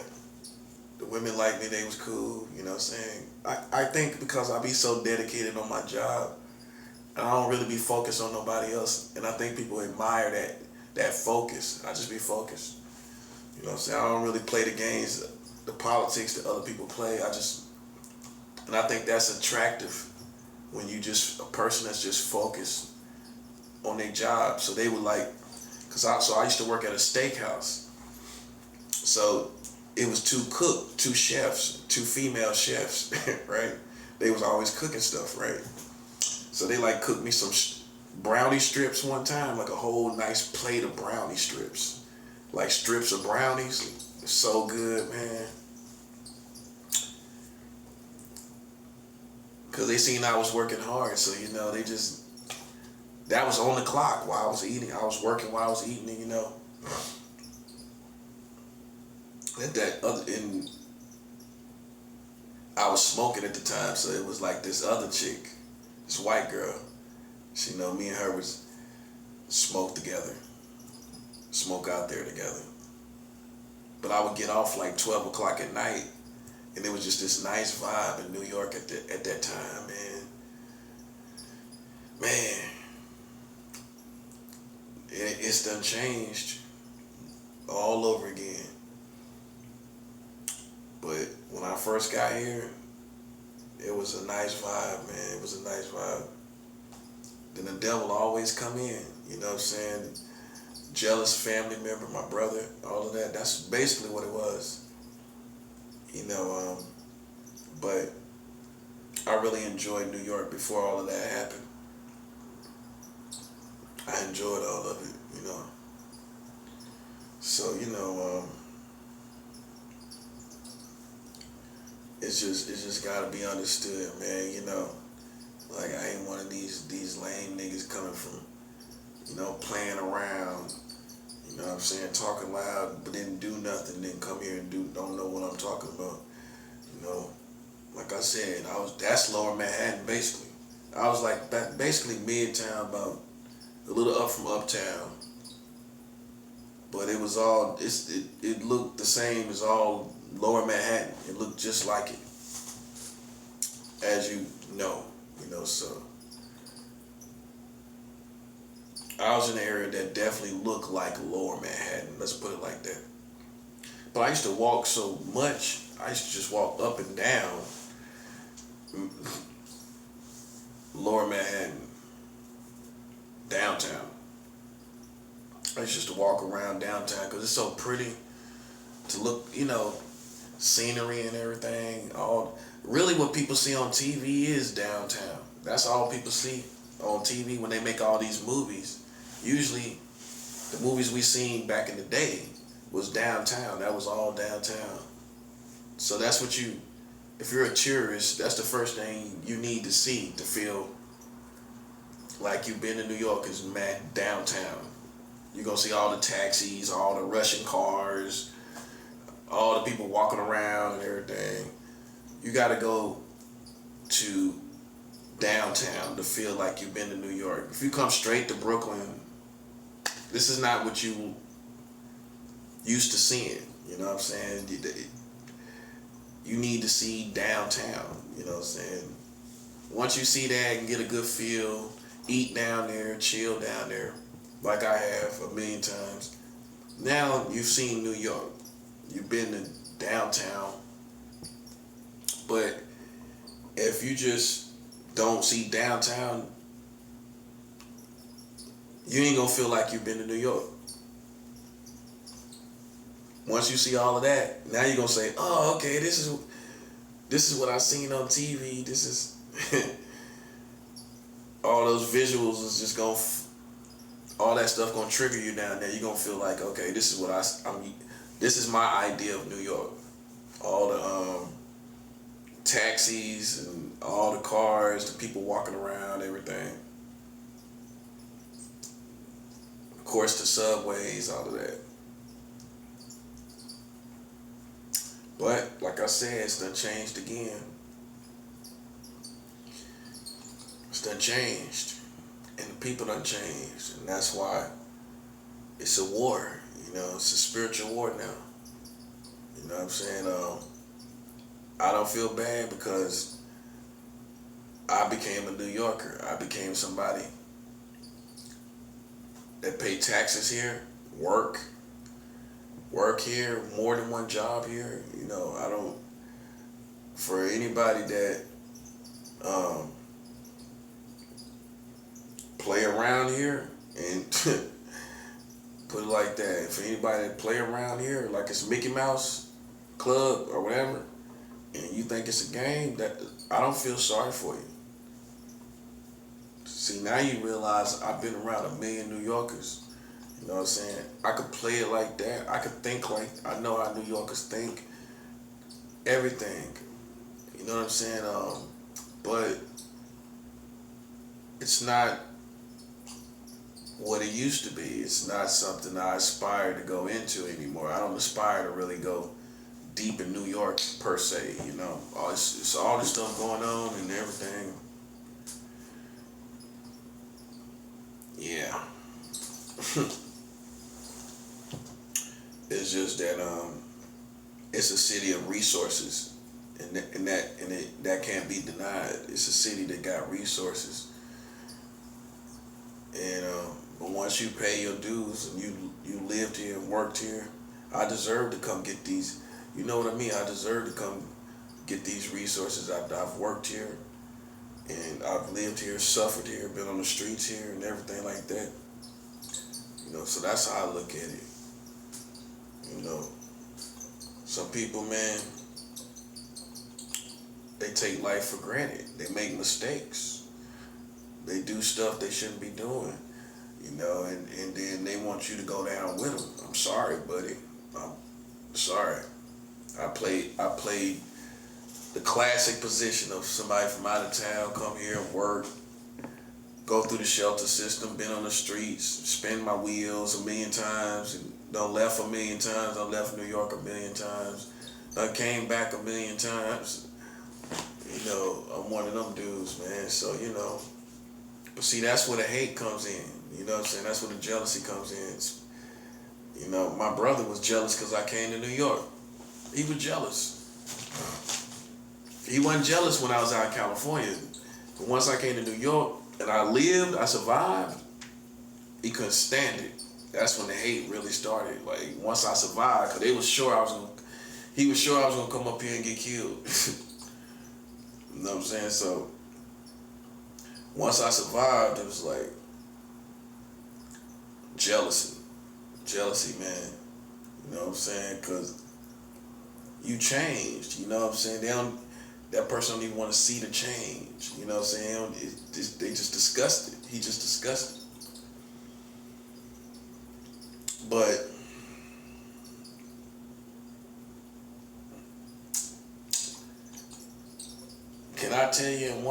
The women like me. They was cool. You know what I'm saying? I think because I be so dedicated on my job, and I don't really be focused on nobody else. And I think people admire that focus. I just be focused. You know what I'm saying? I don't really play the games, the politics that other people play. And I think that's attractive when you just a person that's just focused on their job. So they would like, so I used to work at a steakhouse. So it was two chefs, two female chefs, right? They was always cooking stuff, right? So they like cooked me some brownie strips one time, like a whole nice plate of brownie strips. Like strips of brownies. So good, man. Because they seen I was working hard, so, you know, that was on the clock while I was eating. I was working while I was eating, you know. I was smoking at the time, so it was like this other chick, this white girl. She know me and her was smoke together, smoke out there together. But I would get off like 12 o'clock at night, and it was just this nice vibe in New York at that time, man. Man, it's done changed all over again. But when I first got here, it was a nice vibe, man. It was a nice vibe. Then the devil always come in, you know what I'm saying? Jealous family member, my brother, all of that. That's basically what it was. You know, but I really enjoyed New York before all of that happened. I enjoyed all of it, you know. So, you know, it's just gotta be understood, man, you know. Like, I ain't one of these lame niggas coming from, you know, playing around, you know what I'm saying, talking loud, but didn't do nothing, then come here and don't know what I'm talking about. You know, like I said, that's Lower Manhattan basically. I was like basically Midtown, about a little up from Uptown. But it was all, it looked the same as all Lower Manhattan. It looked just like it, as you know, so. I was in an area that definitely looked like Lower Manhattan, let's put it like that. But I used to walk so much, I used to just walk up and down Lower Manhattan, downtown. I used just to walk around downtown because it's so pretty to look, you know, scenery and everything. Really what people see on TV is downtown. That's all people see on TV when they make all these movies. Usually the movies we seen back in the day was downtown. That was all downtown. So that's what if you're a tourist, that's the first thing you need to see to feel like you've been to New York, is downtown. You're gonna see all the taxis, all the Russian cars, all the people walking around and everything. You gotta go to downtown to feel like you've been to New York. If you come straight to Brooklyn, this is not what you used to seeing. You know what I'm saying? You need to see downtown. You know what I'm saying? Once you see that and get a good feel, eat down there, chill down there, like I have a million times. Now you've seen New York. You've been to downtown. But if you just don't see downtown, you ain't gonna feel like you've been to New York. Once you see all of that, now you're gonna say, oh, okay, this is what I seen on TV. This is all those visuals is just gonna, all that stuff gonna trigger you down there. You're gonna feel like, okay, this is what this is my idea of New York. All the taxis and all the cars, the people walking around, everything. Of course, the subways, all of that. But like I said, it's done changed again. It's done changed, and the people done changed, and that's why it's a war. You know, it's a spiritual war now. You know what I'm saying? I don't feel bad because I became a New Yorker. I became somebody that paid taxes here, work here, more than one job here. You know, I don't, for anybody that play around here and put it like that, for anybody that play around here like it's Mickey Mouse Club or whatever, and you think it's a game, that I don't feel sorry for you. See, now you realize I've been around a million New Yorkers. You know what I'm saying? I could play it like that. I could think like, I know how New Yorkers think. Everything. You know what I'm saying? But it's not what it used to be. It's not something I aspire to go into anymore. I don't aspire to really go deep in New York per se, you know. It's all this stuff going on and everything. Yeah. It's just that it's a city of resources, that can't be denied. It's a city that got resources, and but once you pay your dues and you lived here and worked here, I deserve to come get these. You know what I mean? I deserve to come get these resources. I've worked here, and I've lived here, suffered here, been on the streets here, and everything like that. So that's how I look at it. Some people, man, they take life for granted. They make mistakes. They do stuff they shouldn't be doing, and then they want you to go down with them. I'm sorry, buddy. I'm sorry. I played the classic position of somebody from out of town, come here and work, go through the shelter system, been on the streets, spin my wheels a million times, and done left a million times, done left New York a million times, done came back a million times. I'm one of them dudes, man. So, but see, that's where the hate comes in. You know what I'm saying? That's where the jealousy comes in. My brother was jealous because I came to New York. He was jealous. He wasn't jealous when I was out in California. But once I came to New York and I survived, he couldn't stand it. That's when the hate really started. Like, once I survived, because he was sure I was gonna come up here and get killed. You know what I'm saying? So once I survived, it was like jealousy, man. You know what I'm saying? Because you changed. You know what I'm saying? That person don't even want to see the change. You know what I'm saying? They just disgusted. He just disgusted. But can I tell you in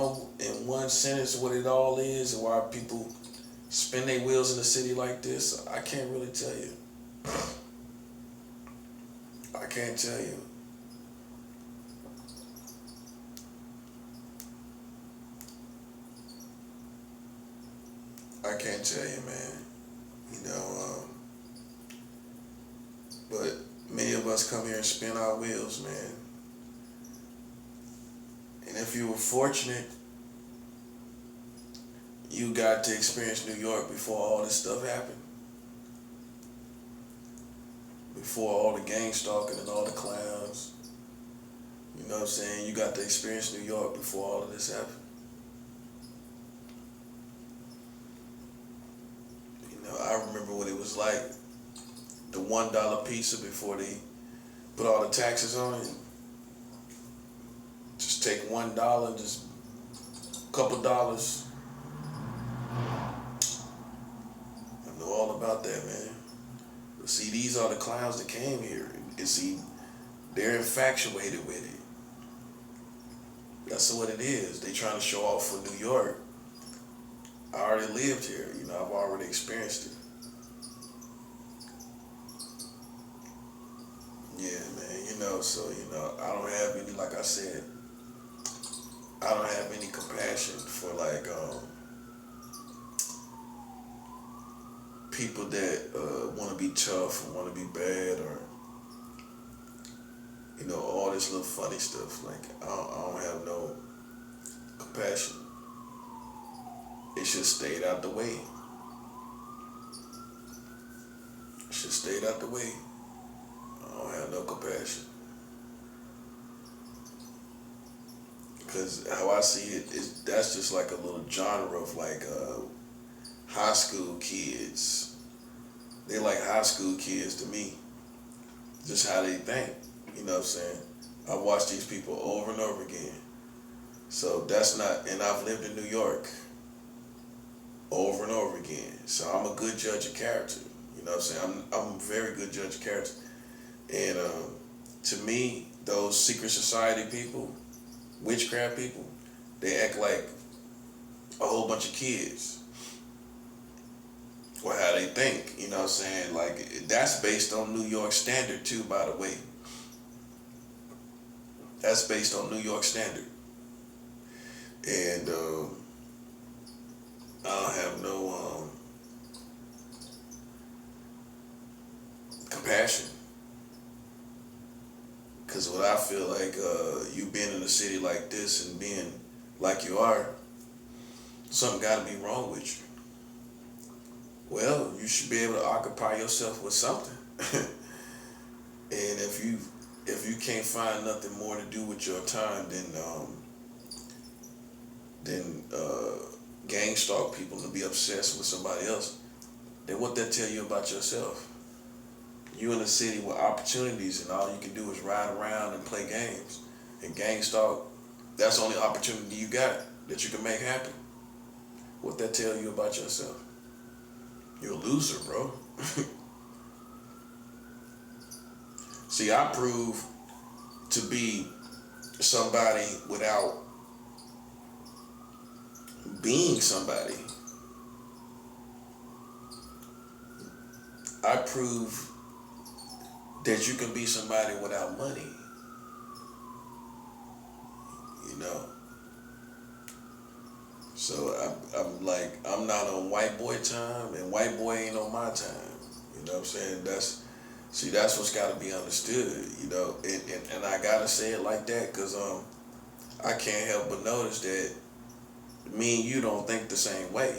one sentence what it all is and why people spin their wheels in a city like this? I can't really tell you. I can't tell you. I can't tell you, man. But many of us come here and spin our wheels, man. And if you were fortunate, you got to experience New York before all this stuff happened. Before all the gang stalking and all the clowns. You know what I'm saying? You got to experience New York before all of this happened. I remember what it was like. The $1 pizza before they put all the taxes on it. Just take $1, just a couple dollars. I know all about that, man. But see, these are the clowns that came here. And see, they're infatuated with it. That's what it is. They trying to show off for New York. I already lived here. I've already experienced it. Yeah, man. So, I don't have any, like I said, I don't have any compassion for people that want to be tough and want to be bad, or all this little funny stuff. Like, I don't have no compassion. It should stayed out the way. It should stayed out the way. I don't have no compassion. Because how I see it, that's just like a little genre of high school kids. They like high school kids to me. Just how they think. You know what I'm saying? I watch these people over and over again. So that's not, and I've lived in New York over and over again. So I'm a good judge of character. You know what I'm saying? I'm a very good judge of character. And to me, those secret society people, witchcraft people, they act like a whole bunch of kids. Or how they think, you know what I'm saying? Like, that's based on New York standard too, by the way. That's based on New York standard. And I don't have no compassion. Because what I feel like, you being in a city like this and being like you are, something got to be wrong with you. Well, you should be able to occupy yourself with something. And if you can't find nothing more to do with your time than gang stalk people and be obsessed with somebody else, then what that tell you about yourself? You in a city with opportunities and all you can do is ride around and play games and gang stalk. That's the only opportunity you got that you can make happen. What that tell you about yourself? You're a loser, bro. See, I prove to be somebody without being somebody. I prove that you can be somebody without money. You know? So I'm like, I'm not on white boy time, and white boy ain't on my time. You know what I'm saying? That's what's got to be understood. You know, and I gotta say it like that because I can't help but notice that me and you don't think the same way,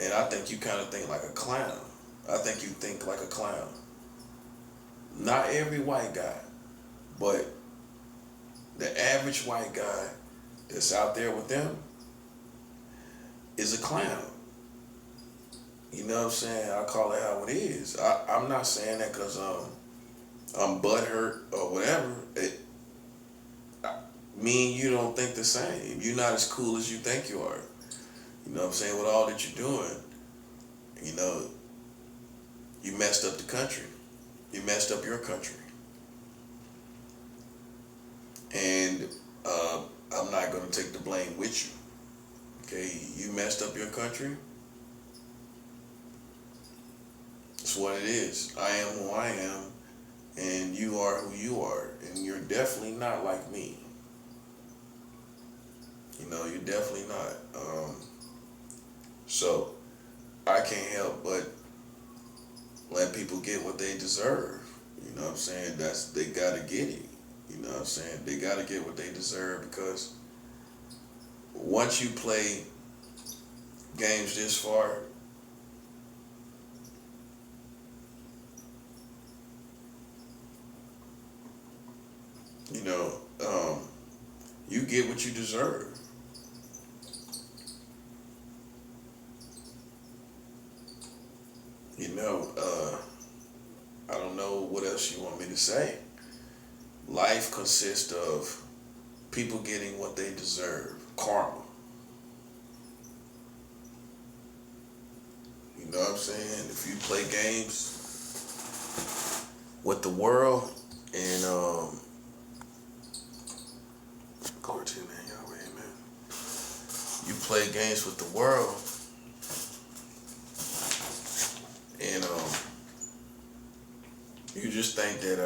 and I think you kind of think like a clown. I think you think like a clown. Not every white guy, but the average white guy that's out there with them is a clown. You know what I'm saying? I call it how it is. I'm not saying that because I'm butthurt or whatever. Me and you don't think the same. You're not as cool as you think you are. You know what I'm saying? With all that you're doing, you know, you messed up the country. You messed up your country. And I'm not going to take the blame with you. Okay, you messed up your country. It's what it is. I am who I am, and you are who you are, and you're definitely not like me. You know, you're definitely not. So I can't help but let people get what they deserve. You know what I'm saying? They gotta get it. You know what I'm saying? They gotta get what they deserve because once you play games this far, you know, you get what you deserve. You know, I don't know what else you want me to say. Life consists of people getting what they deserve. Karma. You know what I'm saying? If you play games with the world and glory to your name, Yahweh, amen. You play games with the world and you just think that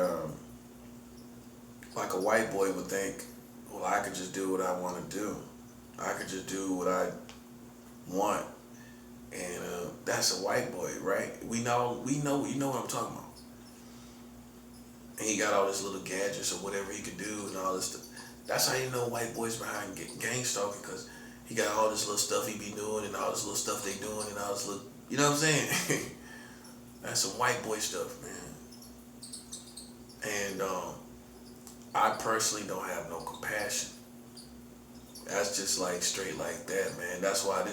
like a white boy would think, well, I could just do what I want to do. I could just do what I want. And that's a white boy, right? You know what I'm talking about. And he got all this little gadgets or whatever he could do and all this stuff. That's how you know white boys behind gang stalking, because he got all this little stuff he be doing and all this little stuff they doing and all this little, you know what I'm saying? That's some white boy stuff, man. And I personally don't have no compassion. That's just like straight like that, man. That's why I'm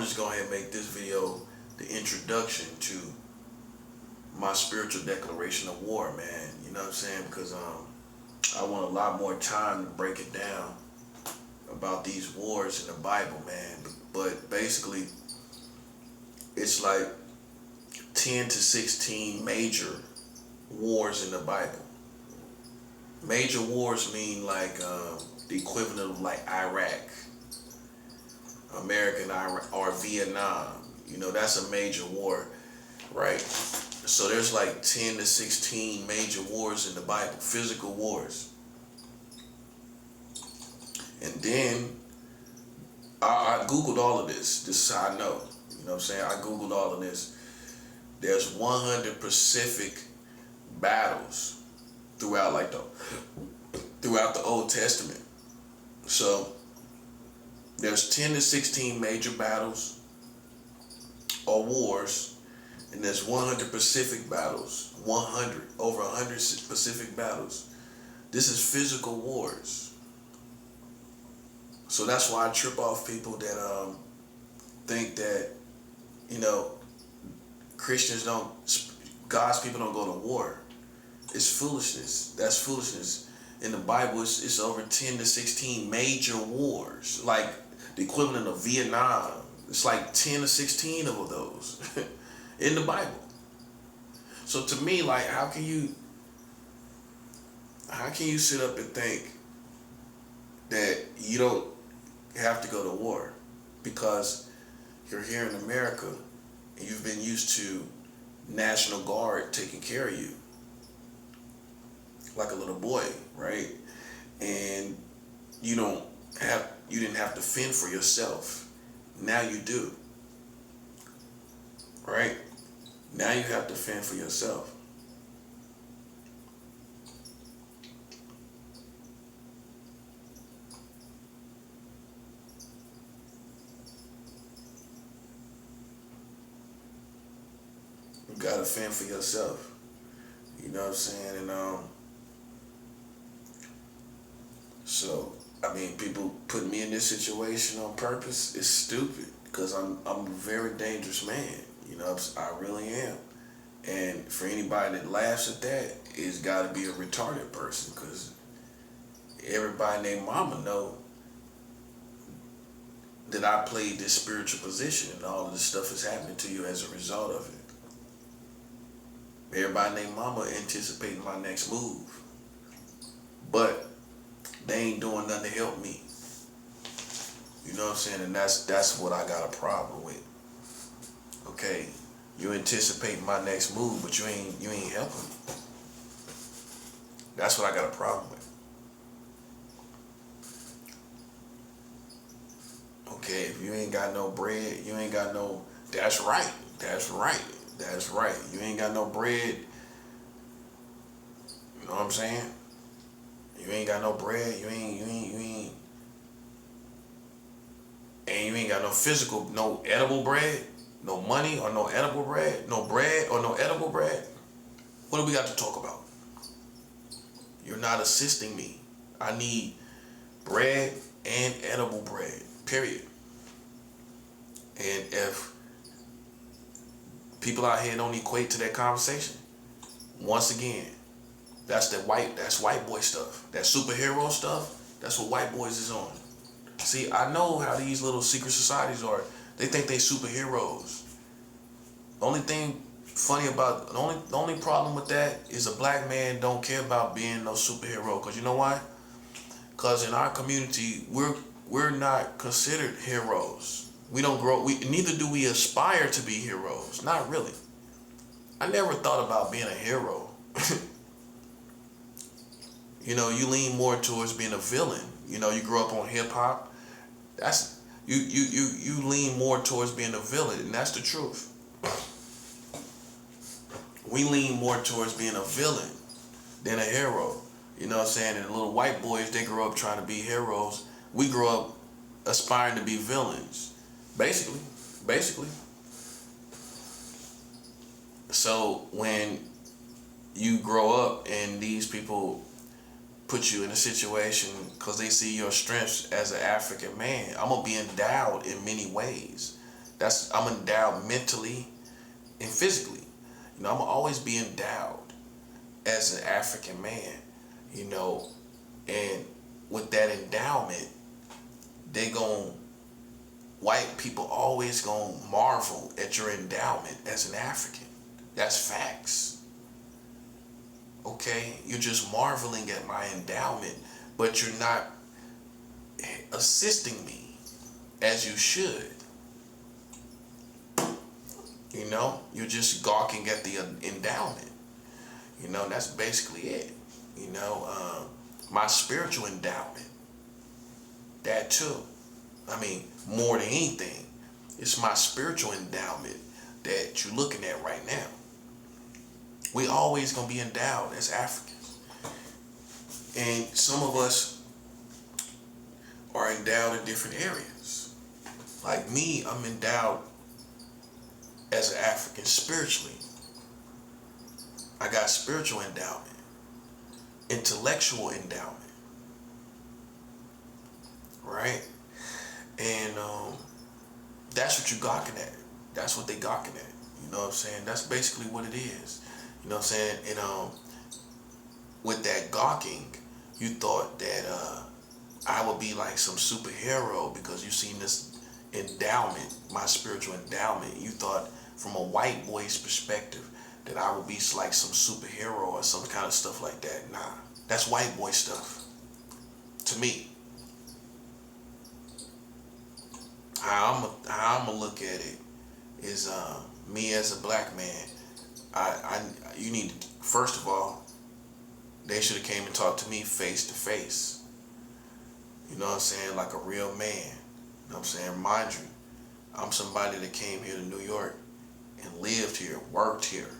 just going ahead and make this video the introduction to my spiritual declaration of war, man. You know what I'm saying? Because I want a lot more time to break it down about these wars in the Bible, man. But basically, it's like 10 to 16 major wars in the Bible. Major wars mean like the equivalent of like Iraq, American Iraq, or Vietnam. You know, that's a major war, right? So there's like 10 to 16 major wars in the Bible, physical wars. And then I Googled all of this. This is how I know. You know what I'm saying? I Googled all of this. there's 100 Pacific battles throughout throughout the Old Testament. So there's 10 to 16 major battles or wars, and there's 100 Pacific battles, over 100 Pacific battles. This is physical wars. So that's why I trip off people that think that, Christians don't, God's people don't go to war. It's foolishness. That's foolishness. In the Bible, it's over 10 to 16 major wars, like the equivalent of Vietnam. It's like 10 to 16 of those in the Bible. So to me, like, how can you sit up and think that you don't have to go to war because you're here in America and you've been used to National Guard taking care of you like a little boy, right? And you didn't have to fend for yourself. Now you do, right? Now you have to fend for yourself. You gotta fend for yourself. You know what I'm saying? And so I mean, people put me in this situation on purpose. It's stupid because I'm a very dangerous man. I really am. And for anybody that laughs at that, it's got to be a retarded person because everybody named Mama know that I played this spiritual position and all of this stuff is happening to you as a result of it. Everybody named Mama anticipating my next move. But they ain't doing nothing to help me. You know what I'm saying? And that's what I got a problem with. Okay, you anticipate my next move, but you ain't helping me. That's what I got a problem with. Okay, if you ain't got no bread, you ain't got no. That's right. That's right. That's right. You ain't got no bread. You know what I'm saying? You ain't got no bread. You ain't. And you ain't got no physical, no edible bread, no money or no edible bread, no bread or no edible bread. What do we got to talk about? You're not assisting me. I need bread and edible bread, period. And if people out here don't equate to that conversation, once again, that's white boy stuff. That superhero stuff, that's what white boys is on. See, I know how these little secret societies are. They think they superheroes. The only thing funny about, the only problem with that is a black man don't care about being no superhero. Cause you know why? Cause in our community, we're not considered heroes. We don't grow, neither do we aspire to be heroes. Not really. I never thought about being a hero. You lean more towards being a villain. You grew up on hip hop. That's you lean more towards being a villain, and that's the truth. We lean more towards being a villain than a hero. You know what I'm saying? And the little white boys, they grow up trying to be heroes. We grow up aspiring to be villains. Basically. So when you grow up and these people put you in a situation because they see your strengths as an African man, I'm gonna be endowed in many ways. I'm endowed mentally and physically. I'm gonna always be endowed as an African man, and with that endowment, white people always gonna marvel at your endowment as an African. That's facts. Okay, you're just marveling at my endowment, but you're not assisting me as you should. You're just gawking at the endowment. That's basically it. My spiritual endowment, that too. I mean, more than anything, it's my spiritual endowment that you're looking at right now. We always gonna be endowed as Africans. And some of us are endowed in different areas. Like me, I'm endowed as an African spiritually. I got spiritual endowment, intellectual endowment, right? And that's what you're gawking at. That's what they gawking at. You know what I'm saying? That's basically what it is. You know what I'm saying? And with that gawking, you thought that I would be like some superhero because you seen this endowment, my spiritual endowment. You thought from a white boy's perspective that I would be like some superhero or some kind of stuff like that. Nah, that's white boy stuff to me. How I'm gonna look at it is me as a black man. You need to, first of all, they should have came and talked to me face to face. You know what I'm saying? Like a real man. You know what I'm saying? Mind you, I'm somebody that came here to New York and lived here, worked here.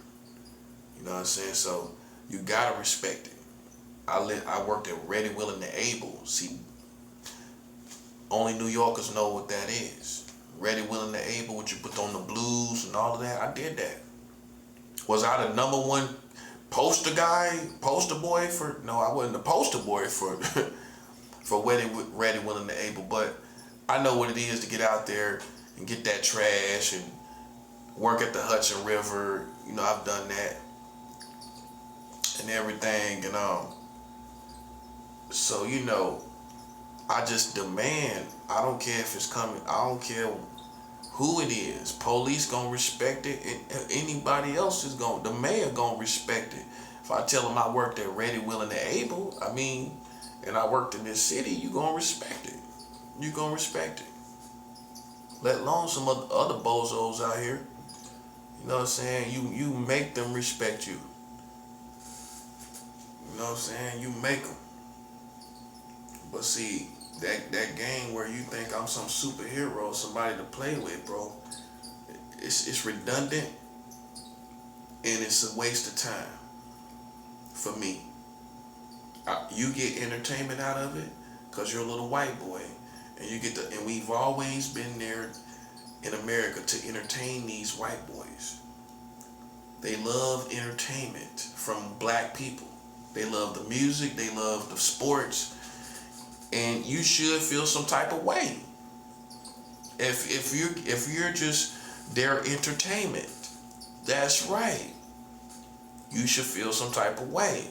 You know what I'm saying? So you gotta respect it. I worked at Ready, Willing, and Able. See, only New Yorkers know what that is. Ready, Willing, and Able, what you put on the blues and all of that. I did that. Was I the number one poster boy for? No, I wasn't the poster boy for for Ready, Willing, and Able. But I know what it is to get out there and get that trash and work at the Hudson River. You know, I've done that and everything. And so you know, I just demand. I don't care if it's coming. I don't care who it is. Police gonna respect it. Anybody else is gonna. The mayor gonna respect it. If I tell them I worked at Ready, Willing, and Able, I mean, and I worked in this city, you gonna respect it. You gonna respect it. Let alone some other bozos out here. You know what I'm saying? You make them respect you. You know what I'm saying? You make them. But see, that game where you think I'm some superhero, somebody to play with, bro, it's redundant and it's a waste of time for me. You get entertainment out of it because you're a little white boy, and you get and we've always been there in America to entertain these white boys. They love entertainment from black people. They love the music, they love the sports. And you should feel some type of way if you're just their entertainment. That's right. You should feel some type of way.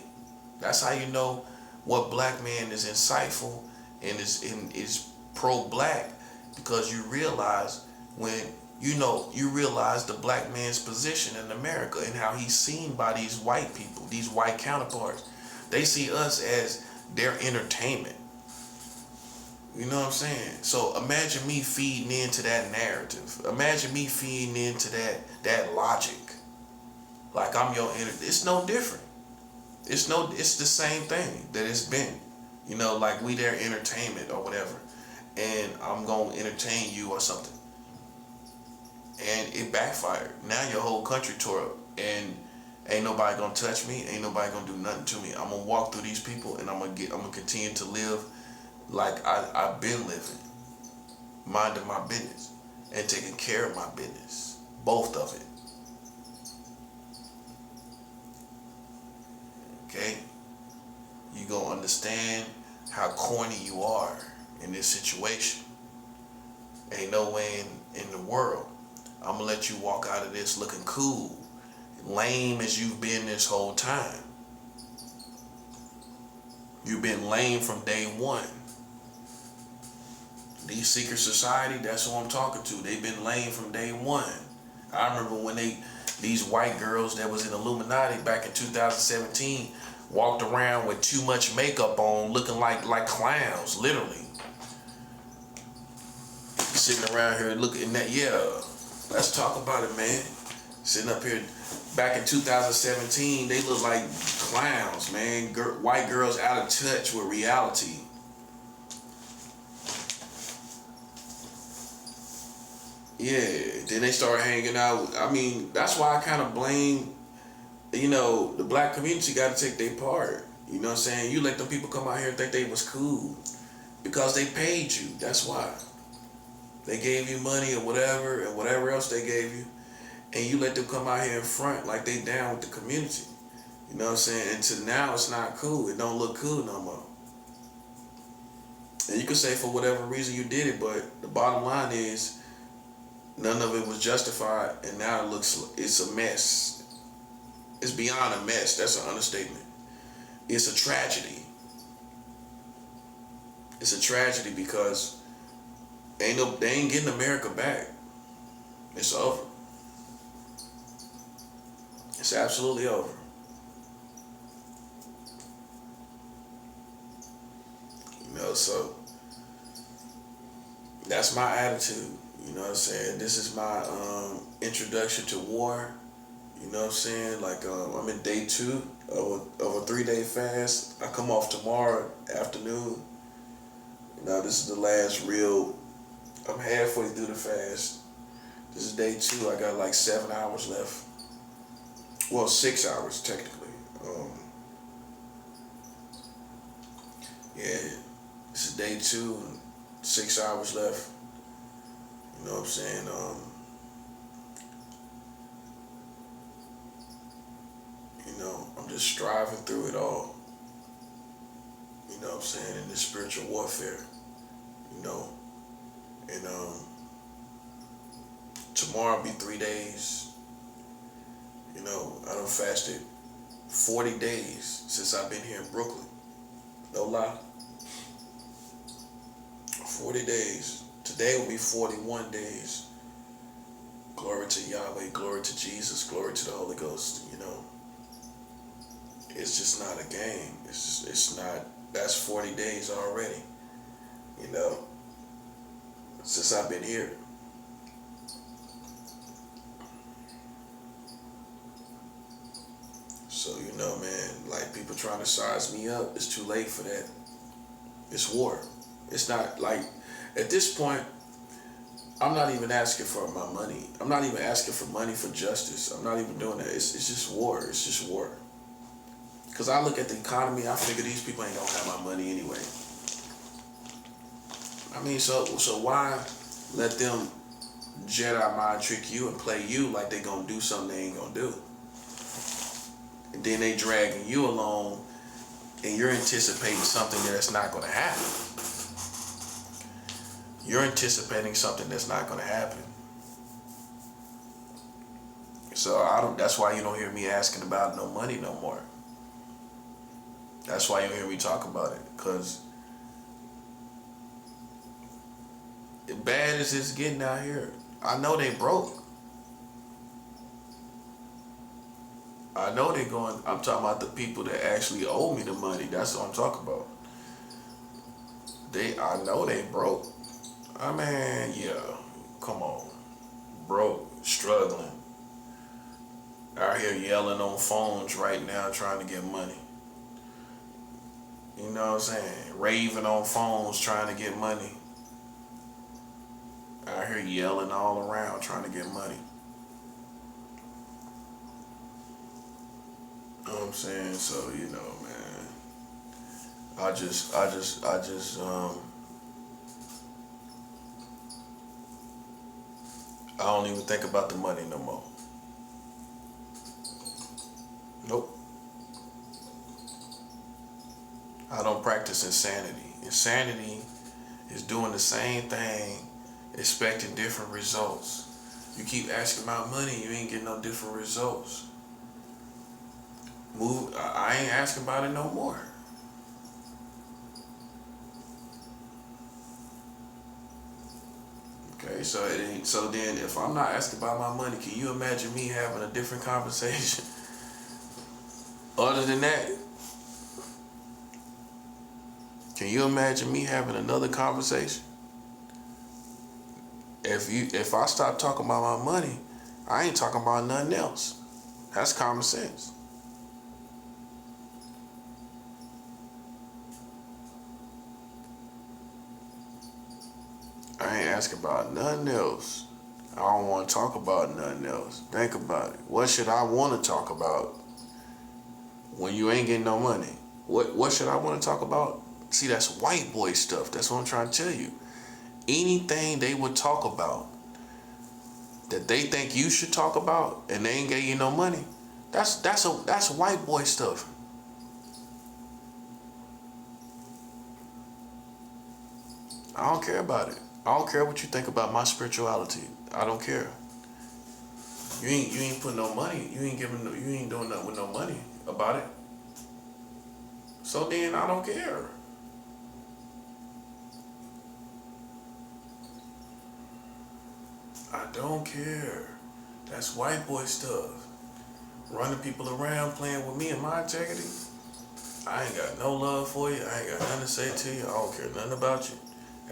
That's how you know what black man is insightful and is pro-black, because you realize when you realize the black man's position in America and how he's seen by these white people, these white counterparts. They see us as their entertainment. You know what I'm saying? So imagine me feeding into that narrative. Imagine me feeding into that logic. Like I'm your it's no different. It's the same thing that it's been. You know, like we their entertainment or whatever. And I'm gonna entertain you or something. And it backfired. Now your whole country tore up and ain't nobody gonna touch me, ain't nobody gonna do nothing to me. I'm gonna walk through these people and I'm gonna continue to live like I've been living, minding my business and taking care of my business, both of it. Okay? You gonna understand how corny you are in this situation. Ain't no way in the world I'm gonna let you walk out of this looking cool, lame as you've been this whole time. You've been lame from day one. These secret society, that's who I'm talking to. They've been lame from day one. I remember when these white girls that was in Illuminati back in 2017 walked around with too much makeup on, looking like clowns, literally. Sitting around here looking at that, yeah. Let's talk about it, man. Sitting up here back in 2017, they look like clowns, man. White girls out of touch with reality. Yeah, then they start hanging out. I mean, that's why I kind of blame, the black community got to take their part. You know what I'm saying? You let them people come out here and think they was cool because they paid you. That's why. They gave you money or whatever and whatever else they gave you. And you let them come out here in front like they down with the community. You know what I'm saying? Until now, it's not cool. It don't look cool no more. And you can say for whatever reason you did it, but the bottom line is none of it was justified, and now it's a mess. It's beyond a mess. That's an understatement. It's a tragedy. It's a tragedy because they ain't getting America back. It's over. It's absolutely over. So that's my attitude. You know what I'm saying? This is my introduction to war. You know what I'm saying? Like I'm in day 2 of a 3-day fast. I come off tomorrow afternoon. This is the last real. I'm halfway through the fast. This is day 2. I got like 7 hours left. Well, 6 hours technically. Yeah, this is day 2 and 6 hours left. You know what I'm saying? I'm just striving through it all. You know what I'm saying? In this spiritual warfare. And tomorrow will be 3 days. I done fasted 40 days since I've been here in Brooklyn. No lie. 40 days. Today will be 41 days. Glory to Yahweh, glory to Jesus, glory to the Holy Ghost, It's just not a game. It's not, that's 40 days already, since I've been here. So, man, like people trying to size me up, it's too late for that. It's war. It's not like, at this point, I'm not even asking for my money. I'm not even asking for money for justice. I'm not even doing that. It's just war. It's just war. Because I look at the economy, I figure these people ain't gonna have my money anyway. I mean, so why let them Jedi mind trick you and play you like they gonna do something they ain't gonna do? And then they dragging you along and you're anticipating something that's not gonna happen. You're anticipating something that's not gonna happen. So that's why you don't hear me asking about no money no more. That's why you don't hear me talk about it, because as bad as it's getting out here, I know they broke. I know they going, I'm talking about the people that actually owe me the money. That's what I'm talking about. I know they broke. I mean, yeah, come on. Broke, struggling. Out here yelling on phones right now trying to get money. You know what I'm saying? Raving on phones trying to get money. Out here yelling all around trying to get money. You know what I'm saying? So, man, I don't even think about the money no more. Nope. I don't practice insanity. Insanity is doing the same thing, expecting different results. You keep asking about money, you ain't getting no different results. I ain't asking about it no more. Okay, so then if I'm not asking about my money, can you imagine me having a different conversation? Other than that, can you imagine me having another conversation? If I stop talking about my money, I ain't talking about nothing else. That's common sense. I ain't asking about nothing else. I don't want to talk about nothing else. Think about it. What should I want to talk about when you ain't getting no money? What should I want to talk about? See, that's white boy stuff. That's what I'm trying to tell you. Anything they would talk about that they think you should talk about and they ain't getting you no money, that's white boy stuff. I don't care about it. I don't care what you think about my spirituality. I don't care. You ain't putting no money. You ain't doing nothing with no money about it. So then I don't care. I don't care. That's white boy stuff. Running people around playing with me and my integrity. I ain't got no love for you. I ain't got nothing to say to you. I don't care nothing about you.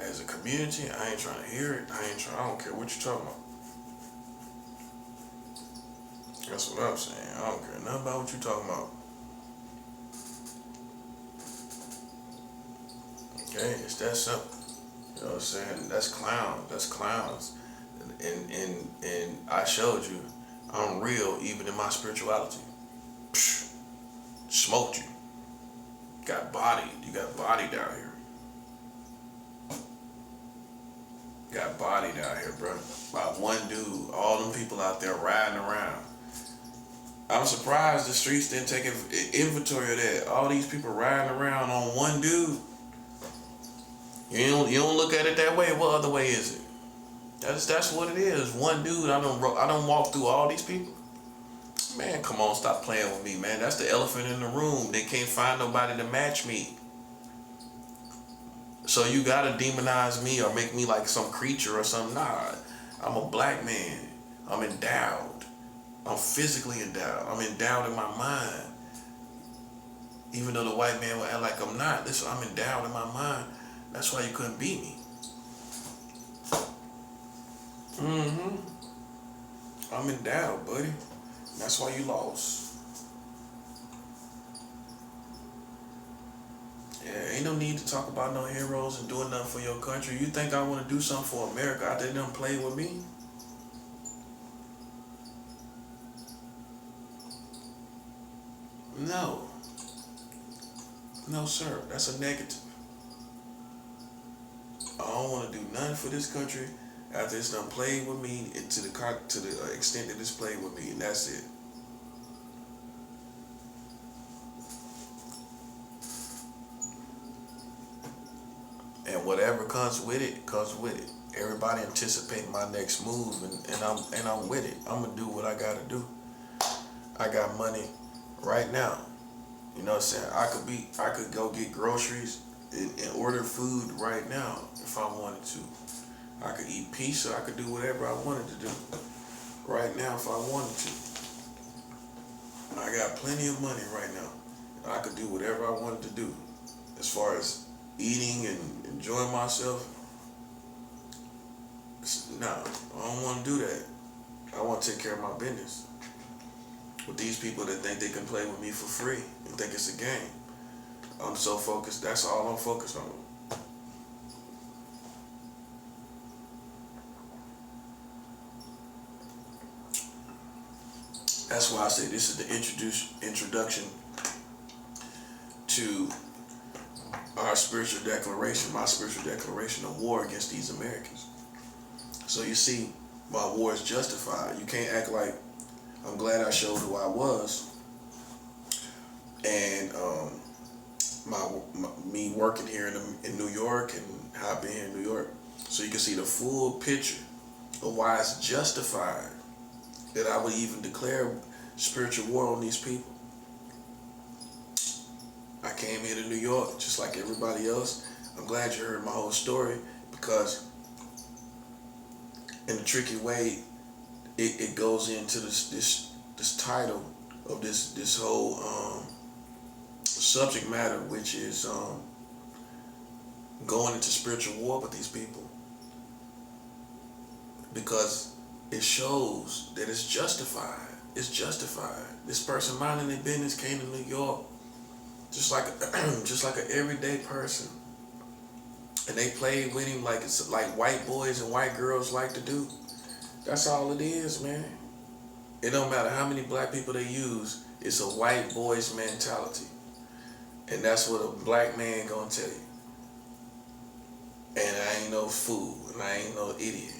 As a community, I ain't trying to hear it. I don't care what you're talking about. That's what I'm saying. I don't care nothing about what you're talking about. Okay, it's that simple. You know what I'm saying? That's clowns. That's clowns. And I showed you I'm real even in my spirituality. Psh, smoked you. Got bodied. You got bodied out here. Got bodied out here, bro. By one dude. All them people out there riding around. I'm surprised the streets didn't take inventory of that. All these people riding around on one dude. You don't look at it that way. What other way is it? That's what it is. One dude. I don't walk through all these people. Man, come on, stop playing with me, man. That's the elephant in the room. They can't find nobody to match me. So you gotta demonize me or make me like some creature or something. Nah, I'm a black man. I'm endowed. I'm physically endowed. I'm endowed in my mind. Even though the white man will act like I'm not. Listen, I'm endowed in my mind. That's why you couldn't beat me. I'm endowed, buddy. That's why you lost. Yeah, ain't no need to talk about no heroes and doing nothing for your country. You think I want to do something for America after they done play with me? No. No, sir. That's a negative. I don't want to do nothing for this country after it's done played with me and to the extent that it's played with me, and that's it. And whatever comes with it, comes with it. Everybody anticipate my next move, and I'm with it. I'm gonna do what I gotta do. I got money right now. You know what I'm saying? I could go get groceries and order food right now if I wanted to. I could eat pizza. I could do whatever I wanted to do right now if I wanted to. I got plenty of money right now. I could do whatever I wanted to do as far as eating and enjoying myself. No, I don't want to do that. I want to take care of my business. With these people that think they can play with me for free and think it's a game. I'm so focused. That's all I'm focused on. That's why I say this is the introduction to our spiritual declaration, my spiritual declaration of war against these Americans. So you see, my war is justified. You can't act like I'm glad I showed who I was. And me working here in New York and how I've been here in New York. So you can see the full picture of why it's justified that I would even declare spiritual war on these people. I came here to New York just like everybody else. I'm glad you heard my whole story because in a tricky way, it goes into this title of this whole subject matter, which is going into spiritual war with these people, because it shows that it's justified. It's justified. This person minding their business came to New York just like an everyday person, and they played with him like it's like white boys and white girls like to do. That's all it is, man. It don't matter how many black people they use. It's a white boy's mentality, and that's what a black man gonna tell you. And I ain't no fool, and I ain't no idiot.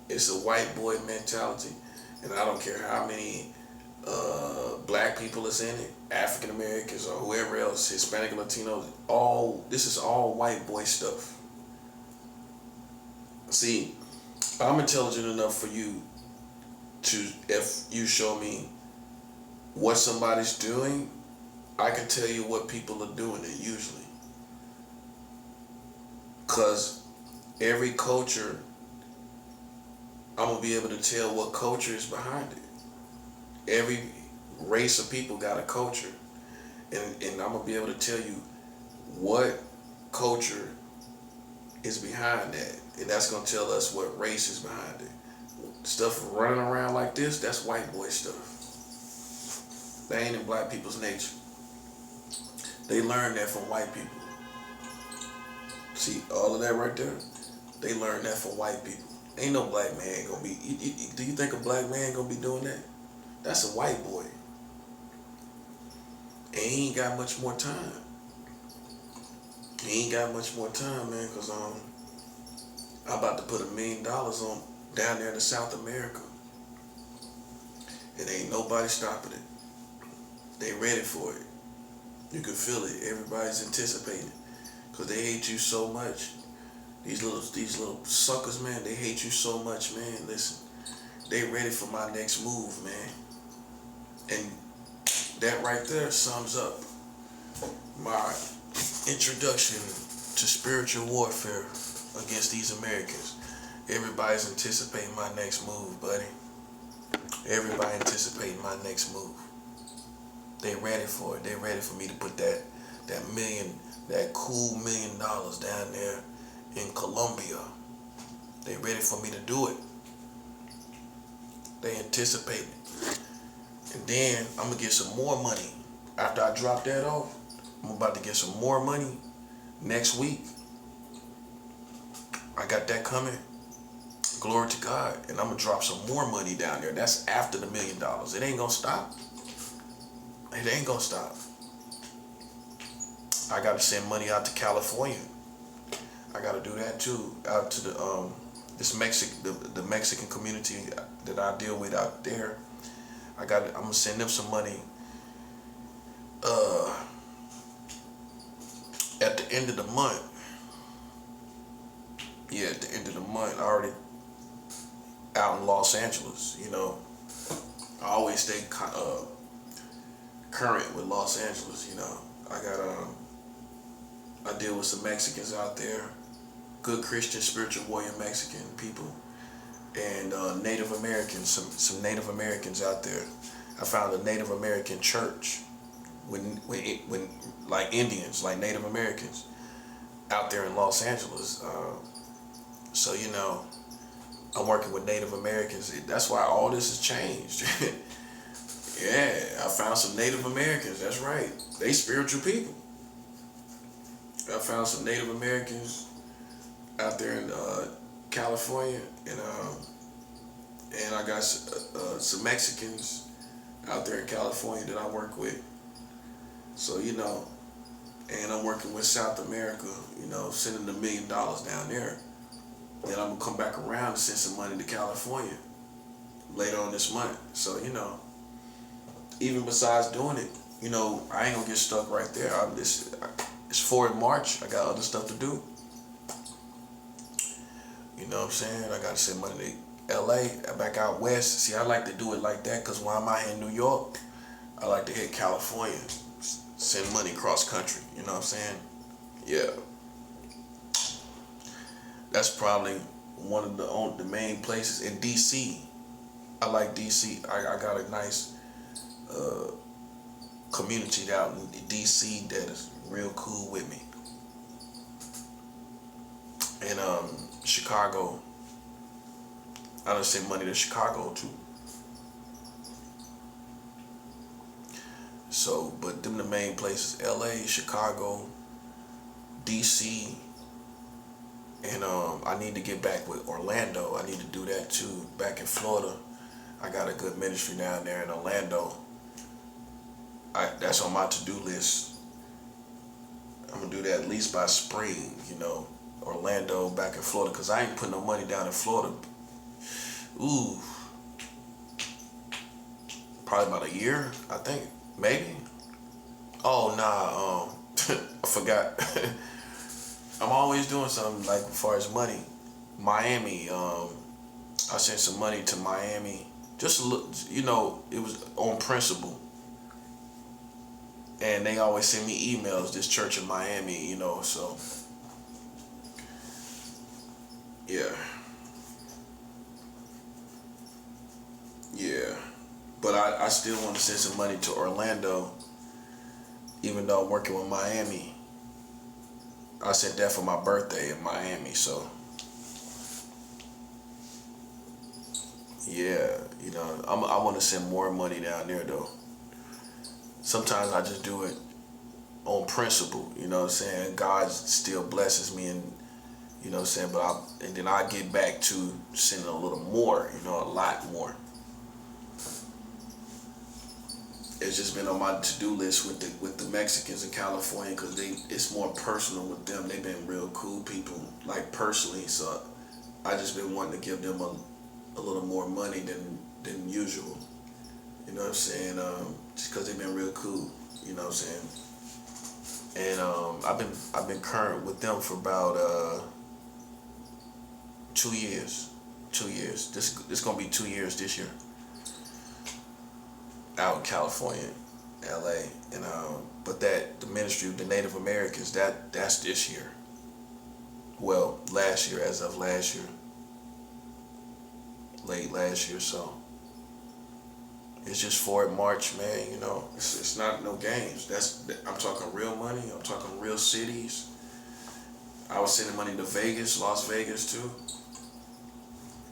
It's a white boy mentality, and I don't care how many black people is in it, African Americans or whoever else, Hispanic, Latinos. This is all white boy stuff. See, I'm intelligent enough for you to, if you show me what somebody's doing, I can tell you what people are doing it usually. Because every culture, I'm going to be able to tell what culture is behind it. Every race of people got a culture. And I'm going to be able to tell you what culture is behind that. And that's going to tell us what race is behind it. Stuff running around like this, that's white boy stuff. That ain't in black people's nature. They learned that from white people. See, all of that right there, they learned that from white people. Ain't no black man gonna be, do you think a black man gonna be doing that? That's a white boy. And he ain't got much more time. He ain't got much more time, man, because I'm about to put $1 million on down there in South America. And ain't nobody stopping it. They ready for it. You can feel it. Everybody's anticipating. Because they hate you so much. These little suckers, man, they hate you so much, man. Listen, they ready for my next move, man. And that right there sums up my introduction to spiritual warfare against these Americans. Everybody's anticipating my next move, buddy. Everybody anticipating my next move. They ready for it. They ready for me to put that cool $1 million down there in Colombia. They ready for me to do it. They anticipate it. And then I'm gonna get some more money. After I drop that off, I'm about to get some more money next week. I got that coming. Glory to God. And I'm gonna drop some more money down there. That's after the $1 million. It ain't gonna stop. It ain't gonna stop. I gotta send money out to California. I gotta do that too. Out to the Mexican community that I deal with out there. I'm gonna send them some money. At the end of the month. Yeah, at the end of the month, I already out in Los Angeles. You know, I always stay current with Los Angeles. You know, I deal with some Mexicans out there, good Christian spiritual warrior Mexican people, and Native Americans, some Native Americans out there. I found a Native American church when like Indians, like Native Americans out there in Los Angeles. So, you know, I'm working with Native Americans. That's why all this has changed. Yeah, I found some Native Americans. That's right. They spiritual people. I found some Native Americans out there in California, and I got some Mexicans out there in California that I work with. So, you know, and I'm working with South America, you know, sending $1 million down there. Then I'm gonna come back around and send some money to California later on this month. So, you know, even besides doing it, you know, I ain't gonna get stuck right there. It's forward March. I got other stuff to do. You know what I'm saying? I gotta send money to LA, back out west. See, I like to do it like that because when I'm out here in New York, I like to hit California, send money cross country. You know what I'm saying? Yeah. That's probably one of the main places. In DC, I like DC. I got a nice community out in DC that is real cool with me. And Chicago, I done send money to Chicago too. So, but them the main places: LA, Chicago, DC, And I need to get back with Orlando. I need to do that too. Back in Florida, I got a good ministry down there in Orlando. That's on my to-do list. I'm gonna do that at least by spring, Orlando, back in Florida, because I ain't putting no money down in Florida. Ooh, probably about a year, I think, maybe. Oh nah, I forgot. I'm always doing something like as far as money. Miami, I sent some money to Miami. Just look, it was on principle. And they always send me emails, this church in Miami, so yeah. Yeah. But I still want to send some money to Orlando, even though I'm working with Miami. I sent that for my birthday in Miami, so yeah, I want to send more money down there though. Sometimes I just do it on principle, God still blesses me, and and then I get back to sending a little more, a lot more. It's just been on my to-do list with the Mexicans in California, because it's more personal with them. They've been real cool people, like personally. So I just been wanting to give them a little more money than usual. You know what I'm saying? Just because they've been real cool. You know what I'm saying? And I've been current with them for about 2 years. 2 years. This gonna be 2 years this year. Out in California, LA, and but the ministry of the Native Americans, that's this year. Well, last year, as of last year, late last year, so it's just for March, man. It's not no games. I'm talking real money. I'm talking real cities. I was sending money to Vegas, Las Vegas too. You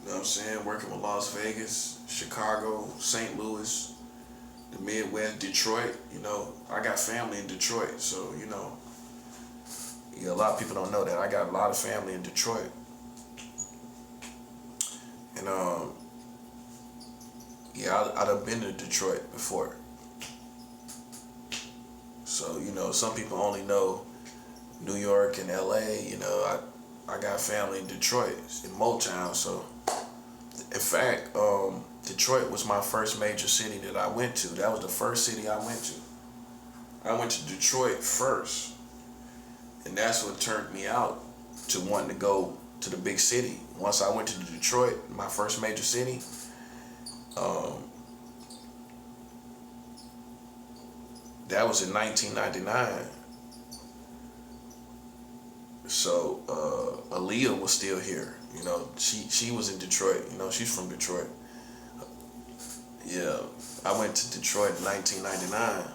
know what I'm saying? Working with Las Vegas, Chicago, St. Louis, the Midwest, Detroit. I got family in Detroit, so a lot of people don't know that I got a lot of family in Detroit. And yeah, I'd have been to Detroit before. So some people only know New York and LA. I got family in Detroit, in Motown. So in fact, Detroit was my first major city that I went to. That was the first city I went to. I went to Detroit first, and that's what turned me out to wanting to go to the big city. Once I went to Detroit, my first major city, that was in 1999. So Aaliyah was still here. She was in Detroit. She's from Detroit. Yeah, I went to Detroit in 1999.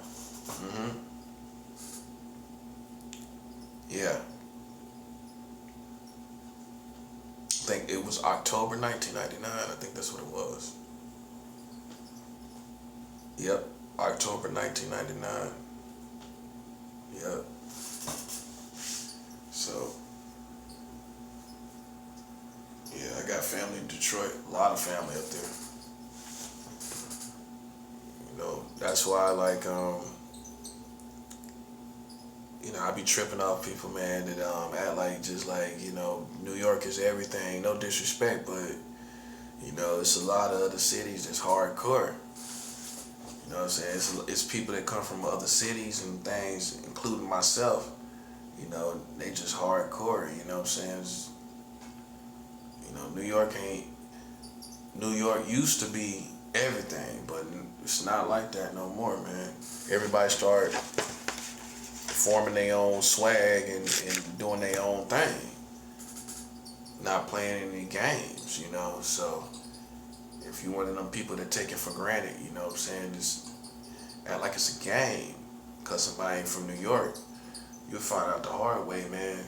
Yeah. I think it was October 1999. I think that's what it was. Yep, October 1999. Yep. So, yeah, I got family in Detroit. A lot of family up there. That's why I be tripping off people, man, that act like just like, New York is everything. No disrespect, but it's a lot of other cities that's hardcore. You know what I'm saying? It's people that come from other cities and things, including myself. They just hardcore. You know what I'm saying? New York used to be everything, but it's not like that no more, man. Everybody start forming their own swag and doing their own thing, not playing any games, So if you're one of them people that take it for granted, you know what I'm saying, just act like it's a game because somebody ain't from New York, you'll find out the hard way, man.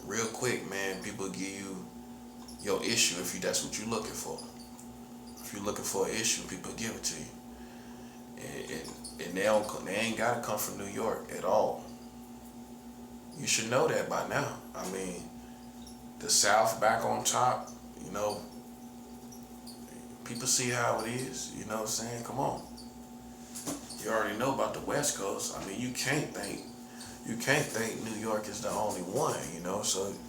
Real quick, man. People give you your issue if that's what you're looking for. If you're looking for an issue, people give it to you. And they ain't gotta come from New York at all. You should know that by now. I mean, the South back on top. People see how it is. You know what I'm saying? Come on. You already know about the West Coast. I mean, you can't think New York is the only one.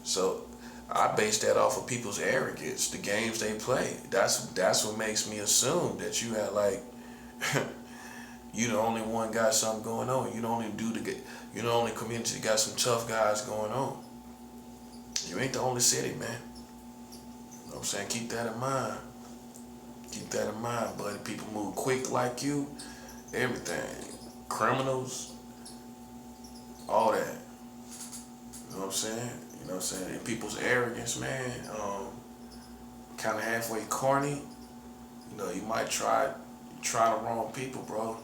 So I base that off of people's arrogance, the games they play. That's what makes me assume that you had like you the only one got something going on. You the only community that got some tough guys going on. You ain't the only city, man. You know what I'm saying? Keep that in mind. Keep that in mind, buddy. People move quick like you. Everything. Criminals. All that. You know what I'm saying? And people's arrogance, man, kind of halfway corny. You might try the wrong people, bro.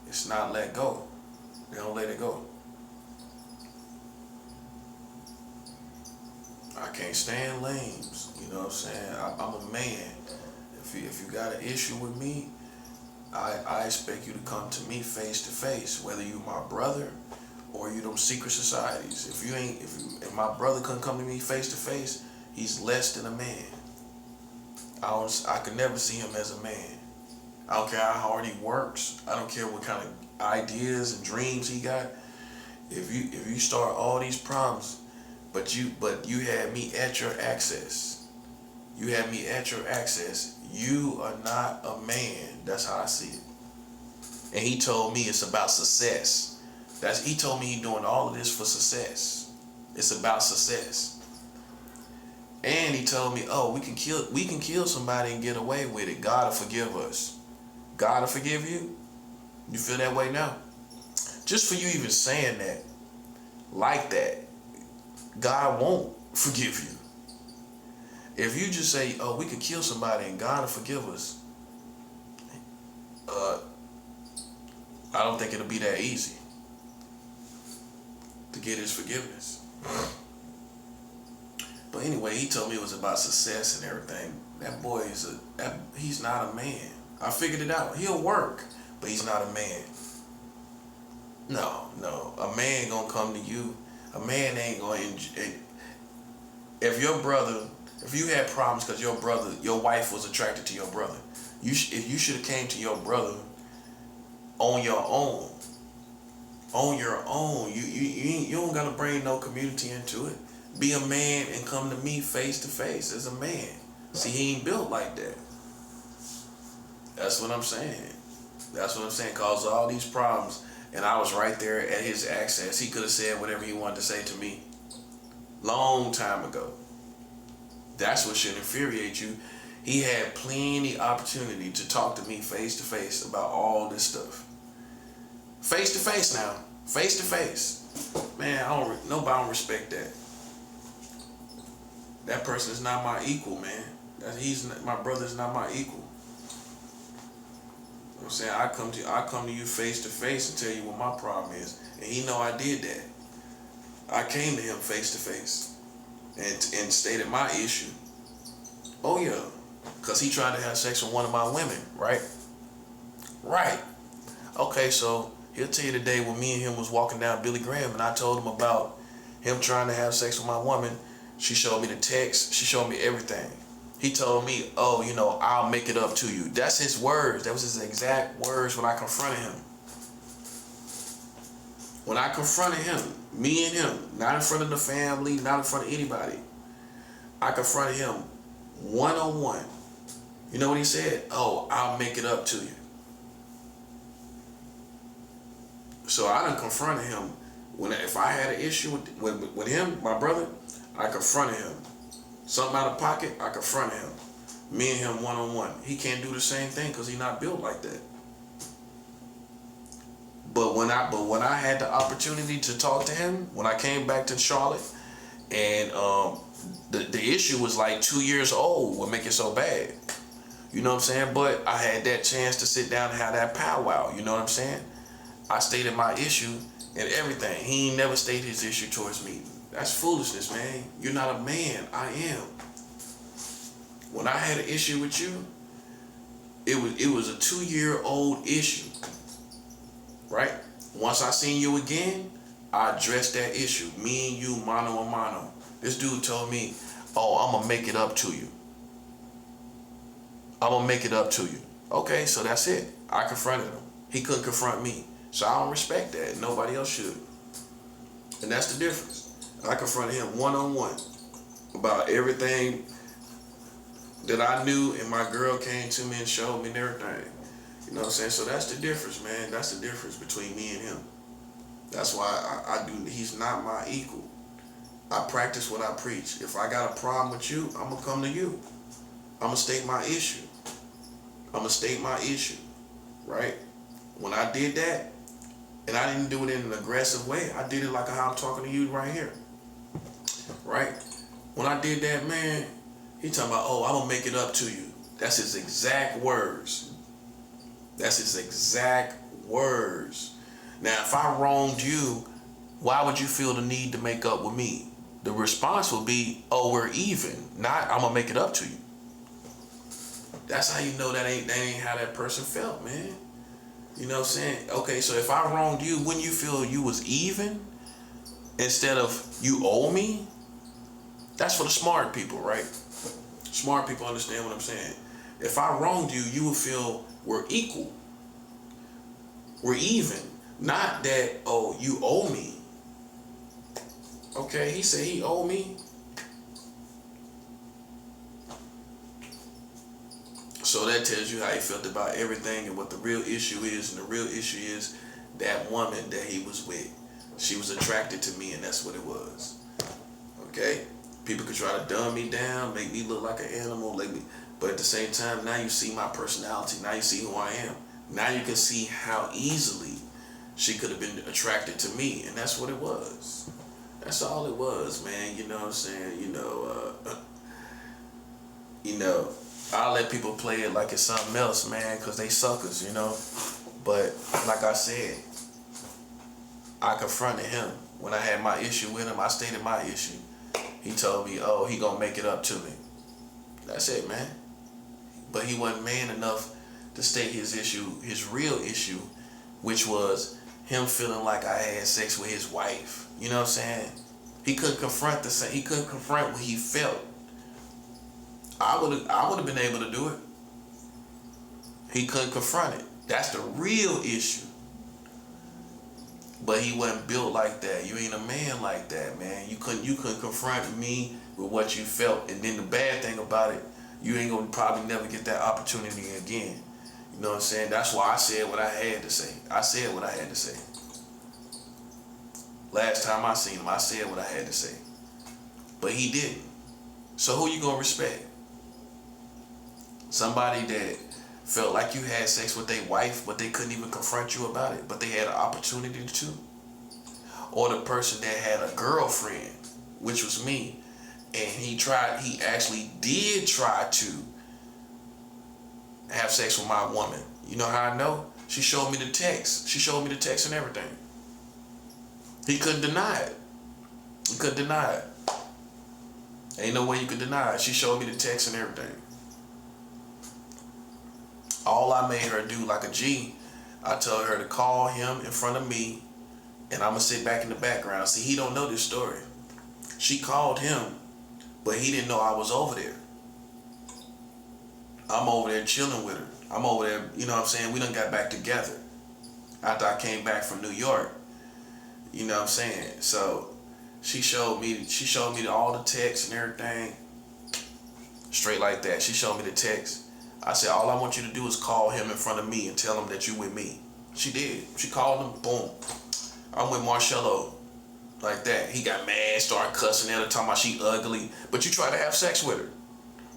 It's not let go. They don't let it go. I can't stand lames. You know what I'm saying? I'm a man. If you got an issue with me, I expect you to come to me face to face, whether you my brother or you them secret societies. If my brother couldn't come to me face to face, he's less than a man. I could never see him as a man. I don't care how hard he works. I don't care what kind of ideas and dreams he got. If you start all these problems, but you had me at your access. You had me at your access. You are not a man. That's how I see it. And he told me it's about success. He told me he's doing all of this for success. It's about success. And he told me, we can kill somebody and get away with it. God will forgive us. God will forgive you? You feel that way now? Just for you even saying that, like that, God won't forgive you. If you just say, we could kill somebody and God will forgive us, I don't think it'll be that easy to get his forgiveness. But anyway, he told me it was about success and everything. That boy he's not a man. I figured it out. He'll work, but he's not a man. No. A man gonna come to you. A man ain't gonna if you had problems because your wife was attracted to your brother, you should have came to your brother on your own. On your own. You don't gotta bring no community into it. Be a man and come to me face to face as a man. See, he ain't built like that. That's what I'm saying. Caused all these problems, and I was right there at his access. He could have said whatever he wanted to say to me long time ago. That's what should infuriate you. He had plenty opportunity to talk to me face to face about all this stuff. Face to face now. Face to face. Man, nobody don't respect that. That person is not my equal, man. My brother's not my equal. You know what I'm saying? I come to you face to face and tell you what my problem is. And he know I did that. I came to him face to face and stated my issue. Oh yeah. Because he tried to have sex with one of my women, right? Right. Okay, so he'll tell you the day when me and him was walking down Billy Graham and I told him about him trying to have sex with my woman. She showed me the text. She showed me everything. He told me, I'll make it up to you. That's his words. That was his exact words when I confronted him. When I confronted him, me and him, not in front of the family, not in front of anybody. I confronted him one-on-one. You know what he said? I'll make it up to you. So I done confronted him. If I had an issue with him, my brother, I confronted him. Something out of pocket, I confronted him. Me and him one-on-one. He can't do the same thing because he's not built like that. But when I had the opportunity to talk to him, when I came back to Charlotte, and the issue was like 2 years old, what make it so bad? You know what I'm saying? But I had that chance to sit down and have that powwow. You know what I'm saying? I stated my issue and everything. He ain't never stated his issue towards me. That's foolishness, man. You're not a man. I am. When I had an issue with you, it was a 2-year-old issue. Right? Once I seen you again, I addressed that issue. Me and you, mano a mano. This dude told me, oh, I'm gonna make it up to you. I'm gonna make it up to you. Okay, so that's it. I confronted him. He couldn't confront me. So I don't respect that. Nobody else should. And that's the difference. I confronted him one-on-one about everything that I knew, and my girl came to me and showed me and everything. You know what I'm saying? So that's the difference, man. That's the difference between me and him. That's why I do. He's not my equal. I practice what I preach. If I got a problem with you, I'm going to come to you. I'm going to state my issue. I'm going to state my issue, right? When I did that, and I didn't do it in an aggressive way, I did it like how I'm talking to you right here, right? When I did that, man, he talking about, oh, I'm going to make it up to you. That's his exact words. That's his exact words. Now, if I wronged you, why would you feel the need to make up with me? The response would be, oh, we're even, not I'm gonna make it up to you. That's how you know that ain't how that person felt, man. You know what I'm saying? Okay, so if I wronged you, wouldn't you feel you was even instead of you owe me? That's for the smart people, right? Smart people understand what I'm saying. If I wronged you, you would feel we're equal. We're even. Not that, oh, you owe me. Okay, he said he owed me. So that tells you how he felt about everything and what the real issue is. And the real issue is that woman that he was with. She was attracted to me, and that's what it was. Okay? People could try to dumb me down, make me look like an animal, but at the same time, now you see my personality. Now you see who I am. Now you can see how easily she could have been attracted to me, and that's what it was. That's all it was, man. You know what I'm saying? I'll let people play it like it's something else, man, because they suckers, you know. But like I said, I confronted him. When I had my issue with him, I stated my issue. He told me, oh, he gonna make it up to me. That's it, man. But he wasn't man enough to state his issue, his real issue, which was him feeling like I had sex with his wife. You know what I'm saying? He couldn't confront what he felt. I would have been able to do it. He couldn't confront it. That's the real issue. But he wasn't built like that. You ain't a man like that, man. You couldn't confront me with what you felt. And then the bad thing about it, you ain't gonna probably never get that opportunity again. You know what I'm saying? That's why I said what I had to say. I said what I had to say. Last time I seen him, I said what I had to say. But he didn't. So who you gonna respect? Somebody that felt like you had sex with their wife, but they couldn't even confront you about it, but they had an opportunity to? Or the person that had a girlfriend, which was me, and he actually did try to have sex with my woman. You know how I know? She showed me the text. She showed me the text and everything. He couldn't deny it. He couldn't deny it. Ain't no way you could deny it. She showed me the text and everything. All I made her do, like a G, I told her to call him in front of me, and I'm going to sit back in the background. See, he don't know this story. She called him, but he didn't know I was over there. I'm over there chilling with her. I'm over there, you know what I'm saying? We done got back together after I came back from New York. You know what I'm saying? So she showed me all the texts and everything. Straight like that. She showed me the text. I said, all I want you to do is call him in front of me and tell him that you with me. She did. She called him, boom. I'm with Marcello. Like that. He got mad, started cussing at her, talking about she ugly. But you try to have sex with her.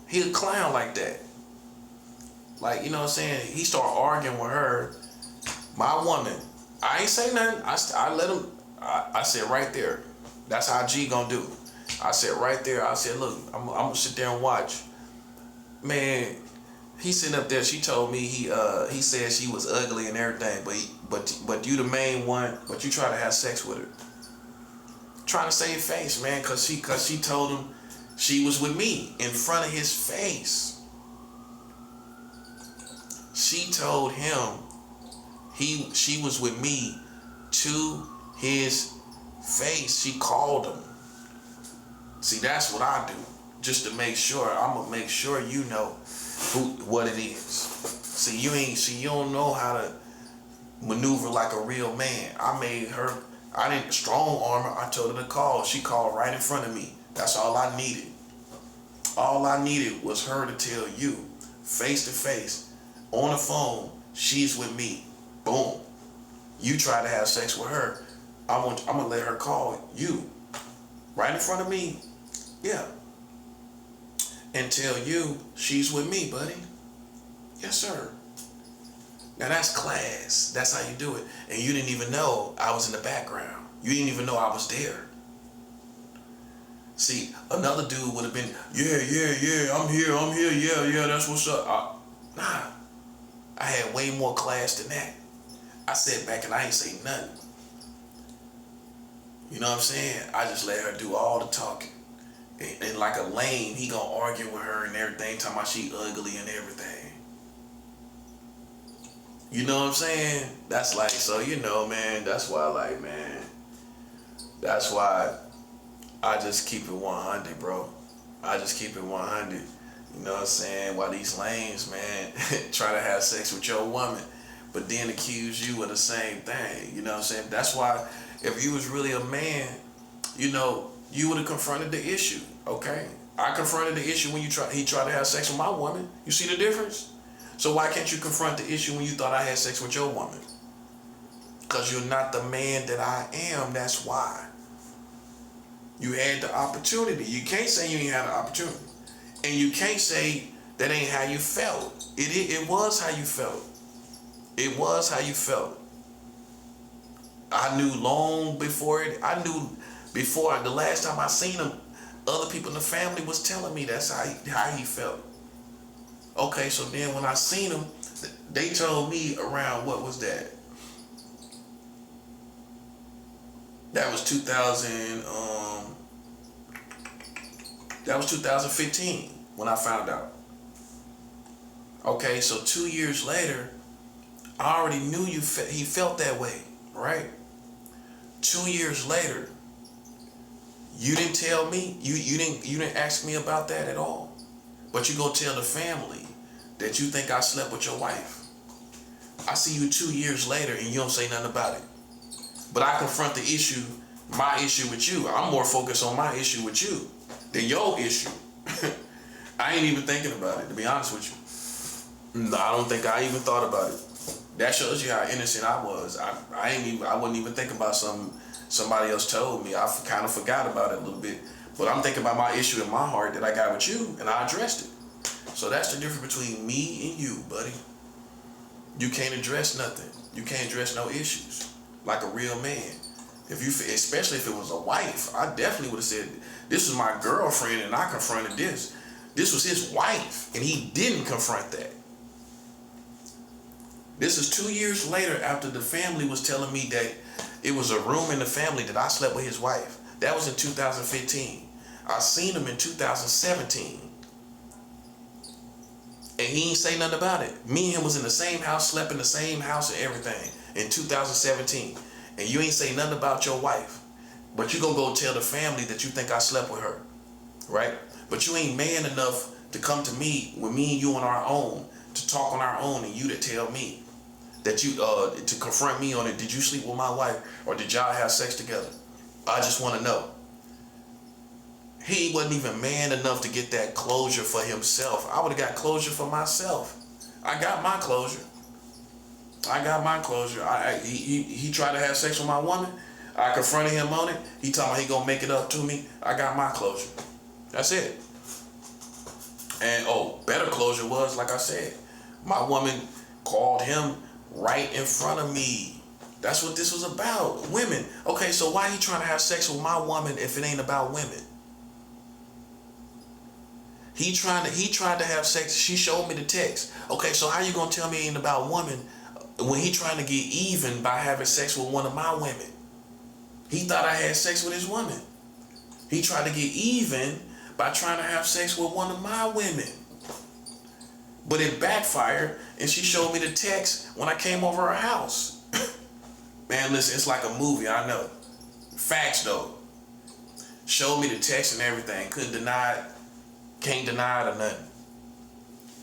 He a clown like that. Like, you know what I'm saying? He started arguing with her. My woman. I ain't say nothing. I let him. I said right there. That's how G gonna do. I said right there. I said, look, I'm gonna sit there and watch. Man, he sitting up there. She told me he said she was ugly and everything, but you the main one. But you try to have sex with her. Trying to save face, man, cause she told him she was with me in front of his face. She told him she was with me to his face, she called him. See, that's what I do. Just to make sure, I'm gonna make sure you know what it is. See, you don't know how to maneuver like a real man. I didn't strong arm her. I told her to call. She called right in front of me. That's all I needed. All I needed was her to tell you, face to face, on the phone, she's with me. Boom. You try to have sex with her, I'm gonna let her call you. Right in front of me. Yeah. And tell you she's with me, buddy. Yes, sir. Now that's class. That's how you do it. And you didn't even know I was in the background. You didn't even know I was there. See, another dude would have been, yeah, I'm here, yeah, that's what's up. Nah, I had way more class than that. I sat back and I ain't say nothing. You know what I'm saying? I just let her do all the talking. And like a lame, he gonna argue with her and everything, talking about she ugly and everything. You know what I'm saying? That's like, so you know, man, that's why that's why I just keep it 100, bro. I just keep it 100. You know what I'm saying? Why these lames, man, try to have sex with your woman, but then accuse you of the same thing. You know what I'm saying? That's why if you was really a man, you know, you would have confronted the issue, okay? I confronted the issue when he tried to have sex with my woman. You see the difference? So why can't you confront the issue when you thought I had sex with your woman? Because you're not the man that I am, that's why. You had the opportunity. You can't say you ain't had the opportunity. And you can't say that ain't how you felt. It was how you felt. It was how you felt. I knew long before it. I knew before the last time I seen him, other people in the family was telling me that's how he felt. Okay, so then when I seen him, they told me around, what was that? That was 2015 when I found out. Okay, so 2 years later, I already knew he felt that way, right? 2 years later, you didn't tell me, you didn't ask me about that at all. But you go tell the family that you think I slept with your wife. I see you 2 years later and you don't say nothing about it. But I confront the issue, my issue with you. I'm more focused on my issue with you than your issue. I ain't even thinking about it, to be honest with you. No, I don't think I even thought about it. That shows you how innocent I was. I wasn't even thinking about somebody else told me. I kind of forgot about it a little bit. But I'm thinking about my issue in my heart that I got with you, and I addressed it. So that's the difference between me and you, buddy. You can't address nothing. You can't address no issues like a real man. Especially if it was a wife, I definitely would have said, this was my girlfriend and I confronted this. This was his wife and he didn't confront that. This is 2 years later after the family was telling me that it was a rumor in the family that I slept with his wife. That was in 2015. I seen him in 2017. And he ain't say nothing about it. Me and him was in the same house, slept in the same house and everything in 2017. And you ain't say nothing about your wife. But you gonna go tell the family that you think I slept with her. Right? But you ain't man enough to come to me with me and you on our own, to talk on our own, and you to tell me that you, to confront me on it. Did you sleep with my wife or did y'all have sex together? I just want to know. He wasn't even man enough to get that closure for himself. I would have got closure for myself. I got my closure. He tried to have sex with my woman. I confronted him on it. He told me he gonna make it up to me. I got my closure. That's it. And better closure was, like I said, my woman called him right in front of me. That's what this was about. Women. Okay, so why he trying to have sex with my woman if it ain't about women? He tried to have sex. She showed me the text. Okay, so how you gonna tell me it ain't about women when he trying to get even by having sex with one of my women? He thought I had sex with his woman. He tried to get even by trying to have sex with one of my women. But it backfired, and she showed me the text when I came over her house. Man, listen, it's like a movie, I know. Facts though. Showed me the text and everything. Couldn't deny it. Can't deny it or nothing.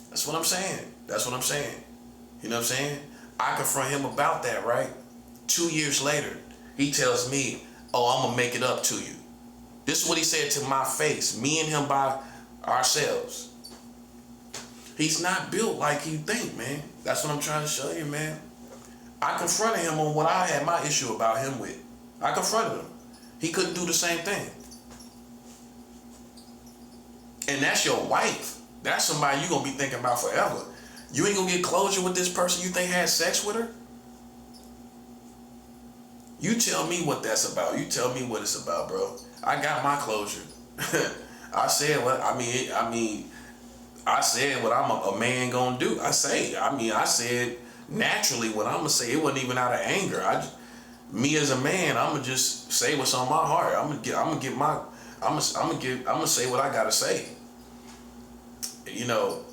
That's what I'm saying. That's what I'm saying. You know what I'm saying? I confront him about that, right? 2 years later, he tells me, oh, I'm gonna make it up to you. This is what he said to my face, me and him by ourselves. He's not built like you think, man. That's what I'm trying to show you, man. I confronted him on what I had my issue about him with. I confronted him. He couldn't do the same thing. And that's your wife. That's somebody you're gonna be thinking about forever. You ain't gonna get closure with this person you think had sex with her? You tell me what that's about. You tell me what it's about, bro. I got my closure. I said what I said what I'm a man gonna do. I said naturally what I'm gonna say. It wasn't even out of anger. Me as a man, I'm gonna just say what's on my heart. I'm gonna say what I gotta say. You know,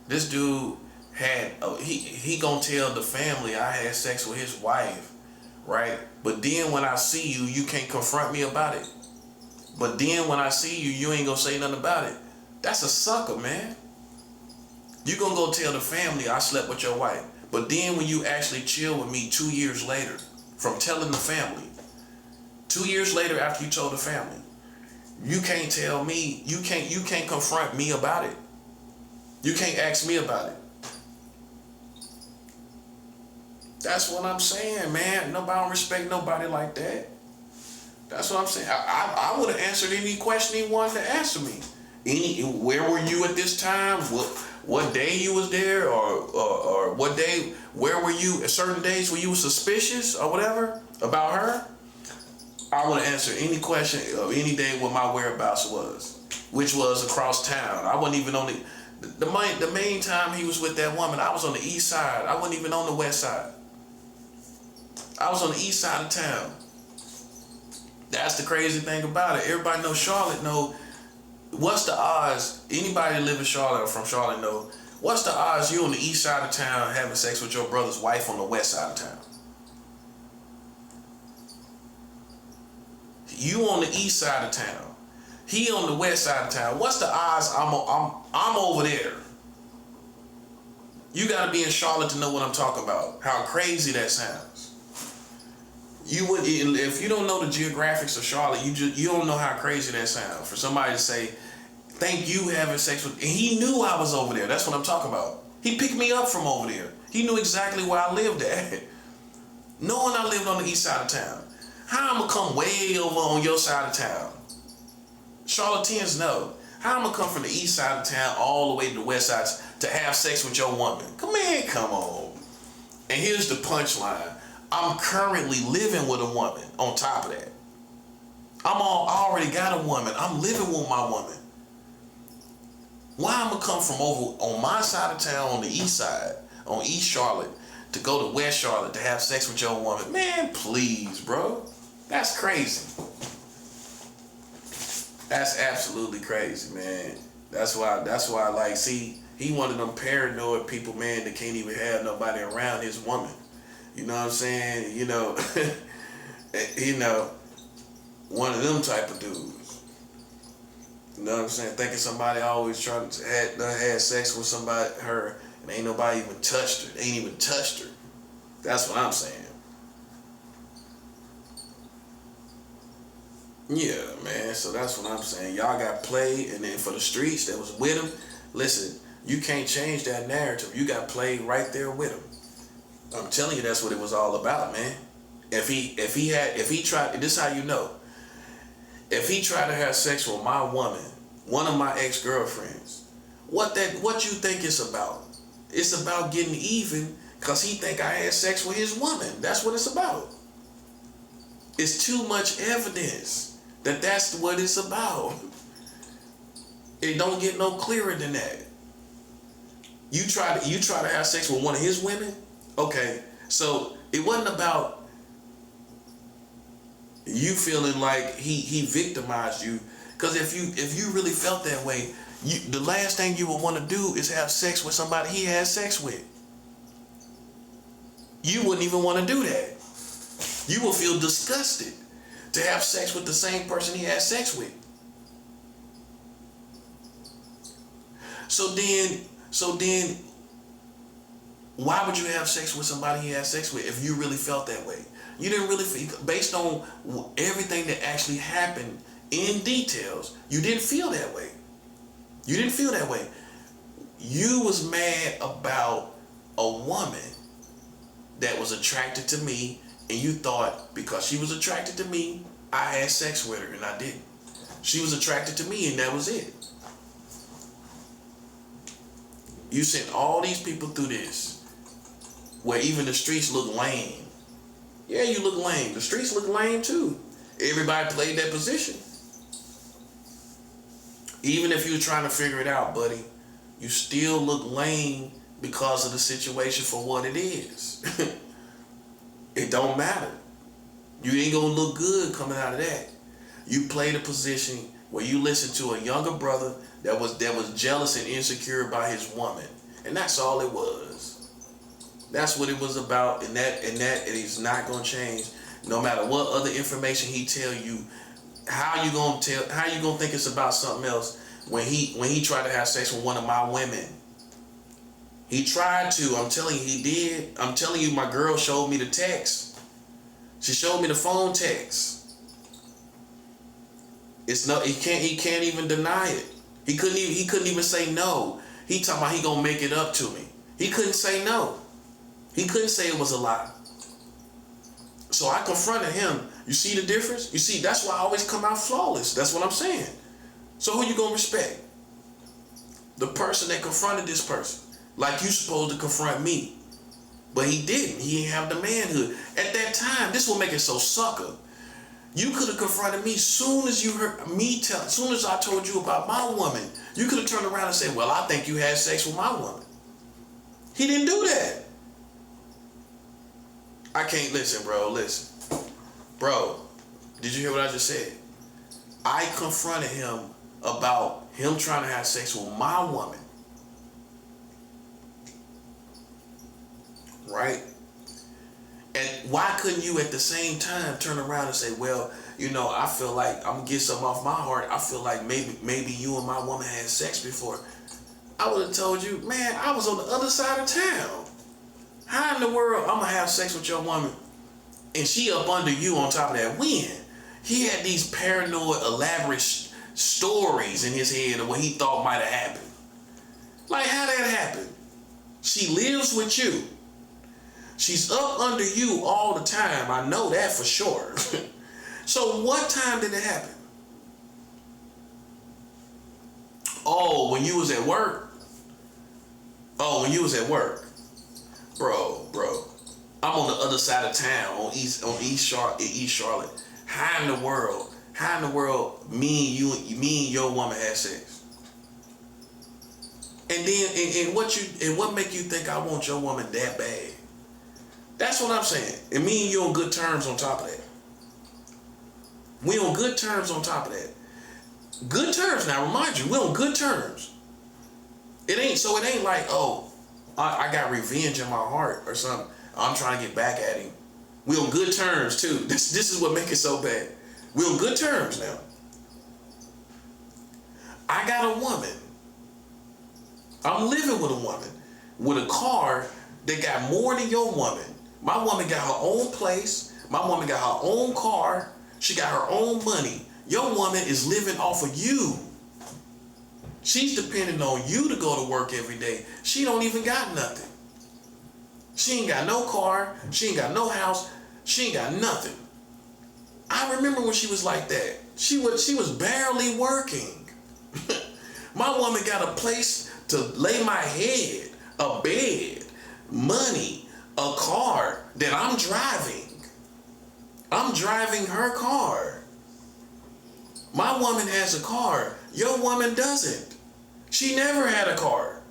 this dude had he gonna tell the family I had sex with his wife, right? But then when I see you, you can't confront me about it. But then when I see you, you ain't gonna say nothing about it. That's a sucker, man. You gonna go tell the family I slept with your wife. But then when you actually chill with me 2 years later, from telling the family, 2 years later after you told the family, you can't tell me, you can't confront me about it. You can't ask me about it. That's what I'm saying, man. Nobody don't respect nobody like that. That's what I'm saying. I would have answered any question he wanted to answer me. Where were you at this time? What day you was there, or what day? Where were you at certain days where you were suspicious or whatever about her? I would have answered any question of any day what my whereabouts was, which was across town. I wasn't even on the main time he was with that woman. I was on the east side. I wasn't even on the west side. I was on the east side of town. That's the crazy thing about it. Everybody knows Charlotte know. What's the odds? Anybody that live in Charlotte or from Charlotte know. What's the odds you on the east side of town having sex with your brother's wife on the west side of town? You on the east side of town. He on the west side of town. What's the odds I'm over there? You gotta be in Charlotte to know what I'm talking about. How crazy that sounds. You would, if you don't know the geographics of Charlotte, you don't know how crazy that sounds. For somebody to say, "Thank you having sex with," and he knew I was over there. That's what I'm talking about. He picked me up from over there. He knew exactly where I lived at. Knowing I lived on the east side of town. How I'm gonna come way over on your side of town? Charlotteans know. How I'm gonna come from the east side of town all the way to the west side to have sex with your woman? Come on. And here's the punchline. I'm currently living with a woman on top of that. I already got a woman. I'm living with my woman. Why I'm gonna come from over on my side of town on the east side, on East Charlotte, to go to West Charlotte to have sex with your woman? Man, please, bro. That's crazy. That's absolutely crazy, man. That's why like, see, he one of them paranoid people, man, that can't even have nobody around his woman. You know what I'm saying? You know, one of them type of dudes. You know what I'm saying? Thinking somebody always trying to have sex with somebody, her, and ain't nobody even touched her. They ain't even touched her. That's what I'm saying. Yeah, man. So that's what I'm saying. Y'all got played, and then for the streets that was with him, listen, you can't change that narrative. You got played right there with him. I'm telling you, that's what it was all about, man. If he tried, this is how you know. If he tried to have sex with my woman, one of my ex-girlfriends, what you think it's about? It's about getting even because he think I had sex with his woman. That's what it's about. It's too much evidence that that's what it's about. It don't get no clearer than that. You try to have sex with one of his women? Okay, so it wasn't about you feeling like he victimized you, because if you really felt that way, the last thing you would want to do is have sex with somebody he had sex with. You wouldn't even want to do that. You will feel disgusted. to have sex with the same person he had sex with. So then, why would you have sex with somebody he had sex with if you really felt that way? You didn't really feel, based on everything that actually happened in details, you didn't feel that way. You didn't feel that way. You was mad about a woman that was attracted to me, and you thought because she was attracted to me, I had sex with her, and I didn't. She was attracted to me, and that was it. You sent all these people through this, where even the streets look lame. Yeah, you look lame. The streets look lame too. Everybody played that position. Even if you were trying to figure it out, buddy, you still look lame because of the situation for what it is. It don't matter. You ain't gonna look good coming out of that. You played a position where you listened to a younger brother that was jealous and insecure about his woman, and that's all it was. That's what it was about, and that it is not gonna change, no matter what other information he tell you. How you gonna think it's about something else when he tried to have sex with one of my women? He tried to. I'm telling you, he did. I'm telling you, my girl showed me the text. She showed me the phone text. It's no. He can't even deny it. He couldn't even say no. He talking about he gonna make it up to me. He couldn't say no. He couldn't say it was a lie. So I confronted him. You see the difference? You see, that's why I always come out flawless. That's what I'm saying. So who you gonna respect? The person that confronted this person. Like you supposed to confront me. But he didn't. He didn't have the manhood. At that time, this will make it so sucker. You could have confronted me soon as you heard me soon as I told you about my woman. You could have turned around and said, well, I think you had sex with my woman. He didn't do that. I can't listen, bro. Listen. Bro, did you hear what I just said? I confronted him about him trying to have sex with my woman. Right? And why couldn't you at the same time turn around and say, well, you know, I feel like I'm going to get something off my heart. I feel like maybe you and my woman had sex before. I would have told you, man, I was on the other side of town. How in the world I'm going to have sex with your woman and she up under you on top of that? When? He had these paranoid, elaborate stories in his head of what he thought might have happened. Like, how that happened? She lives with you. She's up under you all the time. I know that for sure. So what time did it happen? Oh, when you was at work? Oh, when you was at work. Bro. I'm on the other side of town on East Charlotte. How in the world me and your woman had sex? And then what make you think I want your woman that bad? That's what I'm saying. And me and you on good terms on top of that. We on good terms on top of that. Good terms now, remind you, we on good terms. It ain't like, oh, I got revenge in my heart or something. I'm trying to get back at him. We on good terms too. This is what makes it so bad. We on good terms now. I got a woman. I'm living with a woman with a car that got more than your woman. My woman got her own place. My woman got her own car. She got her own money. Your woman is living off of you. She's depending on you to go to work every day. She don't even got nothing. She ain't got no car. She ain't got no house. She ain't got nothing. I remember when she was like that. She was barely working. My woman got a place to lay my head, a bed, money, a car that I'm driving. I'm driving her car. My woman has a car. Your woman doesn't. She never had a car.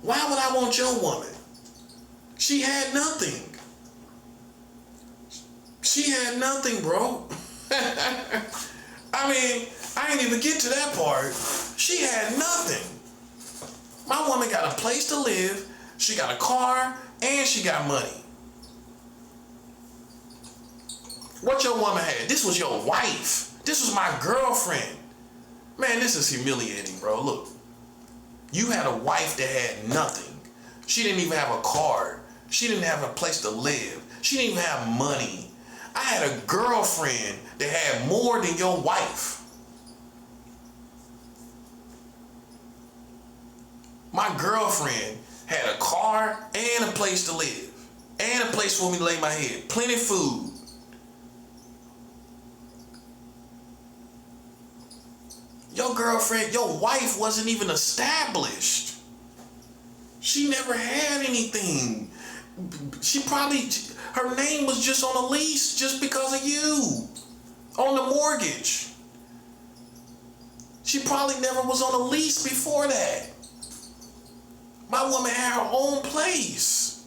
Why would I want your woman? She had nothing. She had nothing, bro. I mean, I ain't even get to that part. She had nothing. My woman got a place to live. She got a car and she got money. What your woman had? This was your wife. This was my girlfriend. Man, this is humiliating, bro. Look, you had a wife that had nothing. She didn't even have a car. She didn't have a place to live. She didn't even have money. I had a girlfriend that had more than your wife. My girlfriend had a car and a place to live and a place for me to lay my head. Plenty of food. Your girlfriend, your wife wasn't even established. She never had anything. She probably, her name was just on a lease just because of you. On the mortgage. She probably never was on a lease before that. My woman had her own place.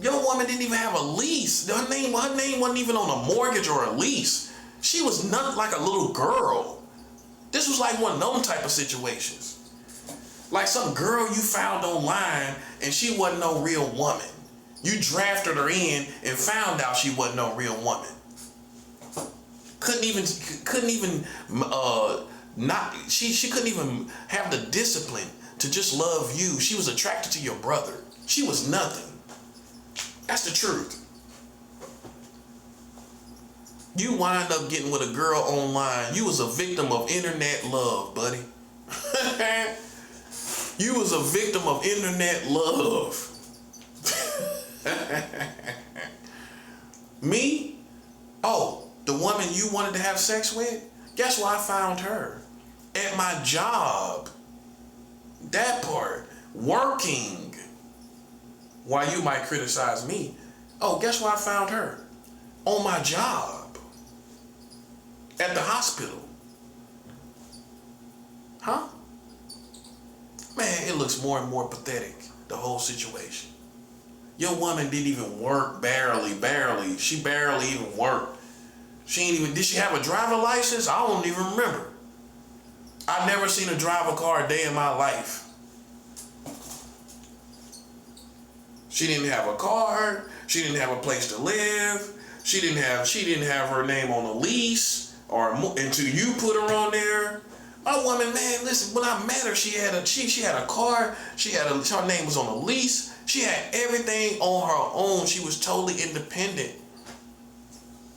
Your woman didn't even have a lease. Her name wasn't even on a mortgage or a lease. She was not like a little girl. This was like one of them type of situations. Like some girl you found online and she wasn't no real woman. You drafted her in and found out she wasn't no real woman. She couldn't even have the discipline to just love you. She was attracted to your brother. She was nothing. That's the truth. You wind up getting with a girl online. You was a victim of internet love, buddy. You was a victim of internet love. Me? Oh, the woman you wanted to have sex with? Guess where I found her? At my job. That part. Working. While you might criticize me. Oh, guess where I found her? On my job. At the hospital. Huh? Man, it looks more and more pathetic, the whole situation. Your woman didn't even work, barely. She barely even worked. Did she have a driver license? I don't even remember. I've never seen her drive a car a day in my life. She didn't have a car. She didn't have a place to live. She didn't have her name on a lease until you put her on there. My woman, man, listen, when I met her, she had a car, her name was on a lease, she had everything on her own. She was totally independent.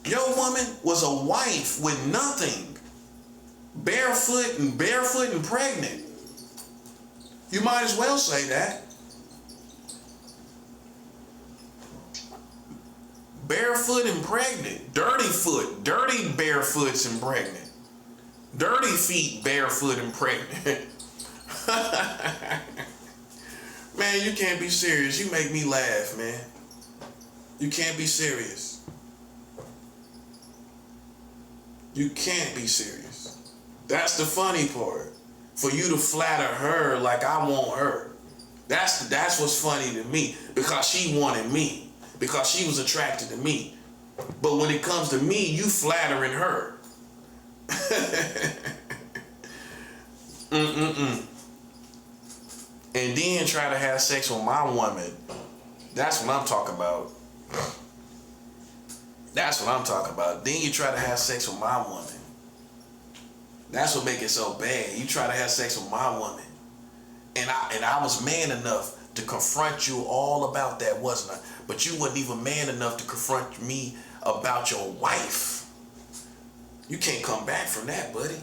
Your woman was a wife with nothing. Barefoot and pregnant. You might as well say that. Barefoot and pregnant. Dirty foot, dirty barefoots and pregnant. Dirty feet, barefoot and pregnant. Man, you can't be serious. You make me laugh, man. You can't be serious. You can't be serious. That's the funny part. For you to flatter her like I want her. That's what's funny to me. Because she wanted me. Because she was attracted to me. But when it comes to me, you flattering her. And then try to have sex with my woman. That's what I'm talking about. That's what I'm talking about. Then you try to have sex with my woman. That's what make it so bad. You try to have sex with my woman. And I was man enough to confront you all about that, wasn't I? But you wasn't even man enough to confront me about your wife. You can't come back from that, buddy.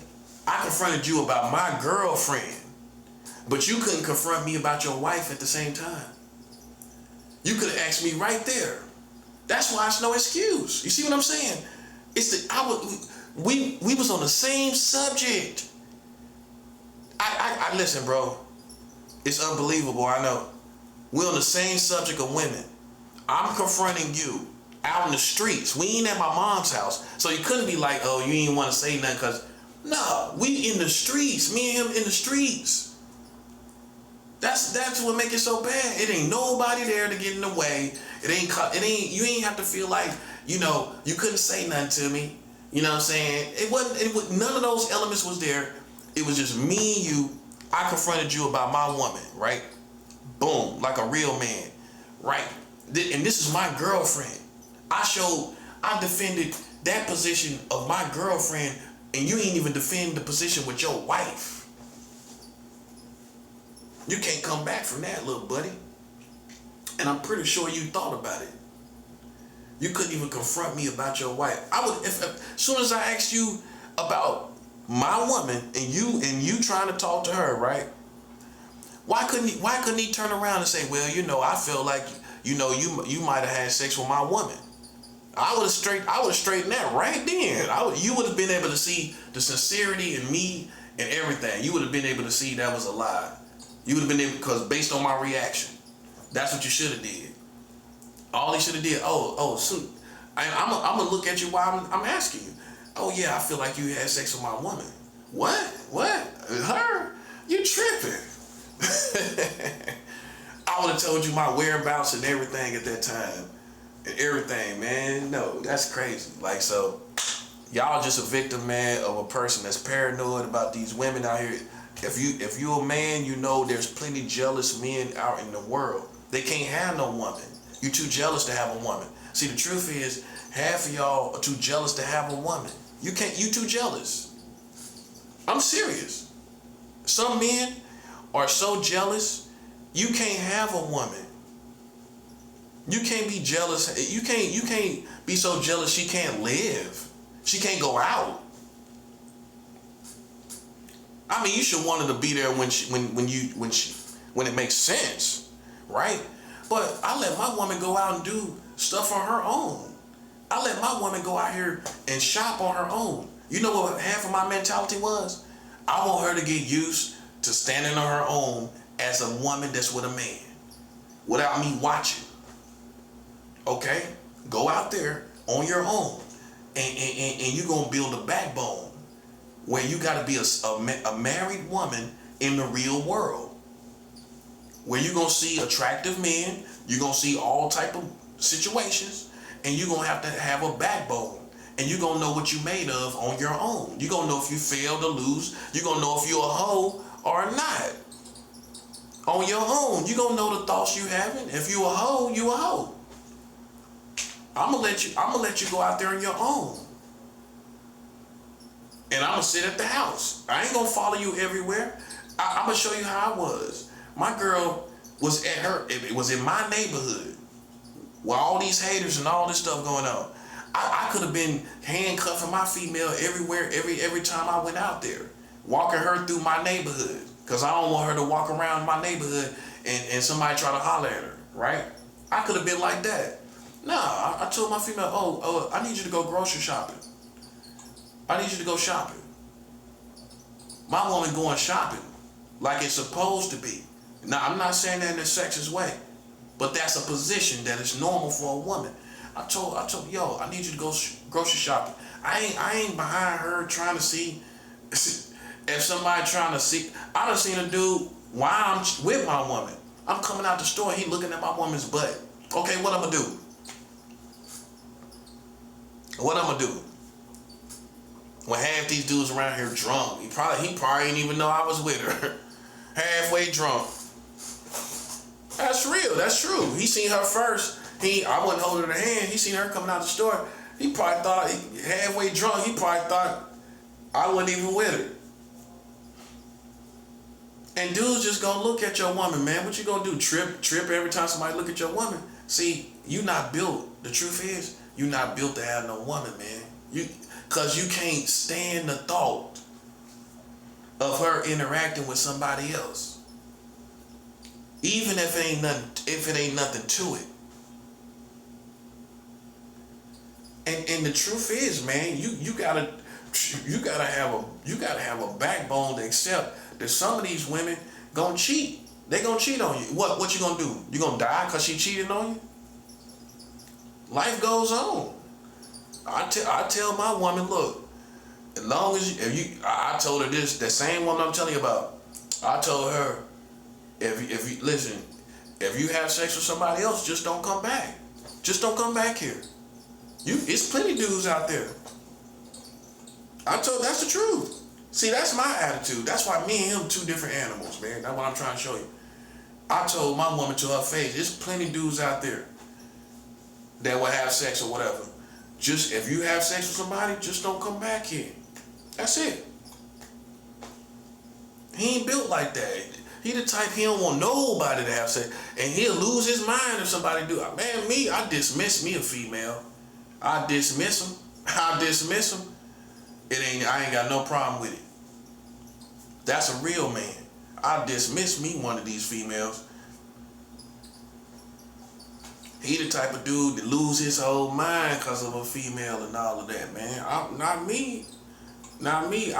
I confronted you about my girlfriend, but you couldn't confront me about your wife at the same time. You could have asked me right there. That's why it's no excuse. You see what I'm saying? We was on the same subject. I listen, bro. It's unbelievable, I know. We're on the same subject of women. I'm confronting you out in the streets. We ain't at my mom's house. So you couldn't be like, oh, you ain't want to say nothing because, no, we in the streets. Me and him in the streets. That's what make it so bad. It ain't nobody there to get in the way. You ain't have to feel like, you couldn't say nothing to me. You know what I'm saying? None of those elements was there. It was just me and you. I confronted you about my woman, right? Boom, like a real man, right? And this is my girlfriend. I showed I defended that position of my girlfriend, and you ain't even defend the position with your wife. You can't come back from that, little buddy. And I'm pretty sure you thought about it. You couldn't even confront me about your wife. I would, if as soon as I asked you about my woman and you trying to talk to her, right? Why couldn't he turn around and say, well, I feel like, you might have had sex with my woman. I would have straightened that right then. You would have been able to see the sincerity in me and everything. You would have been able to see that was a lie. You would have been able, because based on my reaction, that's what you should have did. All he should have did, so I'm gonna look at you while I'm asking you. Oh yeah, I feel like you had sex with my woman. What? Her? You tripping? I would have told you my whereabouts and everything at that time. And everything, man. No, that's crazy. Like, so y'all just a victim, man, of a person that's paranoid about these women out here. If you a man, there's plenty jealous men out in the world. They can't have no woman. You too jealous to have a woman. See, the truth is, half of y'all are too jealous to have a woman. You too jealous. I'm serious. Some men are so jealous, you can't have a woman. You can't be jealous. You can't be so jealous she can't live. She can't go out. I mean, you should want her to be there when it makes sense, right? But I let my woman go out and do stuff on her own. I let my woman go out here and shop on her own. You know what half of my mentality was? I want her to get used to standing on her own as a woman that's with a man, without me watching. Okay? Go out there on your own, and you're going to build a backbone where you got to be a married woman in the real world, where you're going to see attractive men, you're going to see all type of situations, and you're going to have a backbone, and you're going to know what you're made of on your own. You're going to know if you fail to lose. You're going to know if you're a hoe or not. On your own, you're going to know the thoughts you having. If you a hoe, you a hoe. I'm gonna let you go out there on your own. And I'm gonna sit at the house. I ain't gonna follow you everywhere. I'm gonna show you how I was. My girl was it was in my neighborhood with all these haters and all this stuff going on. I could have been handcuffing my female everywhere, every time I went out there, walking her through my neighborhood. Cause I don't want her to walk around my neighborhood and somebody try to holler at her, right? I could have been like that. Nah, I told my female, I need you to go grocery shopping. I need you to go shopping. My woman going shopping like it's supposed to be. Now, I'm not saying that in a sexist way, but that's a position that is normal for a woman. I told, I need you to go grocery shopping. I ain't behind her trying to see if somebody trying to see. I done seen a dude while I'm with my woman. I'm coming out the store, he looking at my woman's butt. Okay, what I'm gonna do? What I'm gonna do? When half these dudes around here drunk, he probably ain't even know I was with her. Halfway drunk. That's real, that's true. He seen her first. I wasn't holding her hand. He seen her coming out the store. He probably thought, halfway drunk, he probably thought I wasn't even with her. And dudes just gonna look at your woman, man. What you gonna do? Trip every time somebody look at your woman? See, you not built. The truth is, you not built to have no woman, man. Cause you can't stand the thought of her interacting with somebody else. Even if it ain't nothing to it. And the truth is, man, you gotta have a backbone to accept that some of these women gonna cheat. They gonna cheat on you. What you gonna do? You gonna die cause she cheated on you? Life goes on. I tell my woman, look, as long as I told her this, that same woman I'm telling you about. I told her, if you listen, if you have sex with somebody else, just don't come back. Just don't come back here. It's plenty dudes out there. That's the truth. See, that's my attitude. That's why me and him two different animals, man. That's what I'm trying to show you. I told my woman to her face, there's plenty dudes out there that will have sex or whatever. Just if you have sex with somebody, just don't come back here. That's it. He ain't built like that. He the type, he don't want nobody to have sex. And he'll lose his mind if somebody do it. Man, I dismiss me a female. I dismiss him. I dismiss him. I ain't got no problem with it. That's a real man. I dismiss me one of these females. He the type of dude that lose his whole mind because of a female and all of that, man. Not me. Not me.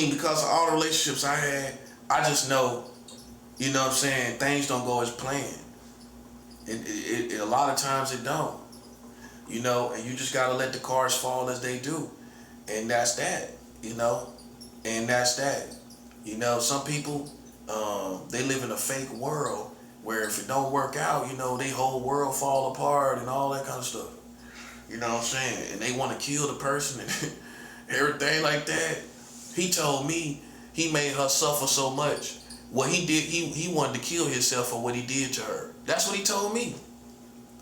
Because of all the relationships I had, I just know, you know what I'm saying, things don't go as planned. A lot of times it don't. You know, and you just gotta let the cards fall as they do. And that's that, you know. And that's that. You know, some people, they live in a fake world where if it don't work out, you know, they whole world fall apart and all that kind of stuff. You know what I'm saying? And they want to kill the person and everything like that. He told me he made her suffer so much. What he did, he wanted to kill himself for what he did to her. That's what he told me.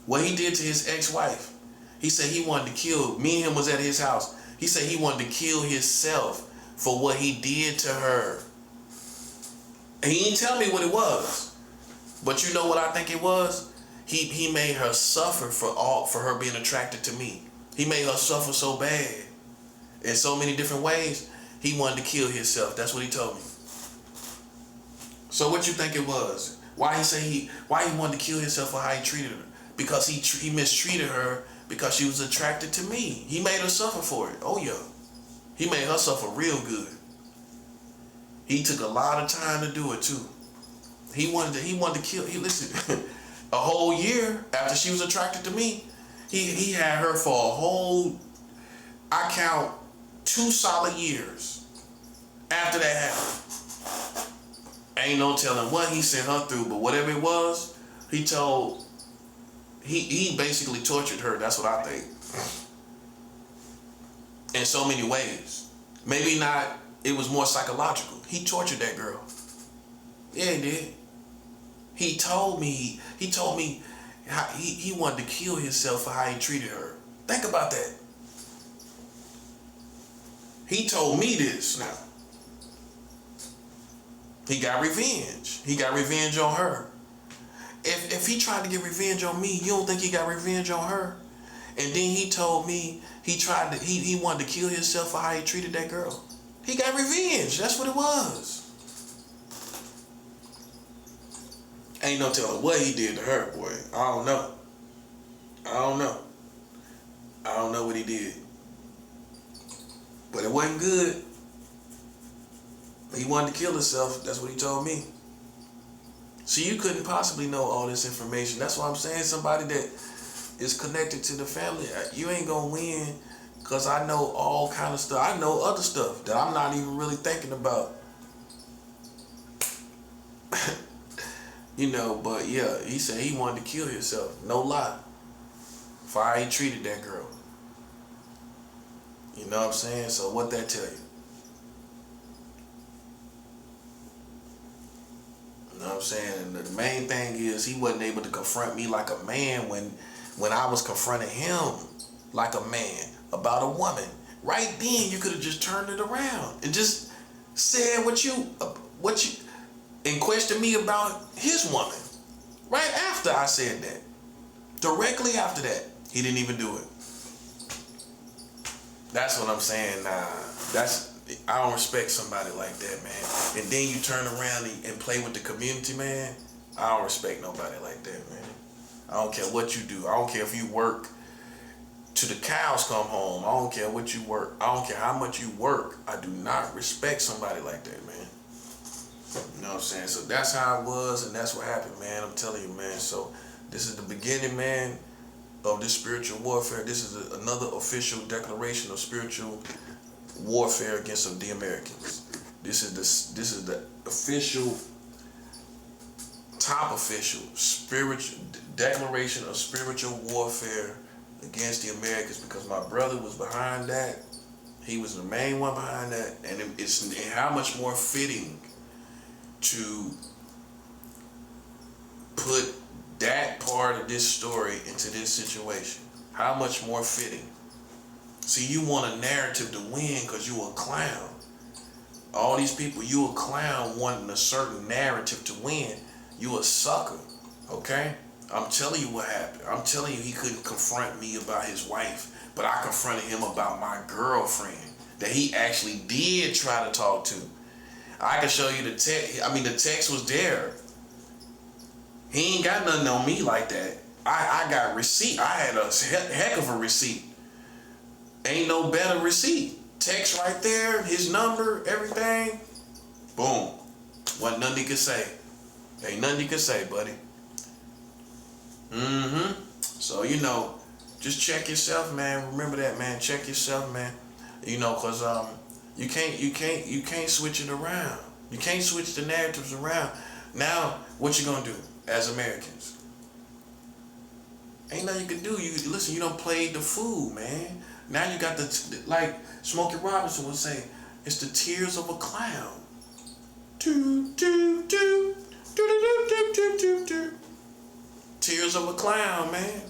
What he did to his ex-wife. He said he wanted to kill, me and him was at his house. He said he wanted to kill himself for what he did to her. And he didn't tell me what it was. But you know what I think it was? He made her suffer for her being attracted to me. He made her suffer so bad in so many different ways. He wanted to kill himself. That's what he told me. So what you think it was? Why he wanted to kill himself for how he treated her? Because he mistreated her because she was attracted to me. He made her suffer for it. Oh yeah. He made her suffer real good. He took a lot of time to do it too. He wanted to kill. Listen, a whole year after she was attracted to me, he had her for a whole, I count 2 solid years after that happened. Ain't no telling what he sent her through, but whatever it was, he basically tortured her. That's what I think. In so many ways. Maybe not, it was more psychological. He tortured that girl. Yeah, he did. He told me how he wanted to kill himself for how he treated her. Think about that. He told me this now. He got revenge. He got revenge on her. If he tried to get revenge on me, you don't think he got revenge on her? And then he told me he wanted to kill himself for how he treated that girl. He got revenge. That's what it was. Ain't no telling what he did to her, boy. I don't know. I don't know what he did. But it wasn't good. He wanted to kill himself. That's what he told me. So you couldn't possibly know all this information. That's why I'm saying somebody that is connected to the family, you ain't gonna win, because I know all kind of stuff. I know other stuff that I'm not even really thinking about. You know, but yeah, he said he wanted to kill himself. No lie. For how he treated that girl. You know what I'm saying? So what that tell you? You know what I'm saying? And the main thing is he wasn't able to confront me like a man when I was confronting him like a man about a woman. Right then, you could have just turned it around and just said what you and questioned me about his woman. Right after I said that. Directly after that. He didn't even do it. That's what I'm saying. I don't respect somebody like that, man. And then you turn around and play with the community, man. I don't respect nobody like that, man. I don't care what you do. I don't care if you work till the cows come home. I don't care what you work. I don't care how much you work. I do not respect somebody like that, man. You know what I'm saying? So that's how it was, and that's what happened, man. I'm telling you, man. So this is the beginning, man, of this spiritual warfare. This is another official declaration of spiritual warfare against the Americans. This is the official, top official spiritual declaration of spiritual warfare against the Americans, because my brother was behind that. He was the main one behind that, and it's how much more fitting to put that part of this story into this situation? How much more fitting? See, you want a narrative to win because you a clown. All these people, you a clown wanting a certain narrative to win. You a sucker, okay? I'm telling you what happened. I'm telling you he couldn't confront me about his wife, but I confronted him about my girlfriend that he actually did try to talk to. I can show you the text. I mean, the text was there. He ain't got nothing on me like that. I got receipt. I had a heck of a receipt. Ain't no better receipt. Text right there, his number, everything. Boom. Wasn't nothing he could say. Ain't nothing you can say, buddy. So, you know, just check yourself, man. Remember that, man. Check yourself, man. You know, cause you can't switch it around. You can't switch the narratives around. Now, what you gonna do as Americans? Ain't nothing you can do. You done played the fool, man. Now you got like Smokey Robinson would say, it's the tears of a clown. Do do do do do do do do do. Tears of a clown, man.